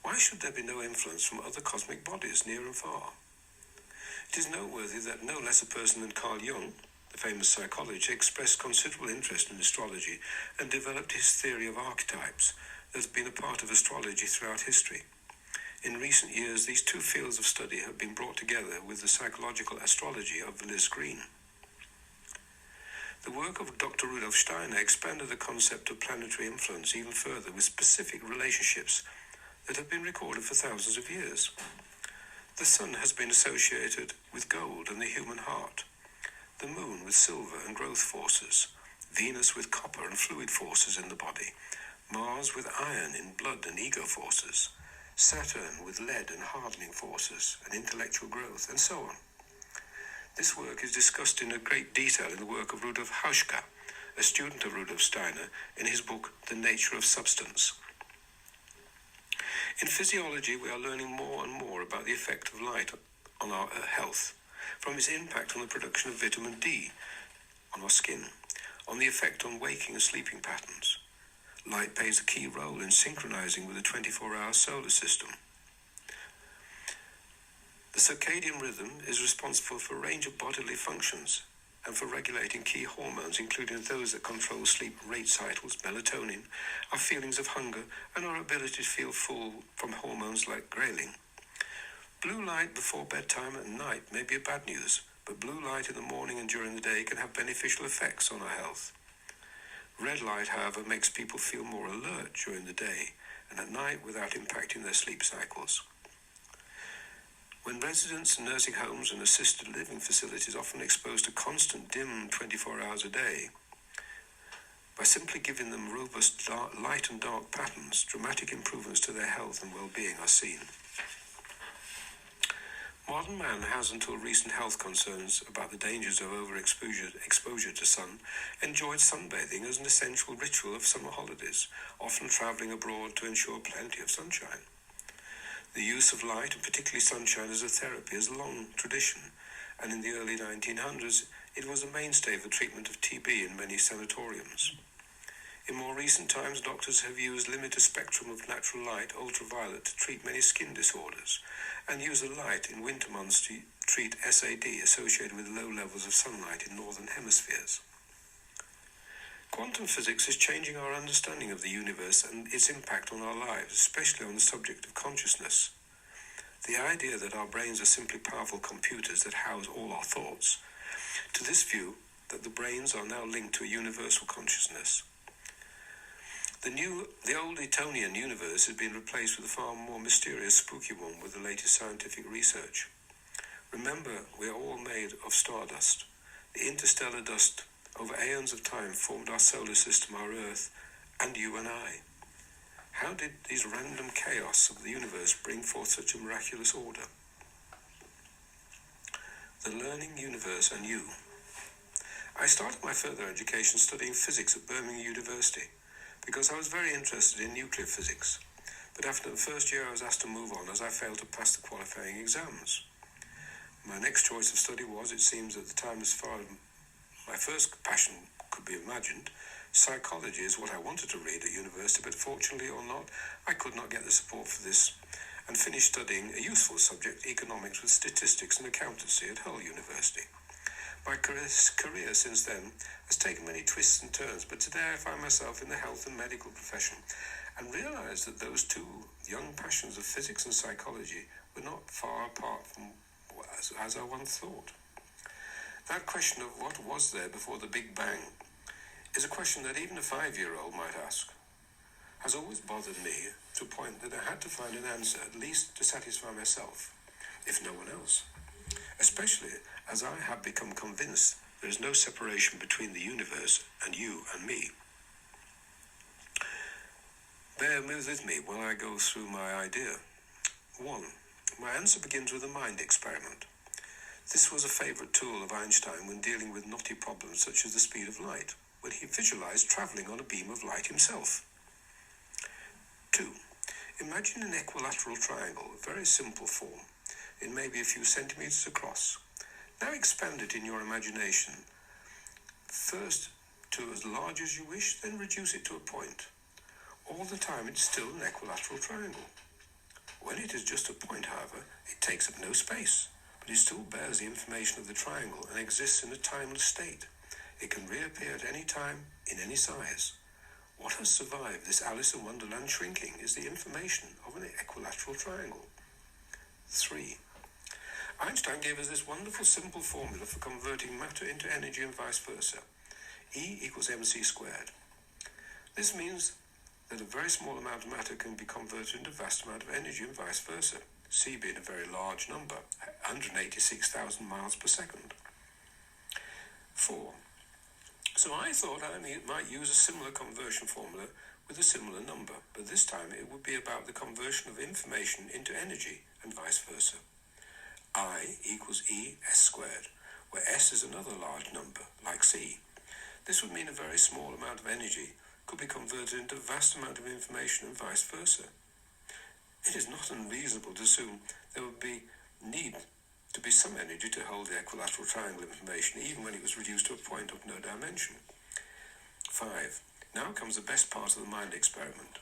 why should there be no influence from other cosmic bodies near and far? It is noteworthy that no less a person than Carl Jung, the famous psychologist, expressed considerable interest in astrology and developed his theory of archetypes that has been a part of astrology throughout history. In recent years, these two fields of study have been brought together with the psychological astrology of Liz Green. The work of Dr. Rudolf Steiner expanded the concept of planetary influence even further with specific relationships that have been recorded for thousands of years. The sun has been associated with gold and the human heart, the moon with silver and growth forces, Venus with copper and fluid forces in the body, Mars with iron in blood and ego forces, Saturn with lead and hardening forces and intellectual growth, and so on. This work is discussed in great detail in the work of Rudolf Hauschka, a student of Rudolf Steiner, in his book The Nature of Substance. In physiology, we are learning more and more about the effect of light on our health, from its impact on the production of vitamin D on our skin, on the effect on waking and sleeping patterns. Light plays a key role in synchronizing with the 24-hour solar system. The circadian rhythm is responsible for a range of bodily functions and for regulating key hormones, including those that control sleep rate cycles, melatonin, our feelings of hunger, and our ability to feel full from hormones like ghrelin. Blue light before bedtime at night may be bad news, but blue light in the morning and during the day can have beneficial effects on our health. Red light, however, makes people feel more alert during the day and at night without impacting their sleep cycles. When residents in nursing homes and assisted living facilities often exposed to constant dim 24 hours a day, by simply giving them robust light and dark patterns, dramatic improvements to their health and well-being are seen. Modern man has, until recent health concerns about the dangers of exposure to sun, enjoyed sunbathing as an essential ritual of summer holidays, often travelling abroad to ensure plenty of sunshine. The use of light, and particularly sunshine as a therapy, is a long tradition, and in the early 1900s it was a mainstay for treatment of TB in many sanatoriums. In more recent times, doctors have used limited spectrum of natural light, ultraviolet, to treat many skin disorders, and use a light in winter months to treat SAD associated with low levels of sunlight in northern hemispheres. Quantum physics is changing our understanding of the universe and its impact on our lives, especially on the subject of consciousness. The idea that our brains are simply powerful computers that house all our thoughts, to this view that the brains are now linked to a universal consciousness. The old Etonian universe has been replaced with a far more mysterious, spooky one with the latest scientific research. Remember, we are all made of stardust. The interstellar dust over aeons of time formed our solar system, our Earth, and you and I. How did these random chaos of the universe bring forth such a miraculous order? The learning universe and you. I started my further education studying physics at Birmingham University, because I was very interested in nuclear physics, but after the first year I was asked to move on as I failed to pass the qualifying exams. My next choice of study was, it seems at the time as far as my first passion could be imagined, psychology is what I wanted to read at university, but fortunately or not, I could not get the support for this and finished studying a useful subject, economics with statistics and accountancy at Hull University. My career since then has taken many twists and turns, but today I find myself in the health and medical profession and realise that those two young passions of physics and psychology were not far apart from as I once thought. That question of what was there before the Big Bang is a question that even a 5-year-old might ask. Has always bothered me to a point that I had to find an answer, at least to satisfy myself, if no one else. Especially as I have become convinced there is no separation between the universe and you and me. Bear with me while I go through my idea. 1. My answer begins with a mind experiment. This was a favourite tool of Einstein when dealing with knotty problems such as the speed of light, when he visualised travelling on a beam of light himself. 2. Imagine an equilateral triangle, a very simple form. It may be a few centimetres across. Now expand it in your imagination. First to as large as you wish, then reduce it to a point. All the time it's still an equilateral triangle. When it is just a point, however, it takes up no space, but it still bears the information of the triangle and exists in a timeless state. It can reappear at any time, in any size. What has survived this Alice in Wonderland shrinking is the information of an equilateral triangle. 3. Einstein gave us this wonderful simple formula for converting matter into energy and vice versa. E equals mc squared. This means that a very small amount of matter can be converted into a vast amount of energy and vice versa, c being a very large number, 186,000 miles per second. 4. So I thought I might use a similar conversion formula with a similar number, but this time it would be about the conversion of information into energy and vice versa. I equals E s squared, where s is another large number, like c. This would mean a very small amount of energy could be converted into a vast amount of information and vice versa. It is not unreasonable to assume there would need to be some energy to hold the equilateral triangle information, even when it was reduced to a point of no dimension. 5. Now comes the best part of the mind experiment.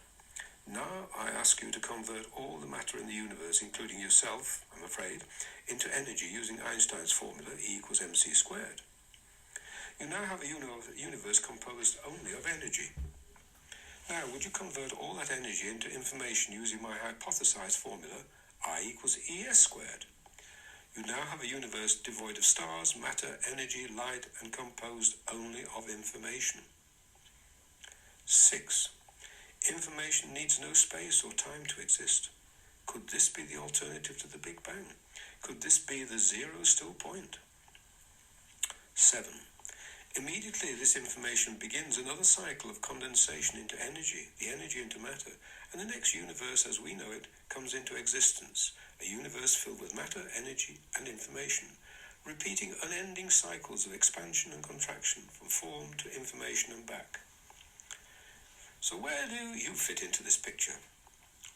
Now I ask you to convert all the matter in the universe, including yourself, I'm afraid, into energy using Einstein's formula, E equals mc squared. You now have a universe composed only of energy. Now, would you convert all that energy into information using my hypothesized formula, I equals Es squared? You now have a universe devoid of stars, matter, energy, light, and composed only of information. 6. Information needs no space or time to exist. Could this be the alternative to the Big Bang? Could this be the zero still point? 7. Immediately this information begins another cycle of condensation into energy, the energy into matter, and the next universe as we know it comes into existence, a universe filled with matter, energy, and information, repeating unending cycles of expansion and contraction from form to information and back. So where do you fit into this picture?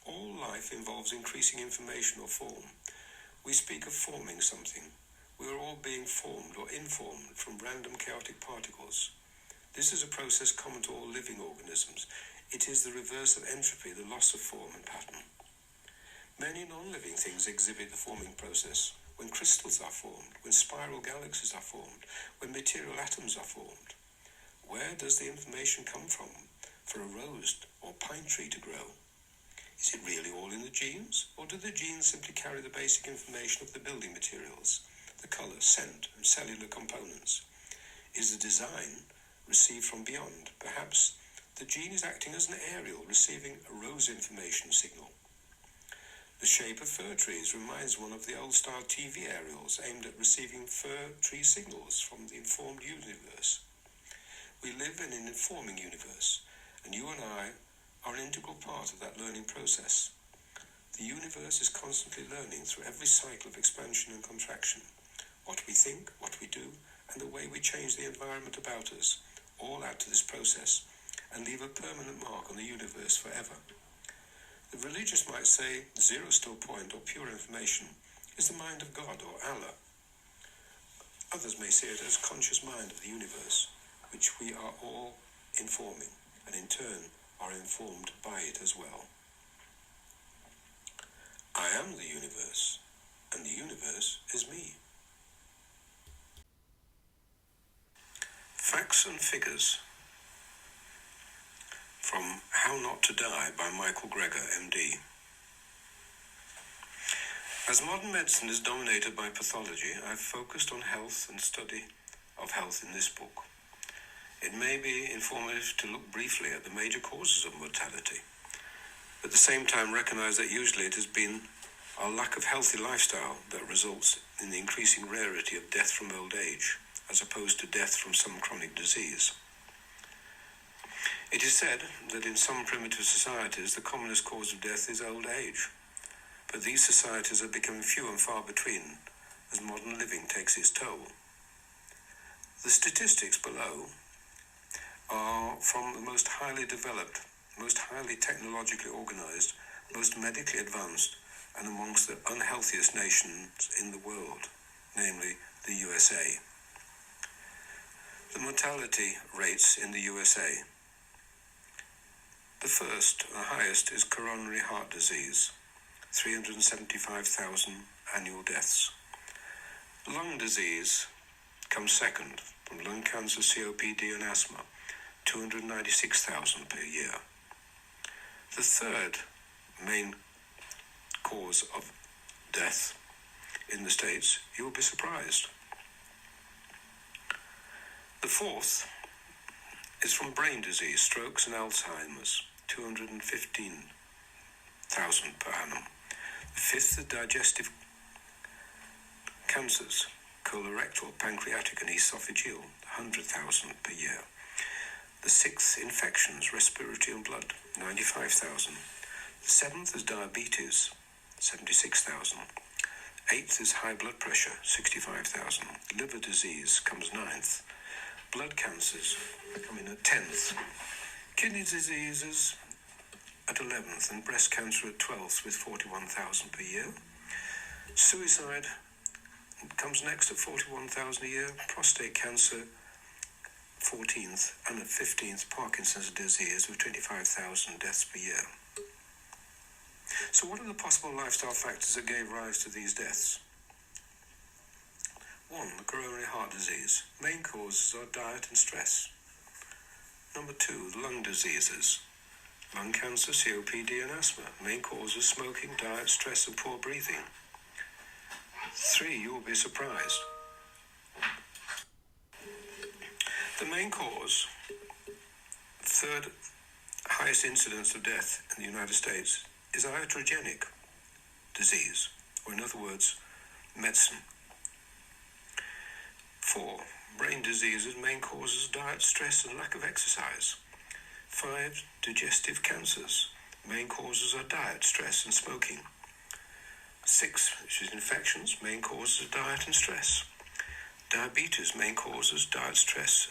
All life involves increasing information or form. We speak of forming something. We are all being formed or informed from random chaotic particles. This is a process common to all living organisms. It is the reverse of entropy, the loss of form and pattern. Many non-living things exhibit the forming process. When crystals are formed, when spiral galaxies are formed, when material atoms are formed. Where does the information come from for a rose or pine tree to grow? Is it really all in the genes, or do the genes simply carry the basic information of the building materials, the color, scent, and cellular components? Is the design received from beyond? Perhaps the gene is acting as an aerial, receiving a rose information signal. The shape of fir trees reminds one of the old-style TV aerials aimed at receiving fir tree signals from the informed universe. We live in an informing universe, and you and I are an integral part of that learning process. The universe is constantly learning through every cycle of expansion and contraction. What we think, what we do, and the way we change the environment about us all add to this process and leave a permanent mark on the universe forever. The religious might say zero still point or pure information is the mind of God or Allah. Others may see it as conscious mind of the universe, which we are all informing, and in turn are informed by it as well. I am the universe, and the universe is me. Facts and Figures from How Not to Die by Michael Greger, MD. As modern medicine is dominated by pathology, I've focused on health and study of health in this book. It may be informative to look briefly at the major causes of mortality, but at the same time recognize that usually it has been our lack of healthy lifestyle that results in the increasing rarity of death from old age, as opposed to death from some chronic disease. It is said that in some primitive societies the commonest cause of death is old age, but these societies are becoming few and far between as modern living takes its toll. The statistics below are from the most highly developed, most highly technologically organized, most medically advanced, and amongst the unhealthiest nations in the world, namely the USA. The mortality rates in the USA. The first, the highest, is coronary heart disease, 375,000 annual deaths. Lung disease comes second, from lung cancer, COPD, and asthma, 296,000 per year. The third main cause of death in the States, you will be surprised. The fourth is from brain disease, strokes and Alzheimer's, 215,000 per annum. The fifth is digestive cancers, colorectal, pancreatic and esophageal, 100,000 per year. The sixth, infections, respiratory and blood, 95,000. The seventh is diabetes, 76,000. Eighth is high blood pressure, 65,000. Liver disease comes ninth. Blood cancers come in at 10th. Kidney diseases at 11th, and breast cancer at 12th with 41,000 per year. Suicide comes next at 41,000 a year. Prostate cancer 14th, and at 15th, Parkinson's disease with 25,000 deaths per year. So what are the possible lifestyle factors that gave rise to these deaths? 1. The coronary heart disease. Main causes are diet and stress. Number 2. Lung diseases. Lung cancer, COPD and asthma. Main causes smoking, diet, stress and poor breathing. 3. You will be surprised. The main cause, third highest incidence of death in the United States, is iatrogenic disease, or in other words, medicine. 4. Brain diseases, main causes diet, stress and lack of exercise. 5. Digestive cancers, main causes are diet, stress and smoking. 6. Which is infections, main causes are diet and stress. Diabetes, main causes diet, stress.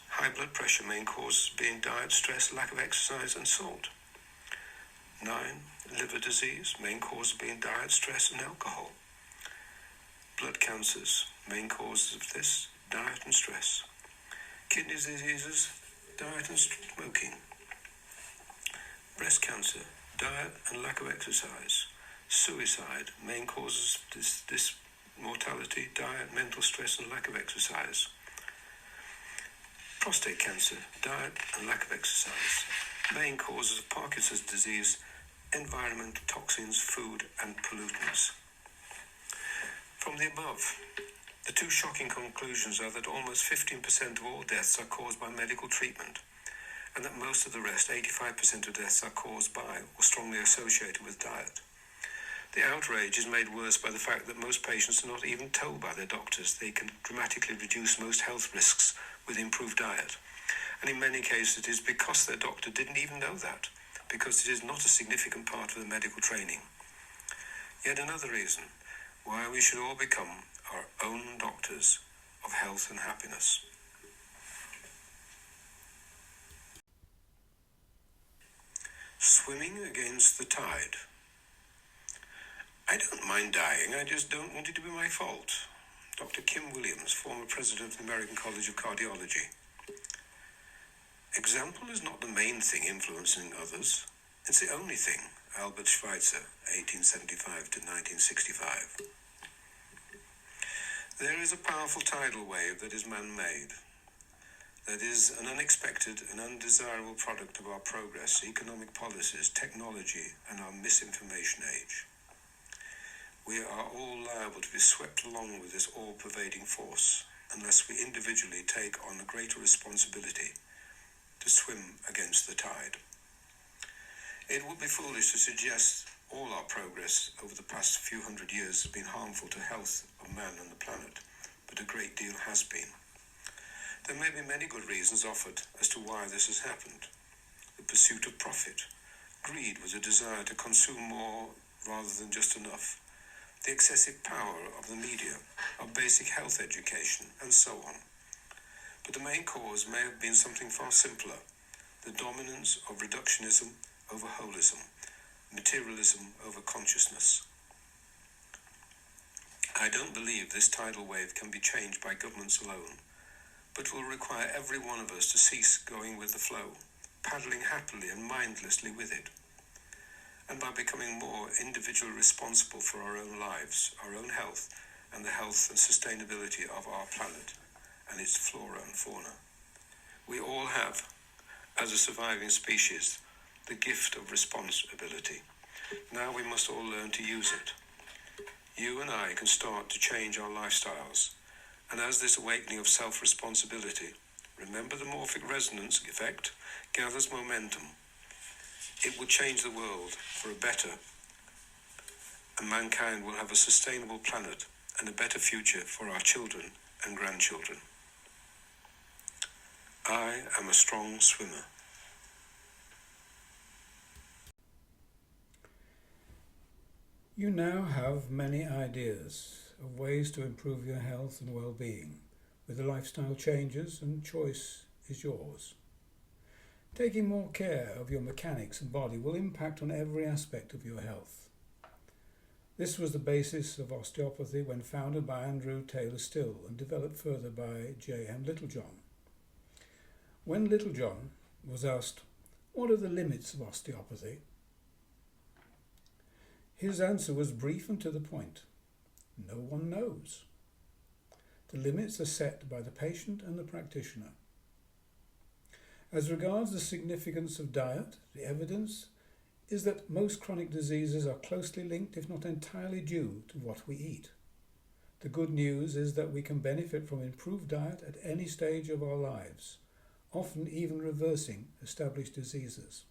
High blood pressure, main causes being diet, stress, lack of exercise and salt. 9. Liver disease, main cause being diet, stress and alcohol. Blood cancers, main causes of this, diet and stress. Kidney diseases, diet and smoking. Breast cancer, diet and lack of exercise. Suicide, main causes this mortality, diet, mental stress and lack of exercise. Prostate cancer, diet and lack of exercise. Main causes of Parkinson's disease, environmental toxins, food and pollutants. From the above, the two shocking conclusions are that almost 15% of all deaths are caused by medical treatment, and that most of the rest, 85% of deaths, are caused by or strongly associated with diet. The outrage is made worse by the fact that most patients are not even told by their doctors they can dramatically reduce most health risks with improved diet. And in many cases it is because their doctor didn't even know that, because it is not a significant part of the medical training. Yet another reason why we should all become our own doctors of health and happiness. Swimming against the tide. I don't mind dying, I just don't want it to be my fault. Dr. Kim Williams, former president of the American College of Cardiology. Example is not the main thing influencing others. It's the only thing. Albert Schweitzer, 1875 to 1965. There is a powerful tidal wave that is man-made. That is an unexpected and undesirable product of our progress, economic policies, technology, and our misinformation age. We are all liable to be swept along with this all-pervading force unless we individually take on a greater responsibility to swim against the tide. It would be foolish to suggest all our progress over the past few hundred years has been harmful to health of man and the planet, but a great deal has been. There may be many good reasons offered as to why this has happened. The pursuit of profit. Greed was a desire to consume more rather than just enough. The excessive power of the media, of basic health education, and so on. But the main cause may have been something far simpler. The dominance of reductionism over holism, materialism over consciousness. I don't believe this tidal wave can be changed by governments alone, but will require every one of us to cease going with the flow, paddling happily and mindlessly with it, and by becoming more individually responsible for our own lives, our own health, and the health and sustainability of our planet and its flora and fauna. We all have, as a surviving species, the gift of responsibility. Now we must all learn to use it. You and I can start to change our lifestyles, and as this awakening of self-responsibility, remember the morphic resonance effect, gathers momentum, it will change the world for a better, and mankind will have a sustainable planet and a better future for our children and grandchildren. I am a strong swimmer. You now have many ideas of ways to improve your health and well-being, with the lifestyle changes, and choice is yours. Taking more care of your mechanics and body will impact on every aspect of your health. This was the basis of osteopathy when founded by Andrew Taylor Still and developed further by J.M. Littlejohn. When Littlejohn was asked, "What are the limits of osteopathy?" his answer was brief and to the point. No one knows. The limits are set by the patient and the practitioner. As regards the significance of diet, the evidence is that most chronic diseases are closely linked, if not entirely due to what we eat. The good news is that we can benefit from improved diet at any stage of our lives, often even reversing established diseases.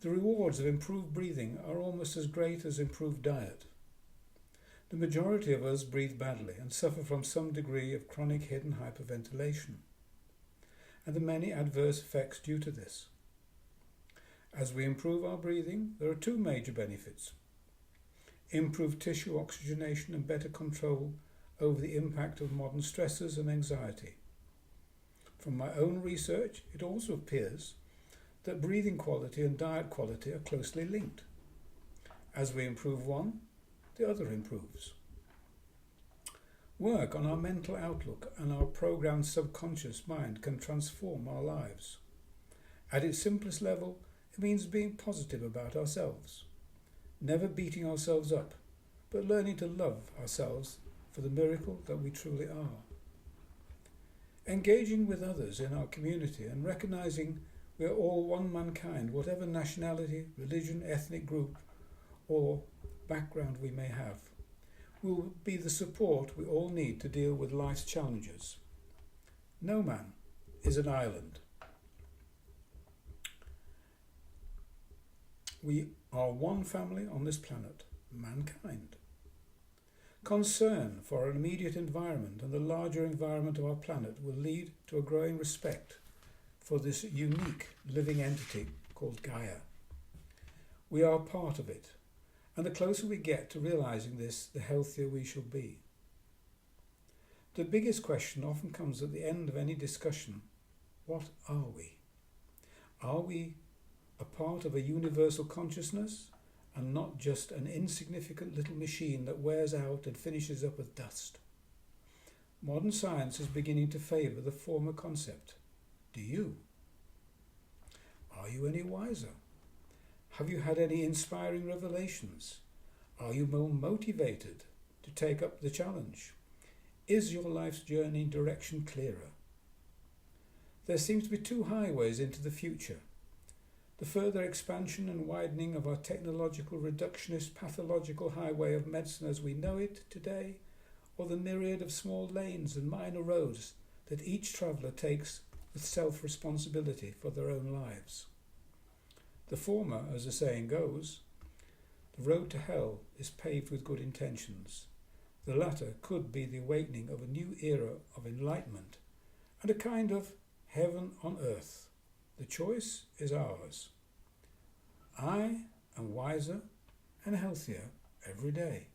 The rewards of improved breathing are almost as great as improved diet. The majority of us breathe badly and suffer from some degree of chronic hidden hyperventilation, and the many adverse effects due to this. As we improve our breathing, there are two major benefits: improved tissue oxygenation and better control over the impact of modern stresses and anxiety. From my own research, it also appears that breathing quality and diet quality are closely linked. As we improve one, the other improves. Work on our mental outlook and our programmed subconscious mind can transform our lives. At its simplest level, it means being positive about ourselves, never beating ourselves up, but learning to love ourselves for the miracle that we truly are. Engaging with others in our community and recognizing we are all one mankind, whatever nationality, religion, ethnic group, or background we may have, will be the support we all need to deal with life's challenges. No man is an island. We are one family on this planet, mankind. Concern for our immediate environment and the larger environment of our planet will lead to a growing respect for this unique living entity called Gaia. We are part of it, and the closer we get to realizing this, the healthier we shall be. The biggest question often comes at the end of any discussion: what are we? Are we a part of a universal consciousness and not just an insignificant little machine that wears out and finishes up with dust? Modern science is beginning to favour the former concept. Do you? Are you any wiser? Have you had any inspiring revelations? Are you more motivated to take up the challenge? Is your life's journey direction clearer? There seems to be two highways into the future: the further expansion and widening of our technological, reductionist, pathological highway of medicine as we know it today, or the myriad of small lanes and minor roads that each traveller takes with self-responsibility for their own lives. The former, as the saying goes, the road to hell is paved with good intentions. The latter could be the awakening of a new era of enlightenment and a kind of heaven on earth. The choice is ours. I am wiser and healthier every day.